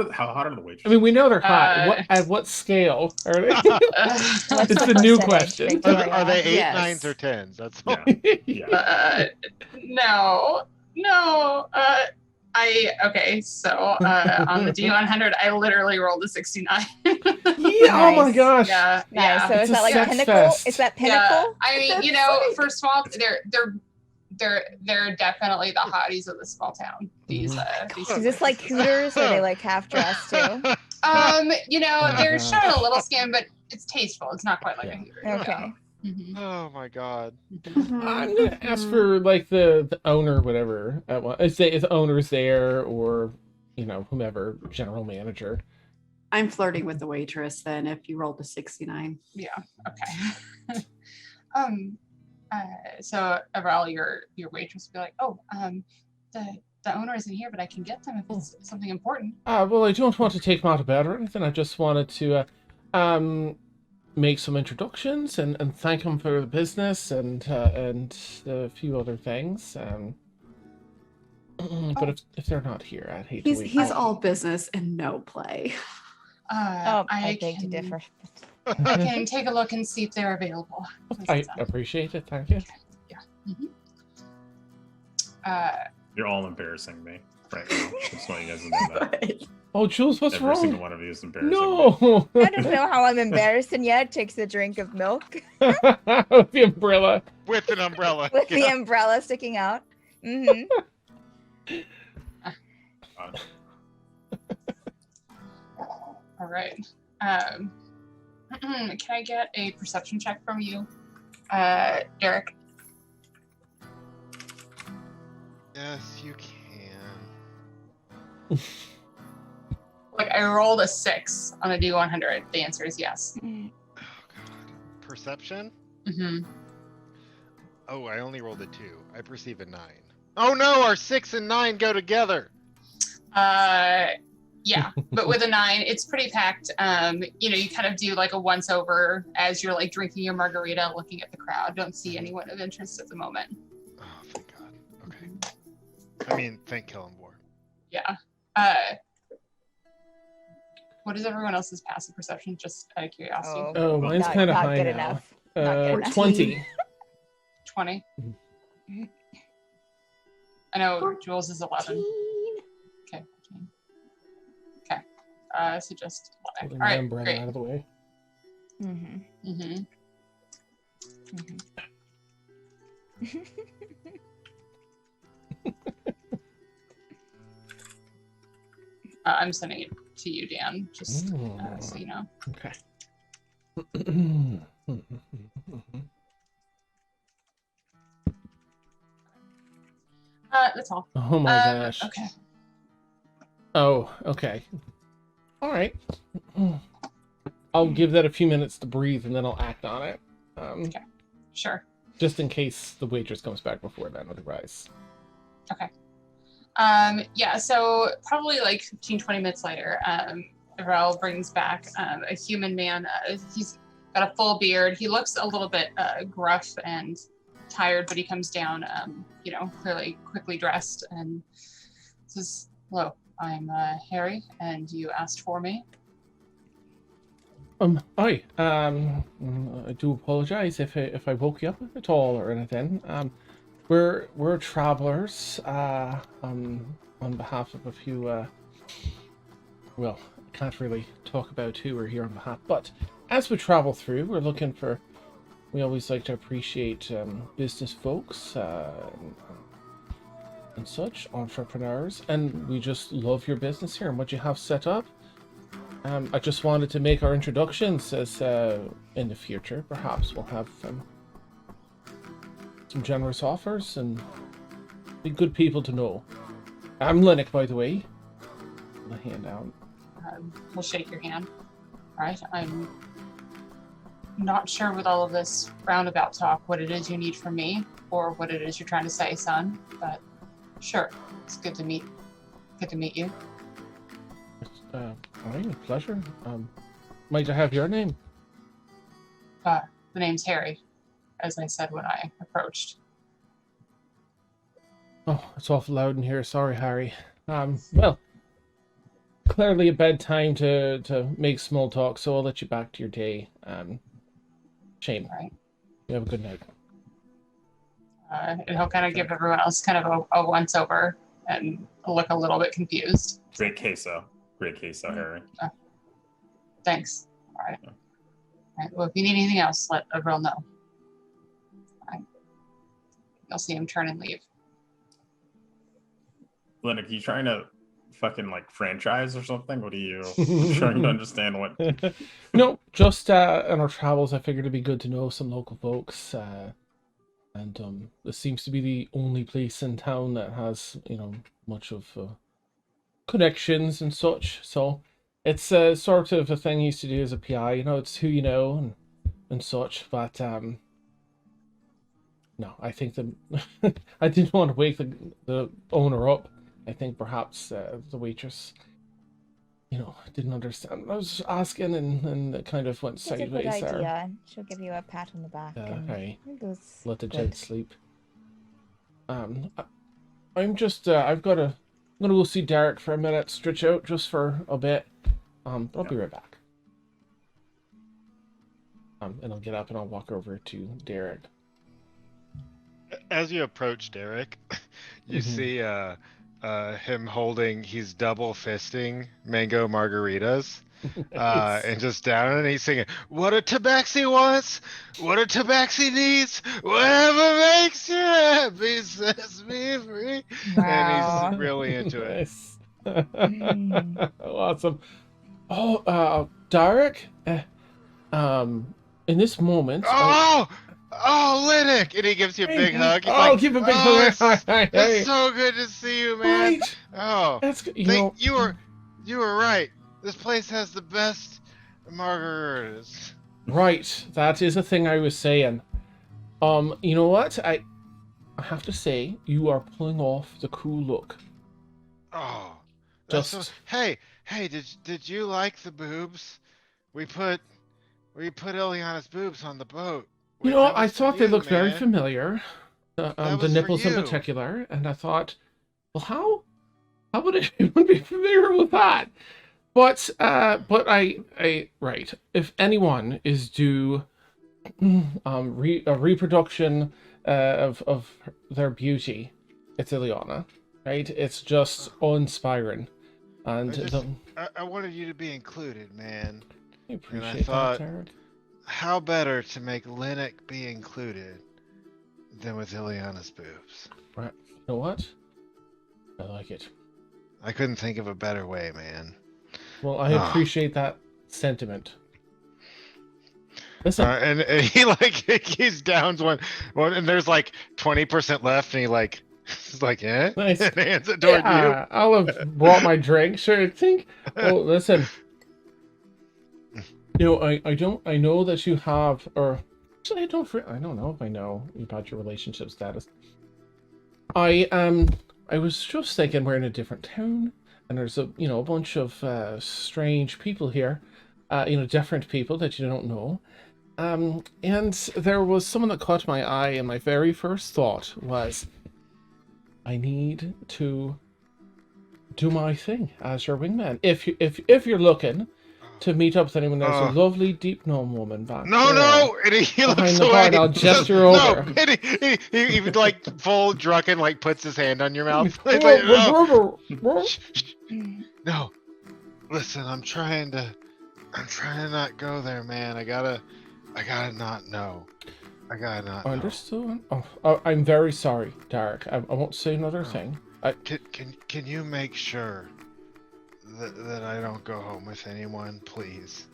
the waitresses?
I mean, we know they're hot. At what scale are they?
What's
It's the new
percentage,
question.
Are they 8,
Yes.
9s, or 10s? That's all.
Yeah.
No. Okay. So on the D100, I literally rolled a 69.
Yeah, oh my
Nice.
gosh.
Yeah.
Nice.
Yeah.
So
It's
is
a
that like
sex
pinnacle?
fest.
Is that
Yeah,
pinnacle?
I mean,
That's
you know,
like-
for small, they're definitely the hotties of the small town. These.
Is this like Hooters? Or are they like half dressed too?
You know, they're showing a little skin, but it's tasteful. It's not quite like a Hooter.
Okay.
Mhm.
Oh my god.
I'm gonna ask for like the owner, whatever. If the owner's there, or whomever, general manager.
I'm flirting with the waitress then if you rolled a 69.
Yeah. Okay. So Avril, your waitress will be like, "Oh, the owner isn't here, but I can get them if it's something important."
Well, I don't want to take him out of bed or anything. I just wanted to make some introductions and thank him for the business and a few other things. But if they're not here, I'd hate to wait.
He's all business and no play.
I beg to differ.
I can take a look and see if they're available.
I appreciate it. Thank you.
You're all embarrassing me right now. Just want you guys to know that.
Oh, Jules, what's
Every
wrong?
single one of you is embarrassing.
No.
I don't know how I'm embarrassing yet. Takes a drink of milk
The umbrella.
With an umbrella.
with the umbrella sticking out. Mm-hmm.
All right. Can I get a perception check from you, Derik?
Yes, you can.
Like, I rolled a 6 on a D100. The answer is yes.
Oh god. Perception?
Mm-hmm.
Oh, I only rolled a 2. I perceive a 9. Oh no, our 6 and 9 go together.
Yeah, but with a 9, it's pretty packed. You kind of do like a once over as you're like drinking your margarita, looking at the crowd. Don't see anyone of interest at the moment.
Oh, thank god. Okay. I mean, thank Kellenborn.
Yeah. What is everyone else's passive perception? Just out of curiosity.
Oh, mine's
Not-
kind of
not
high
good
now.
enough. Not good enough.
20.
20. I know Jules is 11. Okay. 14. Okay. So just 11.
Pulling
All
the
right.
umbrella
Great.
out of the way.
Mm-hmm.
Mm-hmm. I'm sending it to you, Dan, just so you know.
Okay.
That's all.
Oh my gosh.
Okay.
Oh, okay. All right. I'll give that a few minutes to breathe and then I'll act on it.
Okay. Sure.
Just in case the waitress comes back before then, otherwise.
Okay. Yeah, so probably like 15, 20 minutes later, Avril brings back a human man. He's got a full beard. He looks a little bit gruff and tired, but he comes down, clearly quickly dressed and says, "Hello, I'm Harry, and you asked for me."
Hi. I do apologize if I woke you up at all or anything. We're travelers. On behalf of a few. Well, I can't really talk about who we're here on behalf, but as we travel through, we're looking for. We always like to appreciate business folks and such, entrepreneurs, and we just love your business here and what you have set up. I just wanted to make our introductions as in the future, perhaps we'll have some generous offers and be good people to know. I'm Llennoc, by the way. The hand out.
He'll shake your hand. All right, I'm not sure with all of this roundabout talk what it is you need from me or what it is you're trying to say, son. But sure, it's good to meet you.
It's, all right, a pleasure. Might I have your name?
The name's Harry, as I said when I approached.
Oh, it's awful loud in here. Sorry, Harry. Well, clearly a bad time to make small talk, so I'll let you back to your day. Shame.
All right.
You have a good night.
And he'll kind of give everyone else kind of a once over and look a little bit confused.
Great queso, Harry.
Thanks. All right. All right. Well, if you need anything else, let everyone know. All right. You'll see him turn and leave.
Llennoc, you trying to fucking like franchise or something? What are you trying to understand? What?
No, just in our travels, I figured it'd be good to know some local folks. And this seems to be the only place in town that has, much of connections and such. So it's sort of a thing I used to do as a PI. It's who you know and such. But no, I think I didn't want to wake the owner up. I think perhaps the waitress, didn't understand. I was asking and it kind of went
It's a
sideways
good
there.
idea. She'll give you a pat on the back. and
Hey,
it goes
let the
good.
gent sleep. I'm just I'm gonna go see Derik for a minute, stretch out just for a bit. I'll be right back. And I'll get up and I'll walk over to Derik.
As you approach Derik, you
Mhm.
see he's double fisting mango margaritas.
Nice.
And just down and he's singing, "What a tabaxi wants, what a tabaxi needs, whatever makes you happy sets me free." And
Wow.
he's really into it.
Nice. Awesome. Oh, Derik, in this moment,
Oh, Llennoc! And he gives you a big hug. He's
I'll
like,
give a big
"Oh,
hug.
it's so good to see you, man."
Right.
Oh,
That's good.
you were right. This place has the best margaritas.
Right, that is a thing I was saying. You know what? I have to say, you are pulling off the cool look.
Oh, that's
Just
hey, did you like the boobs? We put Iliana's boobs on the boat. That
I
was for
thought they
you,
looked very
man.
familiar.
That
The
was for
nipples in
you.
particular, and I thought, well, how would anyone be familiar with that? But right. If anyone is due a reproduction of their beauty, it's Iliana, right? It's just uninspiring, and
I wanted you to be included, man.
I appreciate
thought-
that, Derik.
How better to make Llennoc be included than with Iliana's boobs?
Right. You know what? I like it.
I couldn't think of a better way, man.
Well, I appreciate that sentiment. Listen,
And he's down one, and there's like 20% left, and he's like, "Yeah,"
Nice.
and hands it toward you.
I'll have brought my drink. Sure, I think. Oh, listen. I know that you have, or actually, I don't know if I know about your relationship status. I was just thinking we're in a different town, and there's a bunch of strange people here, different people that you don't know. And there was someone that caught my eye, and my very first thought was, I need to do my thing as your wingman. If you're looking to meet up with anyone, there's a lovely deep gnome woman back
No, and he looks
behind the
away.
bar. I'll gesture
No,
over.
and he even like full drunken, like puts his hand on your mouth. He's like, no, listen, I'm trying to not go there, man. I gotta not know. I gotta not know.
Understood. Oh, I'm very sorry, Derik. I won't say another thing.
Can you make sure that I don't go home with anyone, please?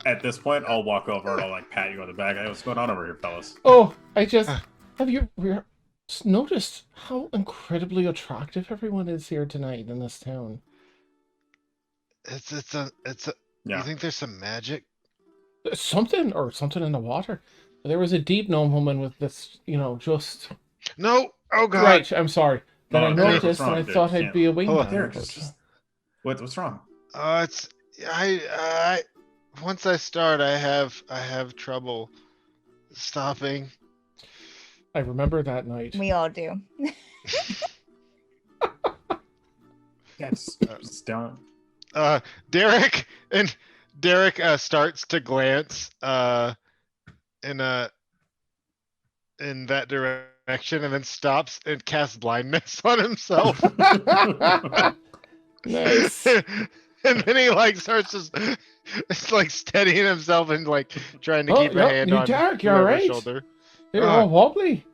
At this point, I'll walk over and I'll like pat you on the back. Hey, what's going on over here, fellas?
Oh, I just have you noticed how incredibly attractive everyone is here tonight in this town?
It's a.
Yeah.
You think there's some magic?
Something in the water. There was a deep gnome woman with this, just
No. Oh God.
right. I'm sorry. Then
No,
I
Derek, what's
noticed, and
wrong,
I
dude?
thought I'd
Can't-
be a
Oh,
wingman.
Derek,
but-
just what's wrong?
It's I. Once I start, I have trouble stopping.
I remember that night.
We all do.
Yes, just down.
Derek starts to glance in that direction and then stops and casts blindness on himself.
Nice.
And then he like starts just it's like steadying himself and like trying to
Oh,
keep a
yep,
hand
you
on
Derek, you
whoever's
alright?
shoulder.
They're all wobbly.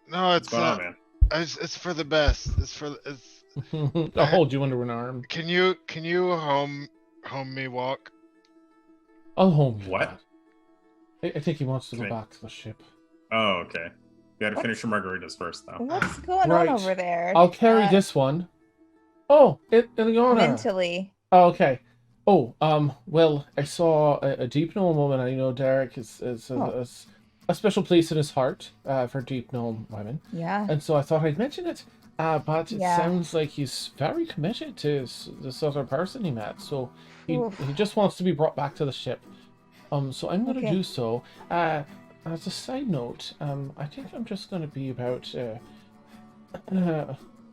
No,
What's
it's
going on, man?
it's for the best.
I'll hold you under an arm.
Can you home me walk?
I'll home you.
What?
I think he wants to go
Okay.
back to the ship.
Oh, okay. You gotta
What?
finish your margaritas first, though.
What's going
Right.
on over there?
I'll carry this one. Oh, Iliana.
Mentally.
Oh, okay. Oh, well, I saw a deep gnome woman. I know Derek is a special place in his heart for deep gnome women.
Yeah.
And so I thought I'd mention it. But it
Yeah.
sounds like he's very committed to this other person he met. So he
Oof.
just wants to be brought back to the ship. So I'm going to
Okay.
do so. As a side note, I think I'm just going to be about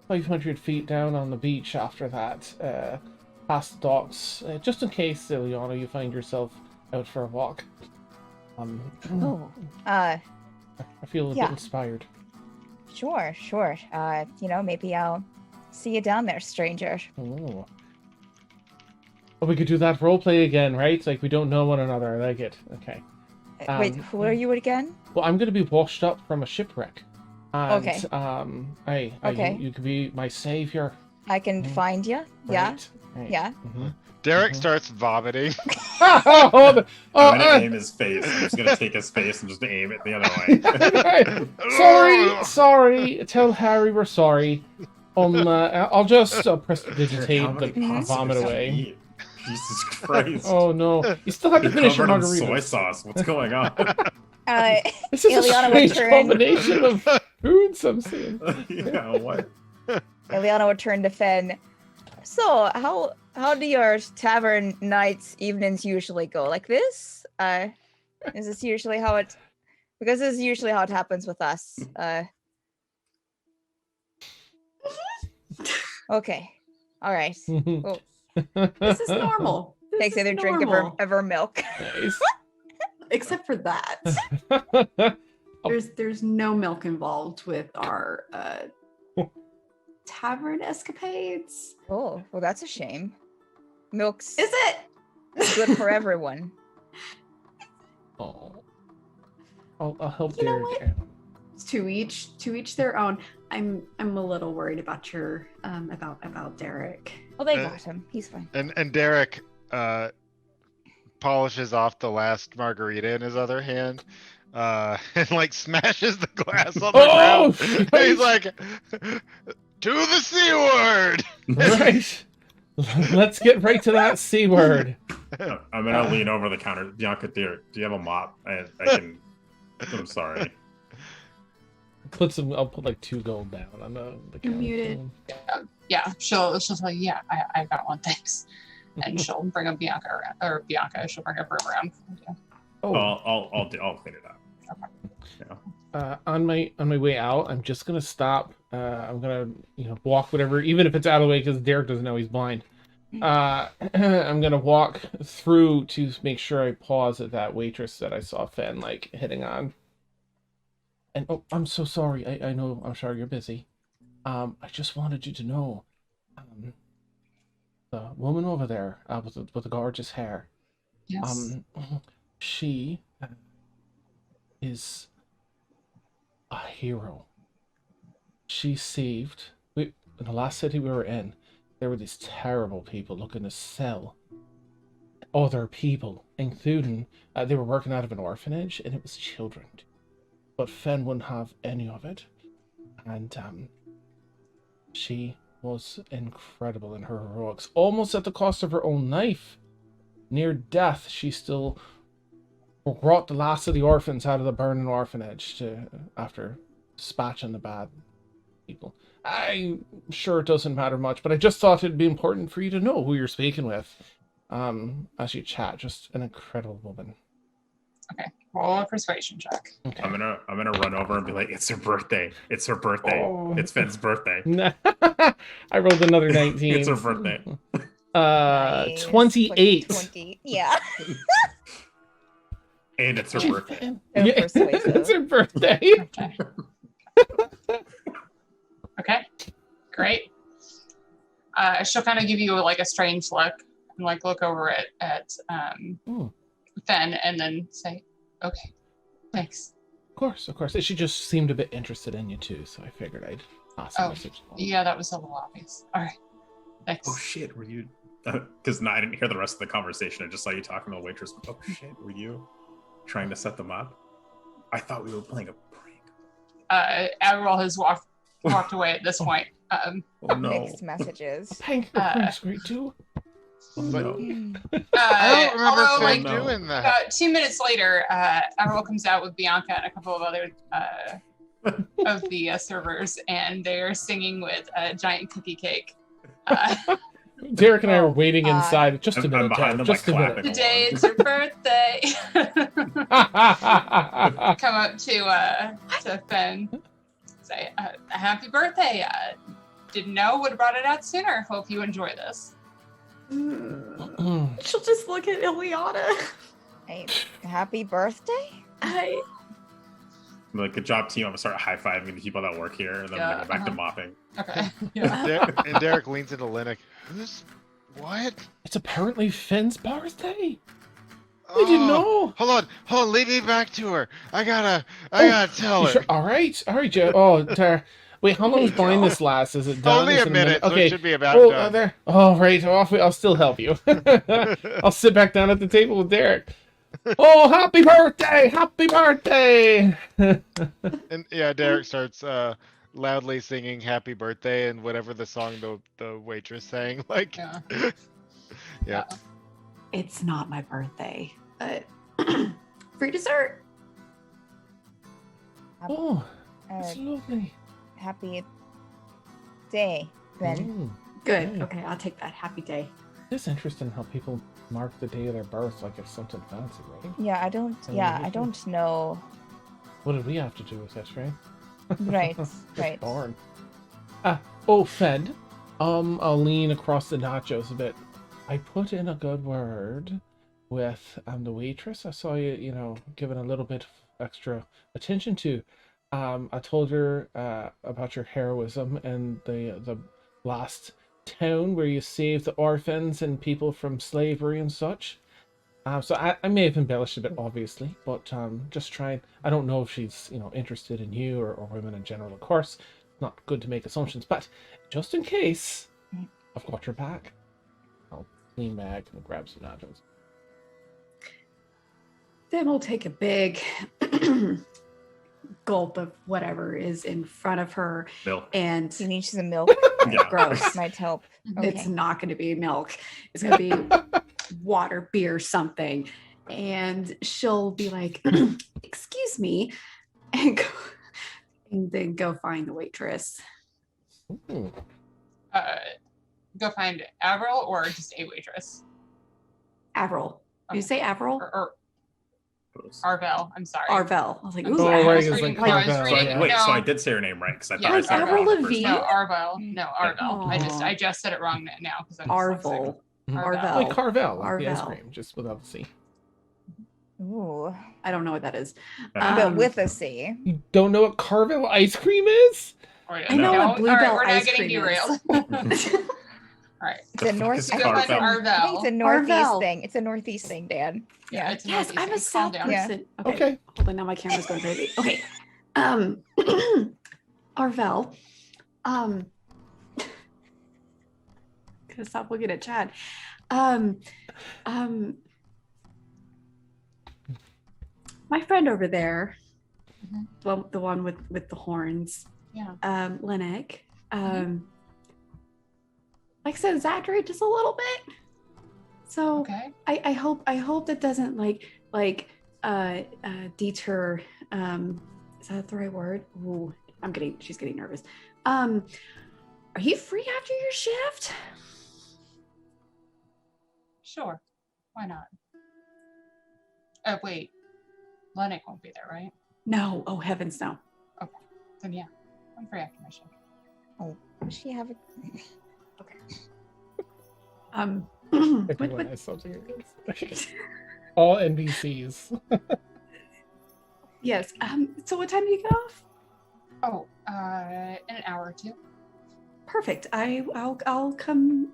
500 feet down on the beach after that, past the docks, just in case, Iliana, you find yourself out for a walk.
Oh.
I feel a
Yeah.
bit inspired.
Sure. Maybe I'll see you down there, stranger.
Oh. Oh, we could do that roleplay again, right? Like we don't know one another. I like it. Okay.
Wait, who are you again?
Well, I'm going to be washed up from a shipwreck. And,
Okay. Okay.
You could be my savior.
I can find you. Yeah.
Right? Right.
Yeah.
Mhm.
Derek starts vomiting.
Oh,
I'm gonna aim his face. I'm just gonna take his face and just aim it the other way.
sorry. Tell Harry we're sorry. I'll just prestidigitate
How many
the
pots
vomit
does he
away.
eat? Jesus Christ.
Oh no! You still have to
You're
finish your
covered in
margarita.
soy sauce. What's going on?
This is
Iliana
a strange
returned.
combination of foods I'm seeing.
Yeah, what?
Iliana would turn to Fen. So, how do your tavern nights, evenings usually go? Like this? Is this usually how it? Because this is usually how it happens with us. Okay. All right. Oh,
This is normal. This
takes
is
either drink
normal.
of her milk.
Nice.
Except for that. There's no milk involved with our tavern escapades.
Oh, well, that's a shame. Milk's
Is it?
good for everyone.
Oh. I'll help
You know
Derek.
what?
out.
It's to each their own. I'm a little worried about your about Derek.
Oh, they got him. He's fine.
And Derek polishes off the last margarita in his other hand, and like smashes the glass on the
Oh,
ground.
right.
He's like, to the C word.
Right. Let's get right to that C word.
I'm gonna lean over the counter. Bianca, dear, do you have a mop? I can. I'm sorry.
I'll put like 2 gold down on the
You're
counter.
muted.
Yeah, she'll tell you, yeah, I got one, thanks. And she'll bring up Bianca around, or Bianca, she'll bring up her around. Yeah.
Oh,
I'll clean it up.
on my way out, I'm just gonna stop. I'm gonna walk whatever, even if it's out of the way, because Derek doesn't know he's blind. I'm gonna walk through to make sure I pause at that waitress that I saw Fen like hitting on. And oh, I'm so sorry. I know. I'm sure you're busy. I just wanted you to know, the woman over there with the gorgeous hair.
Yes.
She is a hero. She saved. In the last city we were in, there were these terrible people looking to sell other people, including they were working out of an orphanage, and it was children. But Fen wouldn't have any of it, and she was incredible in her heroics, almost at the cost of her own life. Near death, she still brought the last of the orphans out of the burning orphanage after dispatching the bad people. I'm sure it doesn't matter much, but I just thought it'd be important for you to know who you're speaking with as you chat. Just an incredible woman.
Okay, roll a persuasion check.
Okay.
I'm gonna run over and be like, "It's her birthday! It's her birthday!
Oh.
It's Fenn's birthday!
I rolled another 19.
It's her birthday!"
Nice.
28.
20. Yeah.
And it's her birthday.
So
Yeah,
persuasive.
it's her birthday.
Okay. Okay, great. She'll kind of give you like a strange look and like look over at Fen and then say, "Okay, thanks."
Of course. She just seemed a bit interested in you too, so I figured I'd pass a message along.
Yeah, that was a little obvious. All right, thanks.
Oh shit, were you? Because I didn't hear the rest of the conversation. I just saw you talking to the waitress. Oh shit, were you trying to set them up? I thought we were playing a prank.
Admiral has walked away at this point.
Oh no.
Mixed messages.
Prank's great too.
Oh,
But-
no.
I don't remember
although,
Fen
like,
doing that.
About 2 minutes later, Admiral comes out with Bianca and a couple of other of the servers, and they're singing with a giant cookie cake.
Derek and I were waiting inside. Just a
I'm
minute,
behind them,
Derek, just
like,
a minute.
clapping.
Today it's your birthday. Come up to Fen, say, "Happy birthday! Didn't know, would have brought it out sooner. Hope you enjoy this."
She'll just look at Iliana.
Hey, happy birthday.
I
Like, good job, team. I'm gonna start high-fiving the people that work here, and then I'm gonna go back to mopping.
Okay. Yeah.
And Derek leans into Llennoc. Who's what?
It's apparently Finn's birthday. I didn't know.
Hold on, lead me back to her. I gotta tell
You
her.
sure? All right, Joe. Oh, wait, how long is blind this last? Is it done?
Only
Is
a
it
minute, so
Okay.
it should be about
Oh,
done.
there. Oh, right. I'll still help you. I'll sit back down at the table with Derek. Oh, happy birthday! Happy birthday!
And yeah, Derek starts loudly singing "Happy Birthday" and whatever the song the waitress sang. Like,
Yeah.
yeah.
It's not my birthday, but free dessert.
Oh,
Uh,
that's lovely.
happy day, Ben.
Mm.
Good.
Okay.
Okay, I'll take that. Happy day.
It's interesting how people mark the day of their birth like it's something fancy, right?
Yeah, I don't.
So
Yeah,
you
I
can-
don't know.
What did we have to do with this, right?
Right,
Just
right.
Born. Oh, Fed. I'll lean across the nachos a bit. I put in a good word with the waitress. I saw you, giving a little bit of extra attention to. I told her about your heroism and the last town where you saved the orphans and people from slavery and such. So I may have embellished a bit, obviously, but just trying. I don't know if she's interested in you or women in general. Of course, not good to make assumptions, but just in case, I've got your back. I'll lean back and grab some nachos.
Then we'll take a big gulp of whatever is in front of her,
Milk.
and
You need some milk.
Yeah.
gross.
Might help.
It's
Okay.
not going to be milk. It's going to be water, beer, something. And she'll be like, "Excuse me," and then go find the waitress.
Hmm.
Go find Avril or just a waitress.
Avril. Did you
Okay.
say Avril?
Or Arvel. I'm sorry.
Arvel. I was like,
I'm
ooh,
sorry.
Oh,
I
right,
was
it's
reading-
like
no, I was
Arvel,
reading-
yeah.
Wait, so
no.
I did say her name right because I
Yeah,
thought I
Like
said
Avril
it wrong the first
Lavigne?
No,
time.
Arvel. No, Arvel. I just said it wrong now because I'm dyslexic.
Arvel.
Arvel.
Like Carvel, like the ice
Arvel.
cream, just without the C.
Ooh,
I don't know what that is.
but with a C.
You don't know what Carvel ice cream is?
I know what
All
Bluebell
right, we're not
ice
getting
cream is.
derailed. All right.
It's a north.
is
I
Go
think
find
it's a-
Carvel?
I think it's a
Arvel.
northeast
Arvel.
thing. It's a northeast thing, Dan. Yeah.
It's
Yes,
northeast.
I'm a
Calm
South
down.
Yeah.
person.
Okay.
Hold on, now my camera's going crazy. Okay. Arvel. gonna stop looking at Chad. My friend over there, the one with the horns,
Yeah.
Llennoc, like I said, exaggerate just a little bit. So
Okay.
I hope that doesn't deter. Is that the right word? Ooh, she's getting nervous. Are you free after your shift?
Sure. Why not? Oh, wait. Llennoc won't be there, right?
No. Oh heavens, no.
Then yeah, I'm free after my shift.
Oh, does she have a?
Everyone has something against all NPCs.
Yes. So what time do you get off?
Oh, in an hour or two.
Perfect. I'll come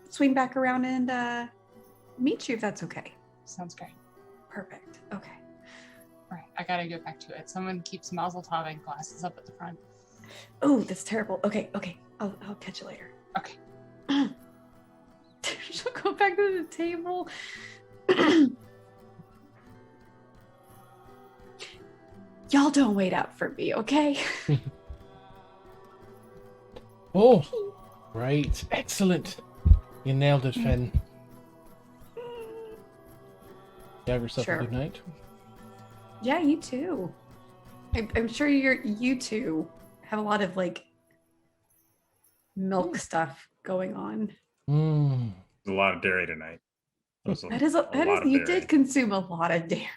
swing back around and meet you if that's okay.
Sounds great.
Perfect. Okay.
All right, I gotta get back to it. Someone keeps Mazel Toving glasses up at the front.
Oh, that's terrible. Okay. I'll catch you later.
Okay.
She'll go back to the table. Y'all don't wait up for me, okay?
Oh, right. Excellent. You nailed it, Fen. You have yourself
Sure.
a good night.
Yeah, you too. I'm sure you two have a lot of milk stuff going on.
Mm.
There's a lot of dairy tonight.
That is you did consume a lot of dairy.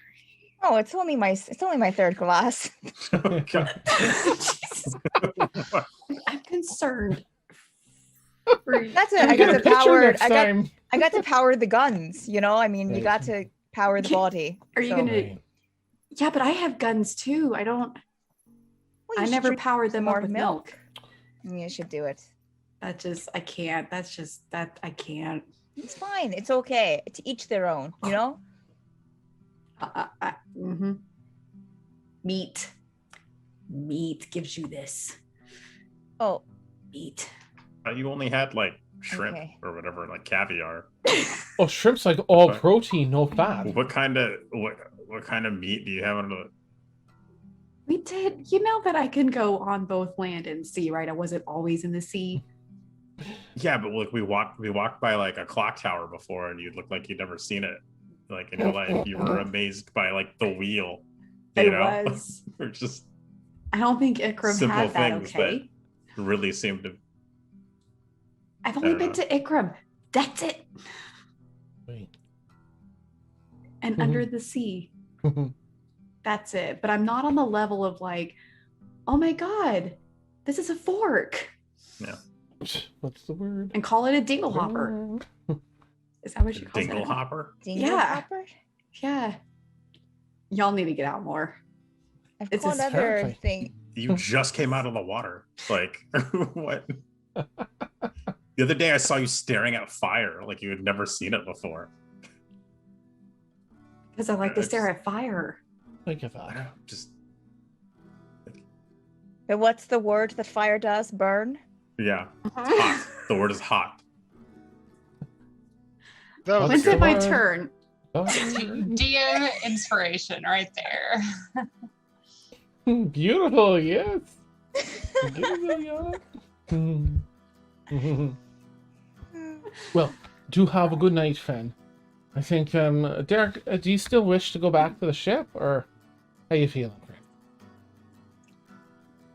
Oh, it's only my third glass.
Oh, God.
I'm concerned.
That's it.
Can we
I
get
got
a
to
picture
power.
next
I
time?
got to power the guns. You know, I mean, you
Right.
got to power the body.
Are you
So-
gonna?
Right.
Yeah, but I have guns too. I don't.
Well,
I
you should
never
drink
powered
some
them up with milk.
You should do it.
I can't. That's just that I can't.
It's fine. It's okay. To each their own. You know.
Mm-hmm. Meat gives you this.
Oh,
Meat.
You only had like shrimp
Okay.
or whatever, like caviar.
Oh, shrimp's like all
Okay.
protein, no fat.
What kind of meat do you have on the?
We did. You know that I can go on both land and sea, right? I wasn't always in the sea.
Yeah, but look, we walked by like a clock tower before, and you looked like you'd never seen it, like in your life. You were amazed by like the wheel. You know,
was.
or just
I don't think Ikram
simple
had that.
things
Okay.
that really seemed to.
I've only
don't
been
know.
to Ikram. That's it.
Wait.
And under the sea. That's it. But I'm not on the level of like, oh my God, this is a fork.
Yeah.
What's the word?
And call it a dingle hopper. Is that what she calls
Dingle
it?
hopper.
dingle
Yeah.
hopper.
Yeah. Y'all need to get out more.
I've
It's
called
a
other
terrifying.
thing.
You just came out of the water. Like what? The other day I saw you staring at fire like you had never seen it before.
Because I like to stare at fire.
Think of
I
that.
don't know, just
But what's the word that fire does? Burn.
yeah. It's hot. The word is hot.
That was a
When's
good
it my
one.
turn?
Oh.
DM inspiration right there.
Beautiful, yes. Beautiful, Iliana. Well, do have a good night, Fen. I think, Derek, do you still wish to go back to the ship, or how you feeling?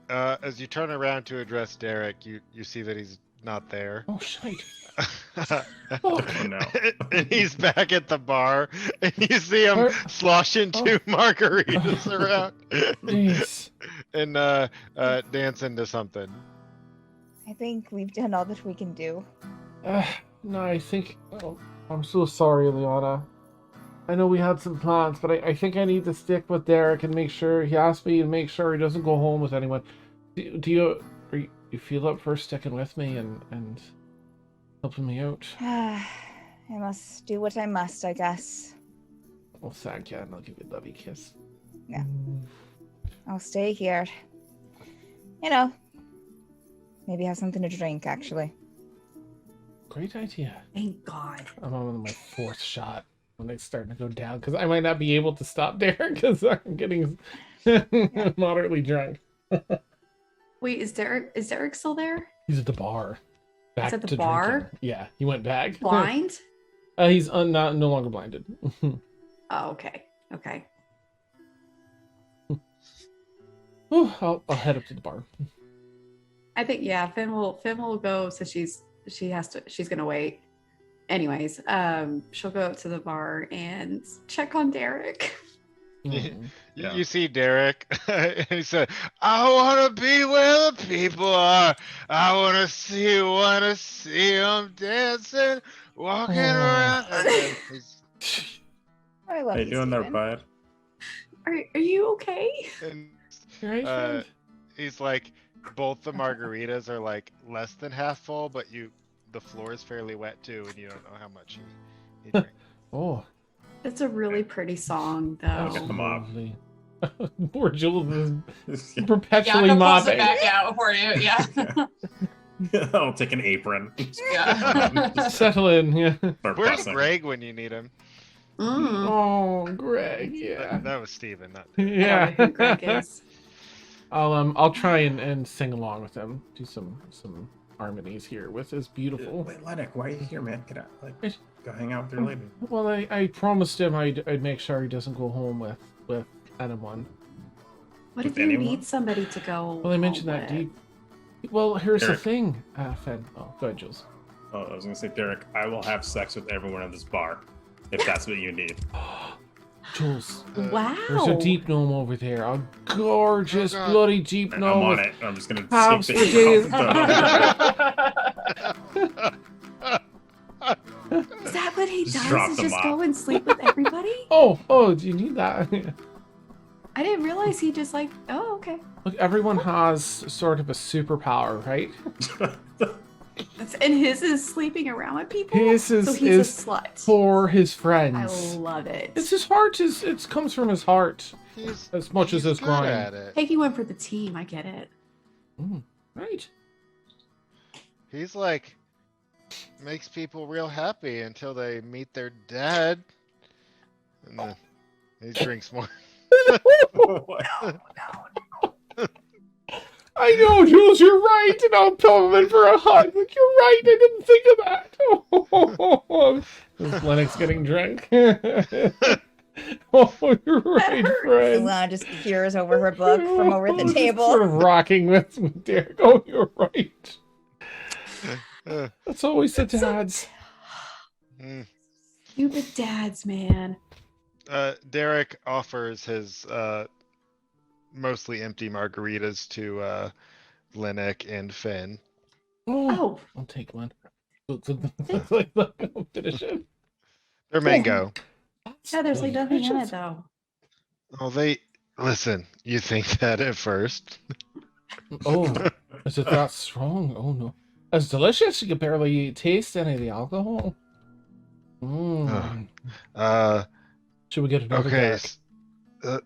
As you turn around to address Derek, you see that he's not there.
Oh, shite.
Oh no.
And he's back at the bar, and you see him
Or-
sloshing two margaritas around
Jeez.
and dancing to something.
I think we've done all that we can do.
No, I think... Oh, I'm so sorry, Iliana. I know we had some plans, but I think I need to stick with Derek and make sure he asked me and make sure he doesn't go home with anyone. Do you feel up for sticking with me and helping me out?
I must do what I must, I guess.
Well, thank you, and I'll give you a lovey kiss.
Yeah. I'll stay here. You know, maybe have something to drink, actually.
great idea.
Thank God.
I'm on my 4th shot when it's starting to go down because I might not be able to stop Derek because I'm getting moderately drunk.
Wait, is Derek still there?
He's at the bar. Back
at the
to
bar?
drinking. Yeah, he went back.
Blind?
He's no longer blinded.
Oh, okay. Okay.
I'll head up to the bar.
I think Finn will go, so she's gonna wait. Anyways, she'll go up to the bar and check on Derek.
Yeah.
You see Derek, and he said, "I want to be where the people are. I want to see them dancing, walking around." And then
I love
How you doing there,
Steven.
bud?
Are you okay?
and,
Right, friend?
he's like, both the margaritas are like less than half full, but the floor is fairly wet too, and you don't know how much he drank.
Oh,
It's a really pretty song,
I'll
though.
get them off.
lovely. Poor Jules is
Yeah.
perpetually
Yakko pulls
mopping.
it back out for you. Yeah.
I'll take an apron.
Yeah.
Settle in, yeah.
Start
Where's
bussing.
Greg when you need him?
Mm.
Oh, Greg, yeah.
That was Steven, not.
I don't know
Yeah.
who Greg is.
I'll try and sing along with him. Do some harmonies here with his beautiful.
Wait, Llennoc, why are you here, man? Get out. Like,
Wait.
go hang out with your lady.
Well, I promised him I'd make sure he doesn't go home with anyone.
What
With
if you
anyone?
need somebody to go?
Well, I mentioned
home
that.
with?
Well, here's
Derek.
the thing, Fen. Oh, go ahead, Jules.
Oh, I was gonna say, Derek, I will have sex with everyone in this bar if that's what you need.
Jules,
Wow.
there's a deep gnome over there. A gorgeous,
Oh, God.
bloody deep
I'm
gnome.
on
with
it. I'm just gonna
halves
stick
for
the
days.
Is that what he
Just
does?
drop
Is
the
just
mop.
go and sleep with everybody?
Oh, do you need that?
I didn't realize he just like. Oh, okay.
Look, everyone has sort of a superpower, right?
And his is sleeping around with people.
His
so
is
he's a slut.
for his
I
friends.
love it.
It's his heart. It comes from his heart
He's
as much as his
good
grind.
at it.
Taking one for the team. I get it.
Right.
He's like makes people real happy until they meet their dad, and then he drinks more.
I know, Jules, you're right, and I'll pull him in for a hug. Like, you're right, I didn't think of that. Oh, Lennox getting drunk. Oh, you're right, friend.
Iliana just peers over her book from over the
Just
table.
Sort of rocking with Derek. Oh, you're right.
Uh,
That's always the dads.
mm.
Stupid dads, man.
Derek offers his mostly empty margaritas to Llennoc and Fen.
Oh,
I'll take one. Like, look, I'll finish it.
They're mango.
yeah. There's like nothing in it
delicious.
though.
Oh, listen. You think that at first?
Oh, is it that strong? Oh no. It's delicious. You can barely taste any of the alcohol. Should we get another
Okay.
Derek?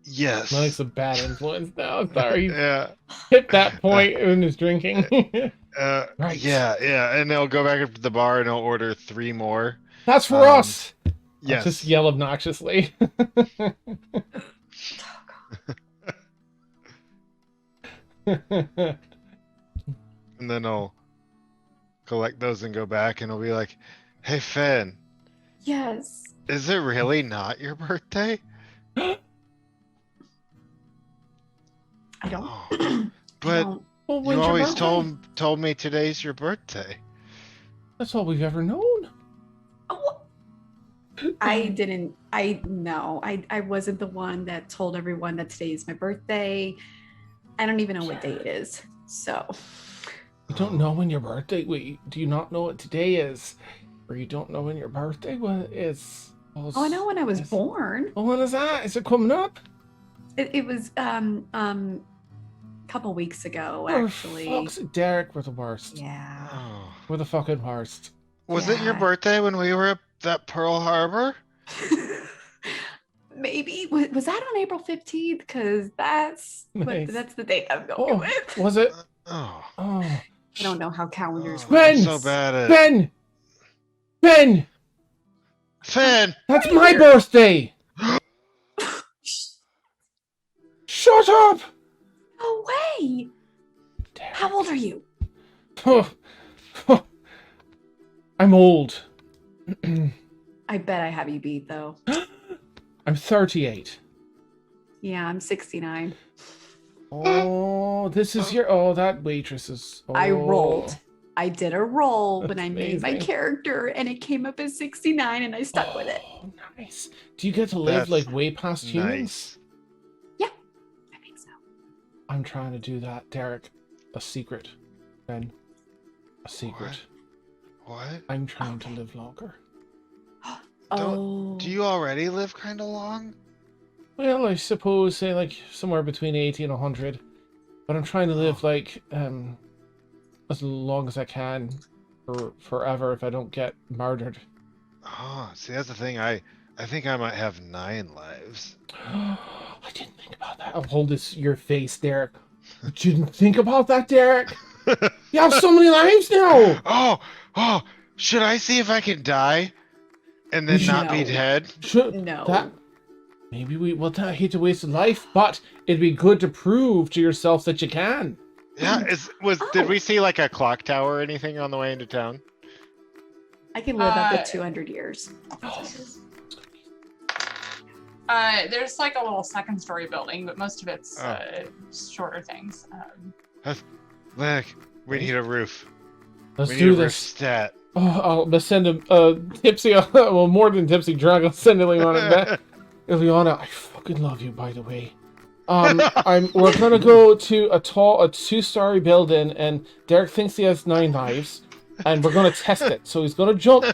Yes.
Lennox a bad influence now. Sorry, he's
Yeah.
hit that point in his drinking. Right.
Yeah, and they'll go back up to the bar and they'll order 3 more.
That's for us. I'll
Yes.
just yell obnoxiously.
And then I'll collect those and go back and I'll be like, "Hey, Fen,
Yes.
is it really not your birthday?"
I don't.
Oh,
I
but
don't.
Well,
you
when's your
always
birthday?
told me today's your birthday.
That's all we've ever known.
Oh, I didn't. I wasn't the one that told everyone that today is my birthday. I don't even know what day it is. So
You don't know when your birthday. Wait, do you not know what today is? Or you don't know when your birthday is?
oh, I know when I was born.
Well, when is that? Is it coming up?
It was a couple weeks ago
Oh,
actually.
fuck's sake, Derek, we're the worst.
Yeah.
Oh.
We're the fucking worst.
Was it your
Yeah.
birthday when we were at that Pearl Harbor?
Maybe was that on April 15th? Because that's
Nice.
that's the date I'm going
Oh,
with.
was it?
Oh.
Oh,
I don't know how calendars
Oh,
work.
I'm
Ben!
so bad at
Ben! Ben!
Fen!
That's my birthday! Shut up!
No way. How old are you?
I'm old.
I bet I have you beat though.
I'm 38.
Yeah, I'm 69.
Oh, this is your. Oh, that waitress is. Oh.
I rolled. I did a roll when
That's
I made my
amazing.
character and it came up as 69 and I stuck with it.
Oh, nice. Do you get to live
That's
like way past humans?
Nice.
I think so.
I'm trying to do that, Derek. A secret, Ben. A secret.
What?
I'm trying to live longer.
Oh.
Do you already live kind of long?
Well, I suppose say like somewhere between 80 and 100. But I'm trying to live like as long as I can for forever if I don't get murdered.
Oh, see, that's the thing. I think I might have 9 lives.
I didn't think about that. I'll hold your face, Derek. You didn't think about that, Derek? You have so many lives now!
Oh, should I see if I can die and then
You
not be
should.
dead?
No.
Maybe I hate to waste a life, but it'd be good to prove to yourself that you can.
Yeah, did we see like a clock tower or anything on the way into town?
I can live up to 200 years.
There's like a little second story building, but most of it's shorter things.
Look, we need a roof.
Let's
We need
do
a roof
this.
stat.
Oh, I'll send a tipsy, well, more than tipsy drunk. I'll send Iliana. Iliana, I fucking love you, by the way. We're gonna go to a 2-story building, and Derek thinks he has 9 lives, and we're gonna test it. So he's gonna jump.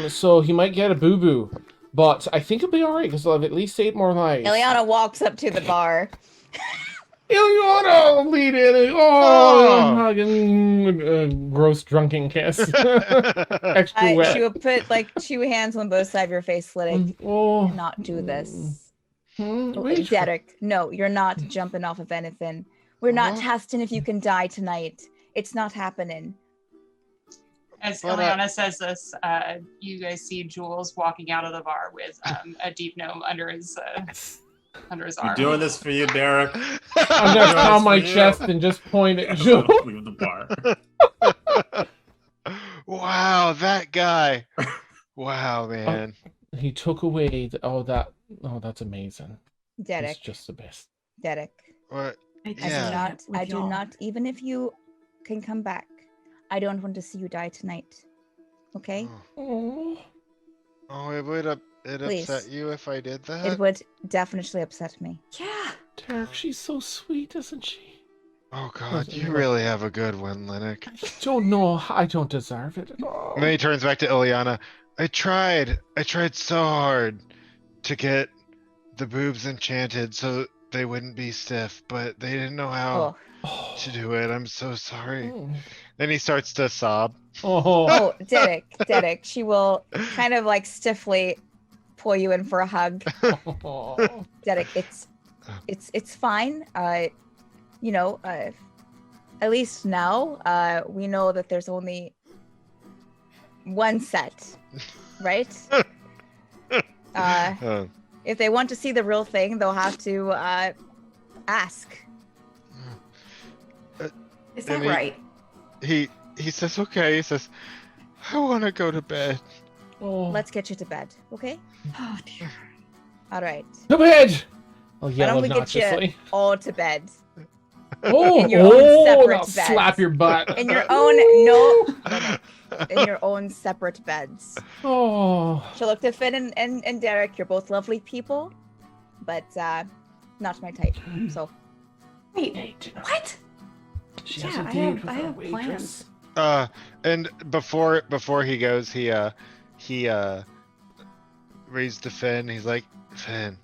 So he might get a boo-boo, but I think it'll be alright because he'll have at least 8 more lives.
Iliana walks up to the bar.
Iliana, lead in. Gross drunken kiss. Extra wet.
She will put like 2 hands on both sides of your face, like,
Oh.
not do this.
Wait.
Derek, no, you're not jumping off of anything. We're not
What?
testing if you can die tonight. It's not happening.
As
But,
Iliana says this, you guys see Jules walking out of the bar with a deep gnome under his
We're
arm.
doing this for you, Derek.
I'm gonna pound my chest and just point at Joe.
Leave the bar.
Wow, that guy. Wow, man.
He took away that's amazing.
Derek,
It's just the best.
Derek.
What?
I do
Yeah.
not, even if you can come back, I don't want to see you die tonight. Okay?
Oh.
Oh, it would
Please.
upset you if I did that?
It would definitely upset me.
Yeah.
Derek, she's so sweet, isn't she?
Oh god, you really have a good one, Llennoc.
I don't know. I don't deserve it at all.
And then he turns back to Iliana. I tried so hard to get the boobs enchanted so they wouldn't be stiff, but they didn't know how
Oh,
to do it. I'm so sorry.
Oh.
Then he starts to sob.
oh, Derek, she will kind of like stiffly pull you in for a hug.
Oh.
Derek, it's fine. You know, at least now we know that there's only one set, right?
Oh.
If they want to see the real thing, they'll have to ask.
Is that
And he-
right?
He says, okay. He says, I want to go to bed.
Oh.
Let's get you to bed, okay?
Oh dear.
All right.
To bed! I'll
Why
yell
don't we get you
obnoxiously.
all to bed
Oh,
in your own separate
I'll
beds.
slap your butt.
in your own in your own separate beds?
Oh.
She'll look to Fen and Derek. You're both lovely people, but not my type. So
Wait. What?
She
Yeah,
has a
I
date
have-
with
I
our
have
waitress.
plans.
And before he goes, he raised to Fen. He's like, Fen,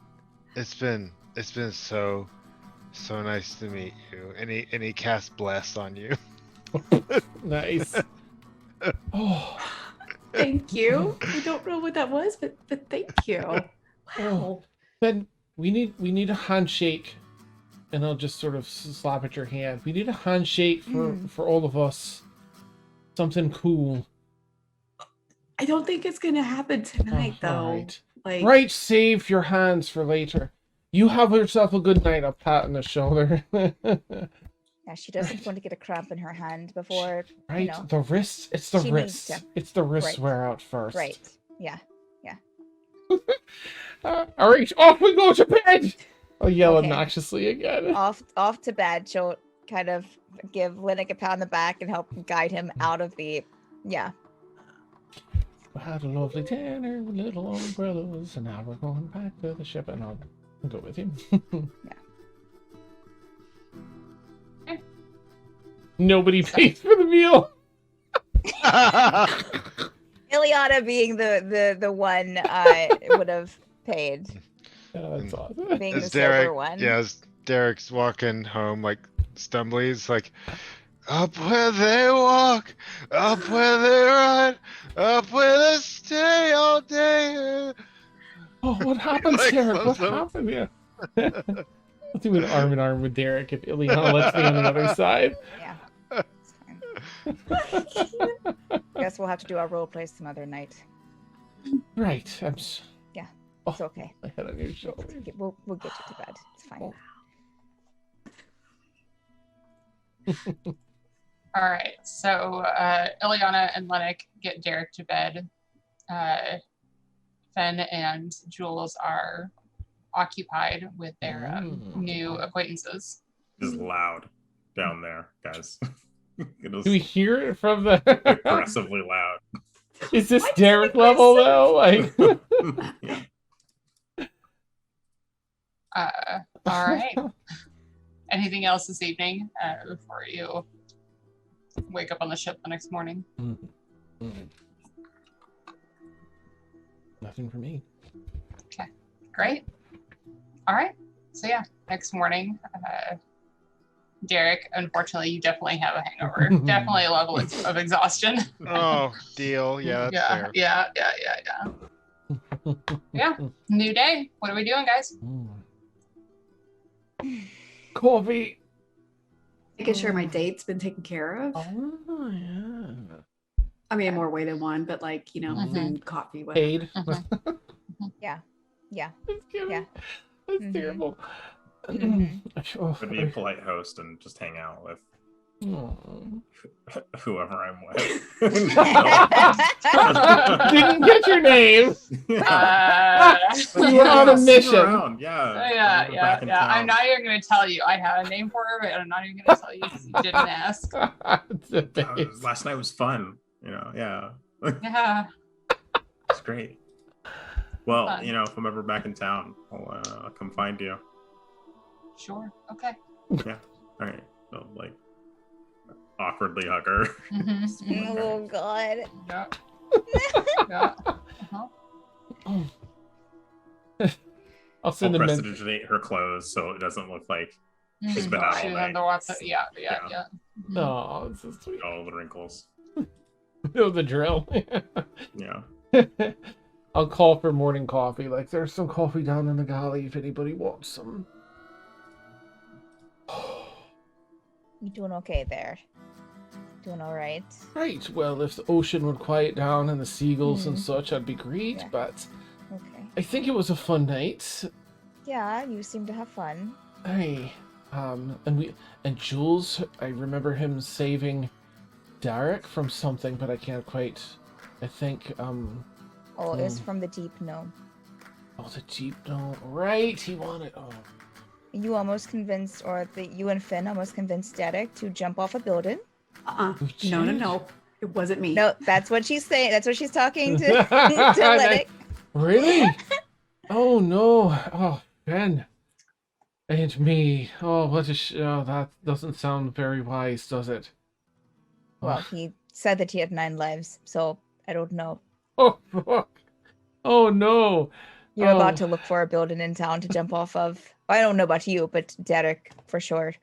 it's been so nice to meet you. And he casts bless on you.
Nice. Oh.
Thank you. I don't know what that was, but thank you. Wow.
Ben, we need a handshake. and I'll just sort of slap at your hand. We need a handshake for all of us. Something cool.
I don't think it's gonna happen tonight, though. Like,
Right, save your hands for later. You have yourself a good night. A pat on the shoulder.
Yeah, she doesn't want to get a cramp in her hand before.
Right,
You know,
the wrists. It's the
she needs
wrists.
to.
It's the wrists
Right.
wear out first.
Right. Yeah.
All right, off we go to bed. I'll yell
Okay.
obnoxiously again.
Off to bed. She'll kind of give Llennoc a pat on the back and help guide him out of the. Yeah.
We had a lovely dinner with little umbrellas, and now we're going back to the ship, and I'll go with you. Nobody pays for the meal.
Iliana being the one would have paid.
That's awesome.
Being the
As
sober
Derek,
one.
yeah, as Derek's walking home, like stumbly, he's like, up where they walk, up where they run, up where they stay all day.
Oh, what happened,
Like
Derek? What
some-
happened? Yeah. I'll do an arm in arm with Derek if Iliana lets me on the other side.
Yeah. It's fine. Guess we'll have to do our role play some other night.
Right.
It's okay.
I had a new shoulder.
We'll get you to bed. It's fine.
All right. So Iliana and Llennoc get Derik to bed. Fen and Jules are occupied with their new acquaintances.
It is loud down there, guys. It is
Do we hear it from the?
aggressively loud.
Is this Derek level though? Like.
Yeah.
All right. Anything else this evening before you wake up on the ship the next morning?
Nothing for me.
Great. All right. So yeah, next morning, Derik, unfortunately, you definitely have a hangover. Definitely a level of exhaustion.
Oh, deal. Yeah, that's fair.
Yeah. New day. What are we doing, guys?
Coffee.
making sure my date's been taken care of.
Oh yeah.
I mean, more way than one, but like, you know,
Mhm.
food, coffee, whatever.
Paid.
Yeah.
Just kidding.
Yeah.
That's
Mhm.
terrible.
Mhm.
Oh,
Would be a polite host and just hang out with
oh.
whoever I'm with.
Didn't get your name. You were on a
sit
mission.
around, Yeah. We're back in town.
I'm not even going to tell you. I have a name for her, but I'm not even going to tell you because you didn't ask.
It's amazing.
Last night was fun. Yeah.
Yeah.
It's great. Well,
Fun.
if I'm ever back in town, I'll come find you.
Sure. Okay.
All right. So, like, awkwardly hug her.
Mhm.
Oh God.
Yeah. Yeah. Uh-huh.
I'll
I'll
send them in.
prestidigitate her clothes so it doesn't look like she's been out all
She's
day.
on the WhatsApp. Yeah.
Yeah.
Oh, it's so sweet.
All the wrinkles.
Know the drill.
Yeah.
I'll call for morning coffee. Like, there's some coffee down in the galley if anybody wants some.
You doing okay there? Doing all right?
Right. Well, if the ocean would quiet down and the seagulls and
Mhm.
such, I'd be great.
Yeah.
But
Okay.
I think it was a fun night.
Yeah, you seem to have fun.
Hey, and Jules, I remember him saving Derik from something, but I can't quite. I think
Oh, it's from the deep gnome.
oh, the Jeep, no, right? He wanted. Oh,
You almost convinced, you and Finn almost convinced Derik to jump off a building.
we
No,
did.
no. It wasn't me.
No, that's what she's saying. That's what she's talking to Llennoc.
Really? Oh no! Oh, Ben. And me. Oh, what a oh, that doesn't sound very wise, does it?
Well, he said that he had 9 lives, so I don't know.
Oh, fuck. Oh no!
You're
Oh.
about to look for a building in town to jump off of. I don't know about you, but Derik, for sure.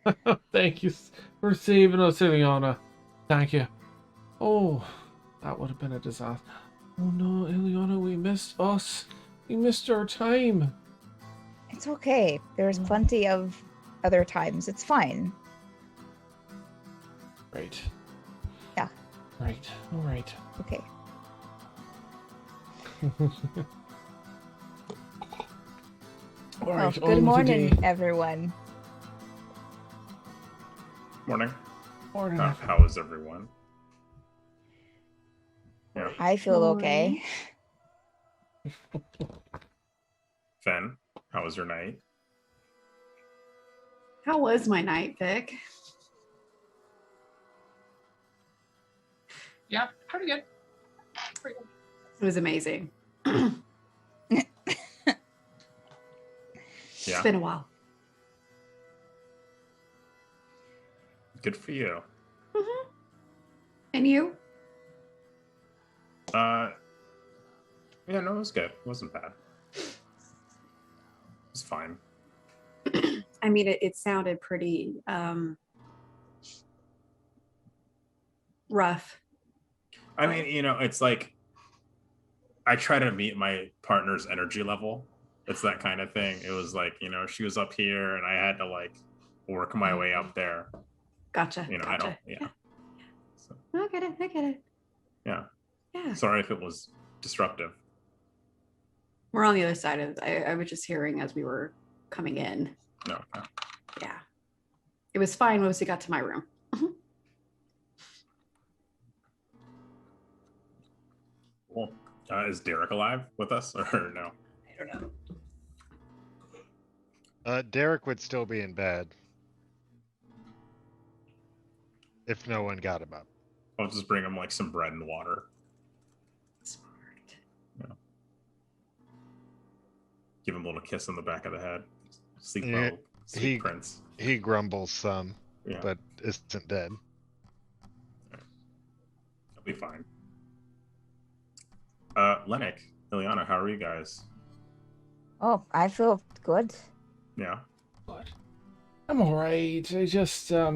Thank you for saving us, Iliana. Thank you. Oh, that would have been a disaster. Oh no, Iliana, we missed us. We missed our time.
It's okay. There's plenty of other times. It's fine.
Right.
Yeah.
Right. All right.
Okay.
All
Well,
right.
good morning, everyone.
Morning.
Morning.
How is everyone? Yeah.
I feel okay.
Fen, how was your night?
How was my night, Vic?
Yeah, pretty good. Pretty good.
It was amazing.
Yeah.
It's been a while.
Good for you.
Mm-hmm. And you?
Yeah, no, it was good. It wasn't bad. It was fine.
I mean, it sounded pretty rough.
I mean, it's like I try to meet my partner's energy level. It's that kind of thing. It was like, she was up here and I had to like work my way up there.
Gotcha.
I
gotcha.
don't, yeah. So,
I get it. I get it.
yeah.
Yeah.
Sorry if it was disruptive.
We're on the other side of. I was just hearing as we were coming in.
No.
Yeah. It was fine once we got to my room.
Cool. Is Derik alive with us or no?
I don't know.
Derik would still be in bed. If no one got him up.
I'll just bring him like some bread and water.
Smart.
Yeah. Give him a little kiss on the back of the head. Sleep
Yeah,
well, sleep prince.
He grumbles some,
Yeah.
but isn't dead.
He'll be fine. Llennoc, Iliana, how are you guys?
Oh, I feel good.
Yeah.
But I'm all right. I just have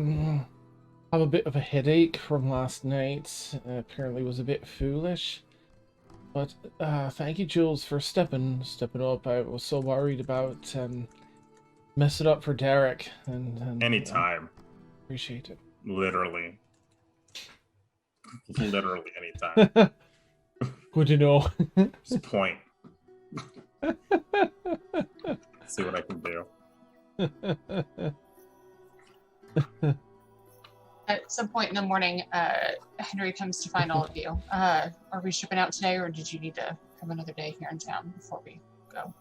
a bit of a headache from last night. Apparently was a bit foolish. But thank you, Jules, for stepping up. I was so worried about messing up for Derik, and
Anytime.
appreciate it.
Literally. Literally anytime.
Good to know.
Just point. See what I can do.
At some point in the morning, Henry comes to find all of you. Are we shipping out today, or did you need to have another day here in town before we go?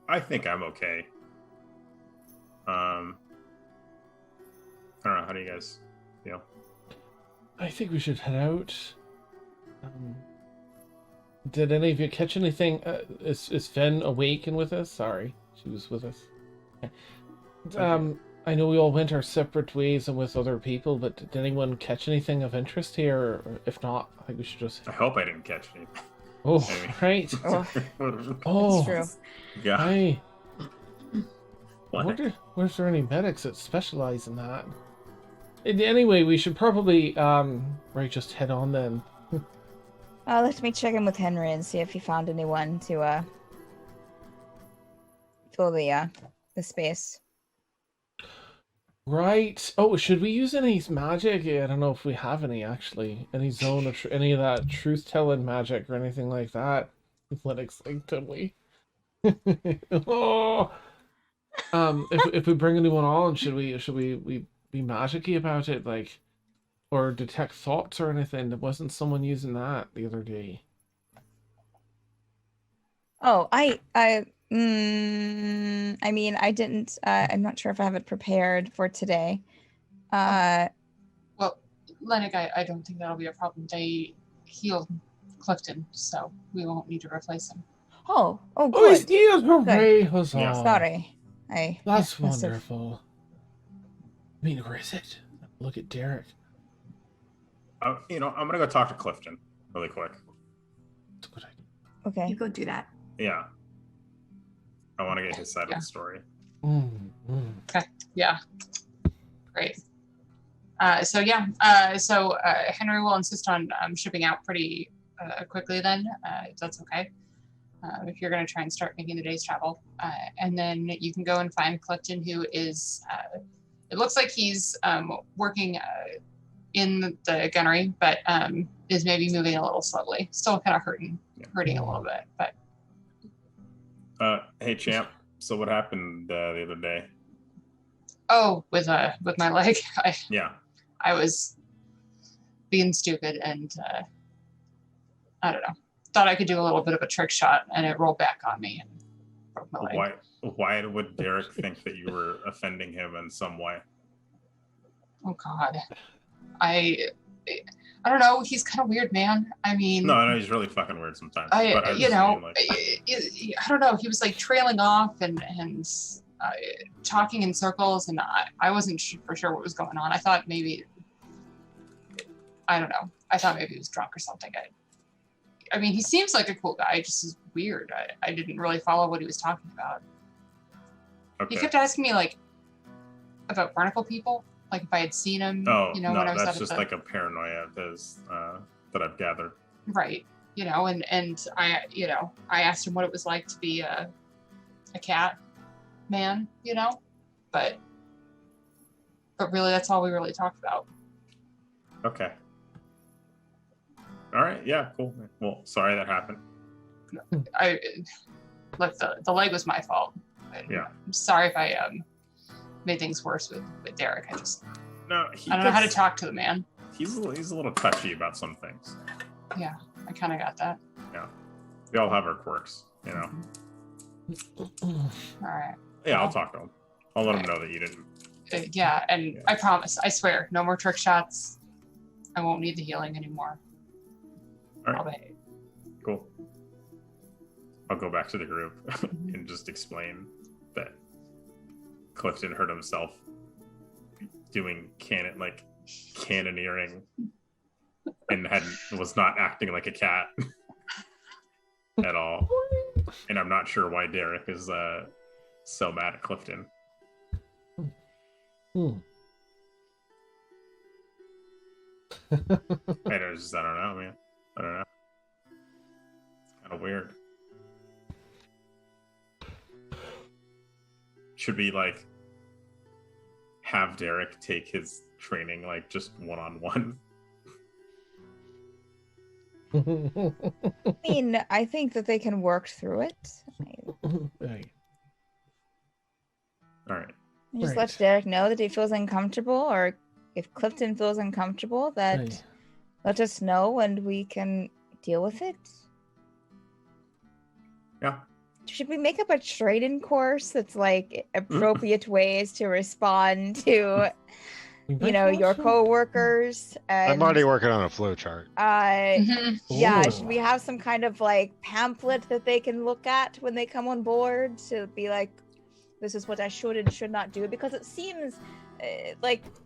I think I'm okay. I don't know. How do you guys feel?
I think we should head out. Did any of you catch anything? Is Fen awake and with us? Sorry, she was with us. I know we all went our separate ways and with other people, but did anyone catch anything of interest here? Or if not, I think we should just.
I hope I didn't catch anything.
Oh,
Maybe.
right.
Oh,
Oh,
that's true.
Yeah.
I
What?
wonder, was there any medics that specialize in that? Anyway, we should probably right, just head on then.
Let me check in with Henry and see if he found anyone to fill the space.
Right. Oh, should we use any magic? I don't know if we have any actually. Any zone of any of that truth-telling magic or anything like that. Athletics like totally. Oh. If we bring anyone on, should we be magic-y about it, like, or detect thoughts or anything? There wasn't someone using that the other day.
Oh, I mean, I didn't. I'm not sure if I have it prepared for today.
Well, Llennoc, I don't think that'll be a problem. They healed Clifton, so we won't need to replace him.
Oh,
Oh,
good.
he's healed! Hooray! Huzzah!
Yeah.
Sorry,
That's
must have-
wonderful. I mean, where is it? Look at Derik.
I'm gonna go talk to Clifton really quick.
It's a good idea.
Okay.
You go do that.
Yeah. I want to get his side of the story.
Yeah. Great. So Henry will insist on shipping out pretty quickly then, if that's okay. if you're going to try and start making the day's travel. And then you can go and find Clifton, who is, it looks like he's working in the gunnery, but is maybe moving a little slowly. Still kind of hurting a little bit. But
hey, champ. So what happened the other day?
oh, with my leg, I was being stupid and I don't know. Thought I could do a little bit of a trick shot, and it rolled back on me and broke my leg.
Why would Derik think that you were offending him in some way?
Oh God, I don't know. He's kind of weird, man. I mean,
no, he's really fucking weird sometimes.
I don't know. He was like trailing off and talking in circles, and I wasn't for sure what was going on. I thought maybe, I don't know. I thought maybe he was drunk or something. I mean, he seems like a cool guy. Just is weird. I didn't really follow what he was talking about.
Okay.
He kept asking me like about barnacle people, like if I had seen him.
Oh,
when
no,
I was
that's just like a paranoia of his that I've gathered.
Right. And I asked him what it was like to be a cat man, but really that's all we really talked about.
Okay. All right. Yeah. Cool. Well, sorry that happened.
Look, the leg was my fault.
Yeah.
I'm sorry if I made things worse with Derik. I don't know how to talk to the man.
He's a little touchy about some things.
Yeah, I kind of got that.
Yeah. We all have our quirks,
All right.
Yeah, I'll talk to him. I'll let him know that you didn't.
Yeah, and I promise, I swear, no more trick shots. I won't need the healing anymore.
All right.
I'll behave.
Cool. I'll go back to the group and just explain that Clifton hurt himself doing cannoneering and was not acting like a cat at all. And I'm not sure why Derik is so mad at Clifton. I don't know, man. I don't know. It's kind of weird. Should we have Derik take his training just one-on-one?
I mean, I think that they can work through it.
Right.
All right.
Just let Derik know that he feels uncomfortable, or if Clifton feels uncomfortable, that let us know and we can deal with it.
Yeah.
Should we make up a training course that's appropriate ways to respond to, your coworkers? And,
I'm already working on a flow chart.
Yeah, should we have some kind of pamphlet that they can look at when they come on board to be this is what I should and should not do? Because it seems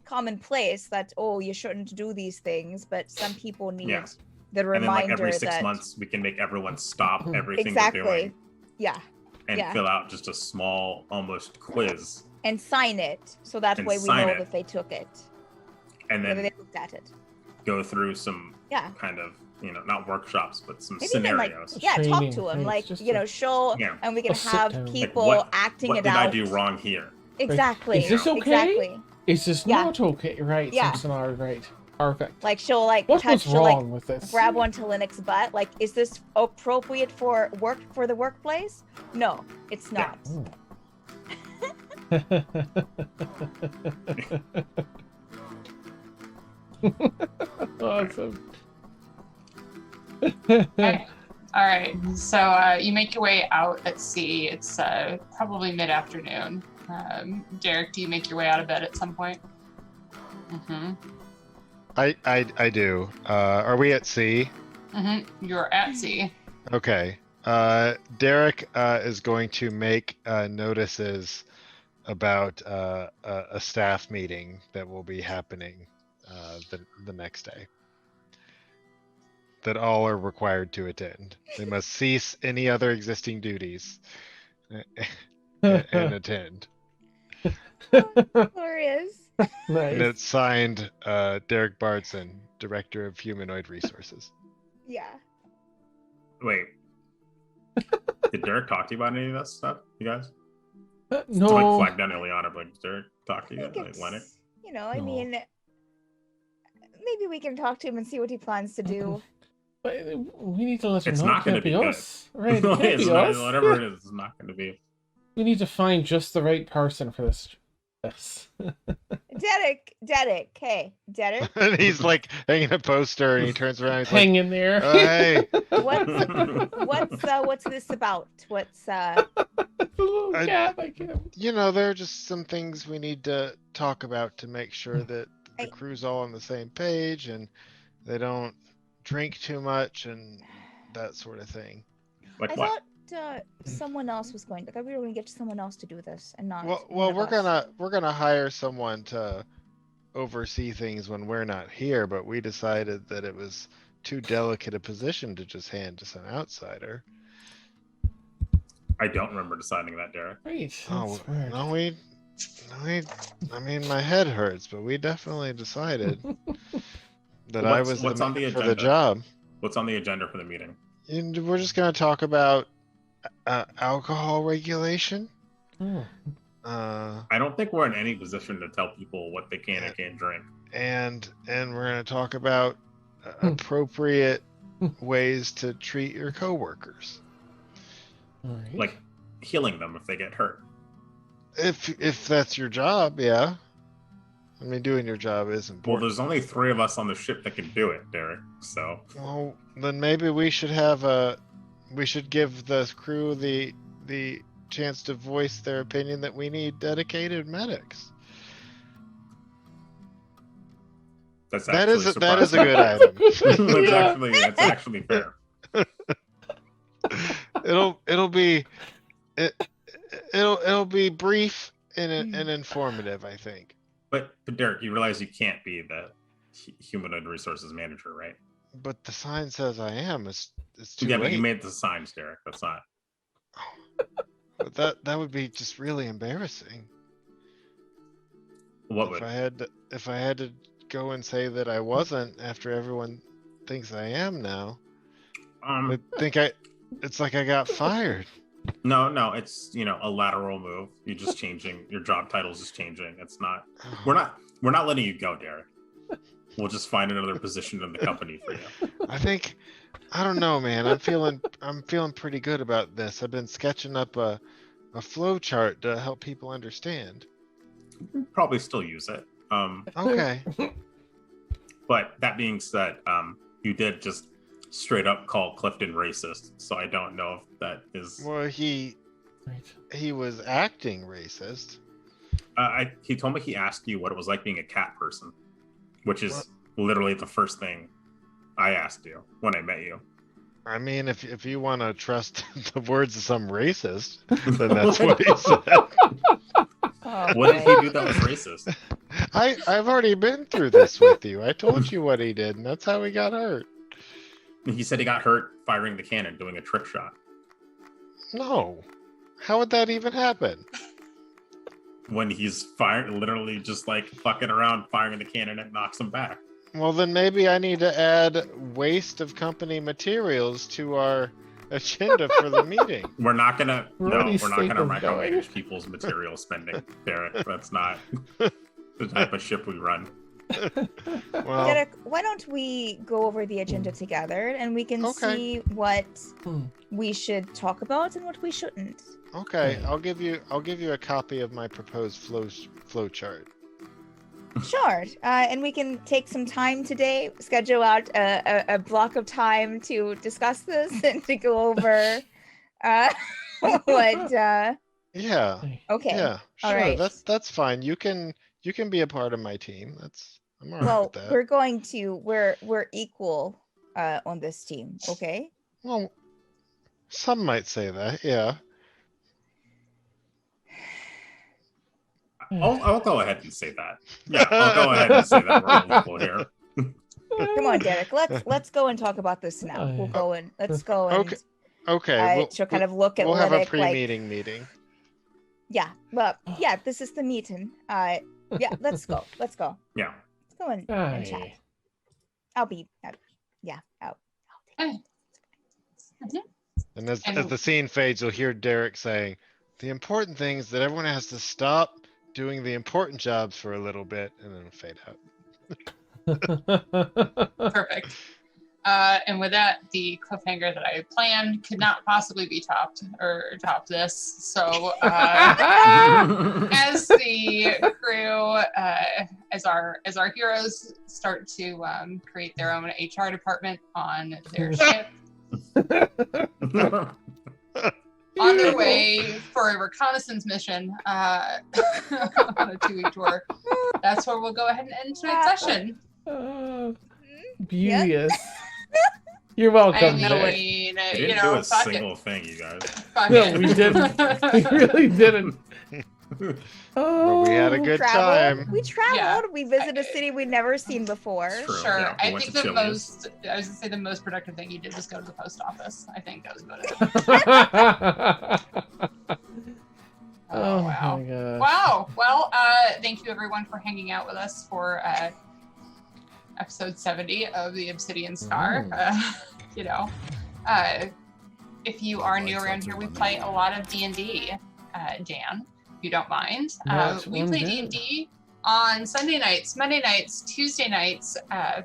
commonplace that, you shouldn't do these things, but some people need the reminder.
And then every 6
that...
months, we can make everyone stop everything
exactly.
they're doing.
Yeah.
And fill out just a small, almost quiz.
And sign it, so that way we know that they took it.
And then
they looked at it.
Go through some kind of, not workshops, but some
maybe
scenarios.
Talk to them, show, and we can have people acting it out.
What did I do wrong here?
Exactly.
Is this okay?
Exactly.
Is this not okay? Right. Yeah. Some scenario, right. Perfect.
She'll
what's wrong with this?
Grab onto Llenoc's butt. Is this appropriate for the workplace? No, it's not.
Awesome.
Okay. All right. So you make your way out at sea. It's probably mid-afternoon. Derik, do you make your way out of bed at some point? Mm-hmm.
I do. Are we at sea?
Mm-hmm. You're at sea.
Okay. Derik is going to make notices about a staff meeting that will be happening the next day. That all are required to attend. They must cease any other existing duties and attend.
Glorious.
Nice.
And it's signed Derik Bardson, Director of Humanoid Resources.
Yeah.
Wait. Did Derek talk to you about any of that stuff, you guys?
No.
To like flag down Iliana, but did Derek talk to
I
you,
think
like
it's,
Llennoc?
you know, I
No.
mean, maybe we can talk to him and see what he plans to do.
But we need to let him
It's
know
not
it can't
gonna be
be
good.
us. Right, it can't
It's
be
not-
us.
whatever it is, it's not going to be.
We need to find just the right person for this. Yes.
Derek, hey, Derek,
And he's like hanging a poster and he turns around. He's
Hang
like,
in there.
"Oh, hey,
what's this about? What's
The little
I-
cat, I can't.
you know, there are just some things we need to talk about to make sure that the
I-
crew's all on the same page and they don't drink too much and that sort of thing.
Like
I
what?
thought someone else was going. Like we were going to get someone else to do this, and not.
Well,
one of us.
we're gonna hire someone to oversee things when we're not here, but we decided that it was too delicate a position to just hand to some outsider.
I don't remember deciding that, Derek.
Right.
Oh,
That's weird.
I mean, my head hurts, but we definitely decided that I was
What's
the
on the
man for
agenda?
the job.
What's on the agenda for the meeting?
And we're just gonna talk about alcohol regulation.
Oh.
I don't think we're in any position to tell people what they can and can't drink.
And we're gonna talk about appropriate ways to treat your coworkers.
All right.
Like healing them if they get hurt.
If that's your job, yeah. I mean, doing your job is
Well,
important.
there's only 3 of us on the ship that can do it, Derek. So
Well, then maybe we should give the crew the chance to voice their opinion that we need dedicated medics.
that's
That
actually
is a good
surprising.
item.
that's actually fair.
It'll be brief and informative, I think.
But Derek, you realize you can't be the humanoid resources manager, right?
But the sign says I am. It's too
Yeah,
late.
but you made the signs, Derek. That's not.
But that would be just really embarrassing.
What would?
If I had to go and say that I wasn't after everyone thinks I am now, I think it's like I got fired.
No, it's a lateral move. You're just changing your job title's just changing. It's not. We're not letting you go, Derek. We'll just find another position in the company for you.
I don't know, man. I'm feeling pretty good about this. I've been sketching up a flow chart to help people understand.
Probably still use it.
Okay.
But that being said, you did just straight up call Clifton racist, so I don't know if that is.
Well, he was acting racist.
He told me he asked you what it was like being a cat person, which is literally the first thing I asked you when I met you.
I mean, if you want to trust the words of some racist, then that's what he said.
Oh,
What did
boy.
he do that was racist?
I've already been through this with you. I told you what he did, and that's how he got hurt.
He said he got hurt firing the cannon, doing a trick shot.
No. How would that even happen?
When he's firing, literally just like fucking around, firing the cannon, it knocks him back.
Well, then maybe I need to add waste of company materials to our agenda for the meeting.
We're not gonna
Already
micromanage
going.
people's material spending, Derek. That's not the type of ship we run.
Well,
Derek, why don't we go over the agenda together and we can
Okay.
see what
Hmm.
we should talk about and what we shouldn't.
okay, I'll give you a copy of my proposed flow chart.
Sure. And we can take some time today, schedule out a block of time to discuss this and to go over what.
Yeah.
Okay.
Yeah.
All
Sure.
right.
That's fine. You can be a part of my team. I'm all right
Well,
with that.
we're equal on this team. Okay.
Well, some might say that. Yeah.
I'll go ahead and say that. Yeah, I'll go ahead and say that we're all equal here.
Come on, Derek. Let's go and talk about this now. We'll go and let's go and
Okay.
she'll kind of look at
we'll have a
Llennoc like,
pre-meeting meeting.
yeah, well, yeah, this is the meeting. Yeah, let's go. Let's go.
Yeah.
Let's go and chat.
Aye.
I'll be, yeah, out.
Okay. Mhm.
And as
And-
the scene fades, you'll hear Derek saying, "The important thing is that everyone has to stop doing the important jobs for a little bit," and then fade out.
Perfect. And with that, the cliffhanger that I planned could not possibly be topped or top this. So as the crew, as our heroes start to create their own HR department on their ship, on their way for a reconnaissance mission on a 2-week tour, that's where we'll go ahead and end tonight's session.
Beauteous. You're welcome,
I
Nick.
mean,
We
you
didn't
know,
do a
fuck
single
it.
thing, you guys.
Fuck
No,
it.
we didn't. We really didn't.
But we had a
Oh.
good
Traveled.
time.
We traveled.
Yeah.
We visited a city we'd never seen before.
True.
Sure.
Yeah, we
I
went
think
to
the
Chili's.
I was gonna say the most productive thing you did was go to the post office. I think that was about it.
Oh
wow.
my god.
Wow. Well, thank you everyone for hanging out with us for episode 70 of the Obsidian Star. You know, if you are new around here, we play a lot of D&D, Dan, if you don't mind.
Not
We
one
play
bit.
D&D on Sunday nights, Monday nights, Tuesday nights,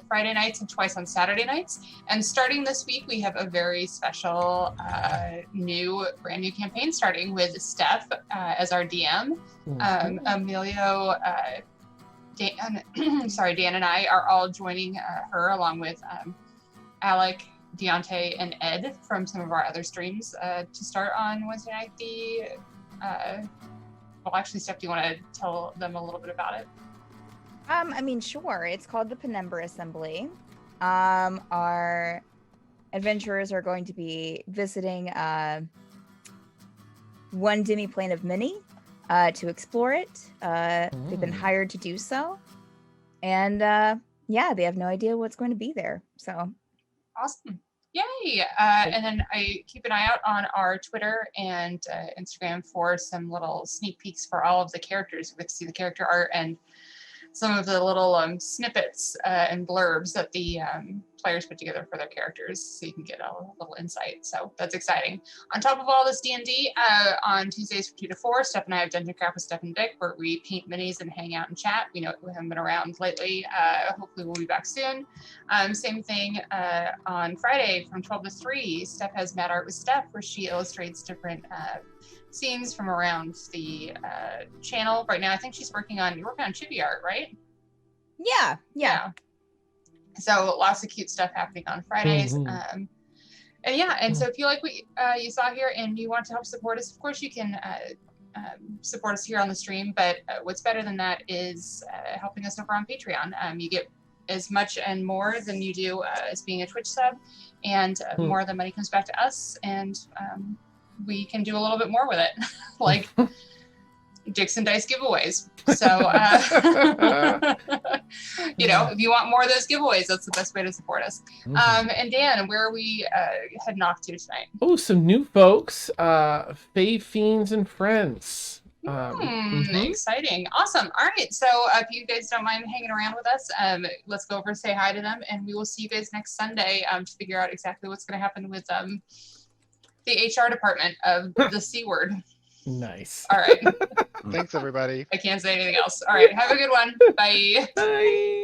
Friday nights, and twice on Saturday nights. And starting this week, we have a very special brand new campaign starting with Steph as our DM. Emilio, Dan, Dan and I are all joining her along with Alec, Deontay, and Ed from some of our other streams to start on Wednesday night. Well, actually, Steph, do you want to tell them a little bit about it?
I mean, sure. It's called the Penumbra Assembly. Our adventurers are going to be visiting one demi-plane of Mini to explore it. They've been hired to do so. And yeah, they have no idea what's going to be there. So
Awesome. Yay. And then I keep an eye out on our Twitter and Instagram for some little sneak peeks for all of the characters. You get to see the character art and some of the little snippets and blurbs that the players put together for their characters, so you can get a little insight. So that's exciting. On top of all this D&D, on Tuesdays from 2 to 4, Steph and I have Dungeon Craft with Steph and Vic, where we paint minis and hang out and chat. We know we haven't been around lately. Hopefully we'll be back soon. Same thing on Friday from 12 to 3, Steph has Mad Art with Steph, where she illustrates different scenes from around the channel. Right now, I think you're working on chibi art, right?
yeah.
So lots of cute stuff happening on Fridays. And yeah, and so if you like what you saw here and you want to help support us, of course you can support us here on the stream. But what's better than that is helping us over on Patreon. You get as much and more than you do as being a Twitch sub, and more of the money comes back to us, and we can do a little bit more with it, like Dicks and Dice giveaways. So, you know, if you want more of those giveaways, that's the best way to support us. And Dan, where are we heading off to tonight?
Oh, some new folks. Fae Fiends and Friends.
Exciting. Awesome. All right. So if you guys don't mind hanging around with us, let's go over and say hi to them, and we will see you guys next Sunday to figure out exactly what's going to happen with the HR department of the C word.
Nice.
All right.
Thanks, everybody.
I can't say anything else. All right. Have a good one. Bye.
Bye.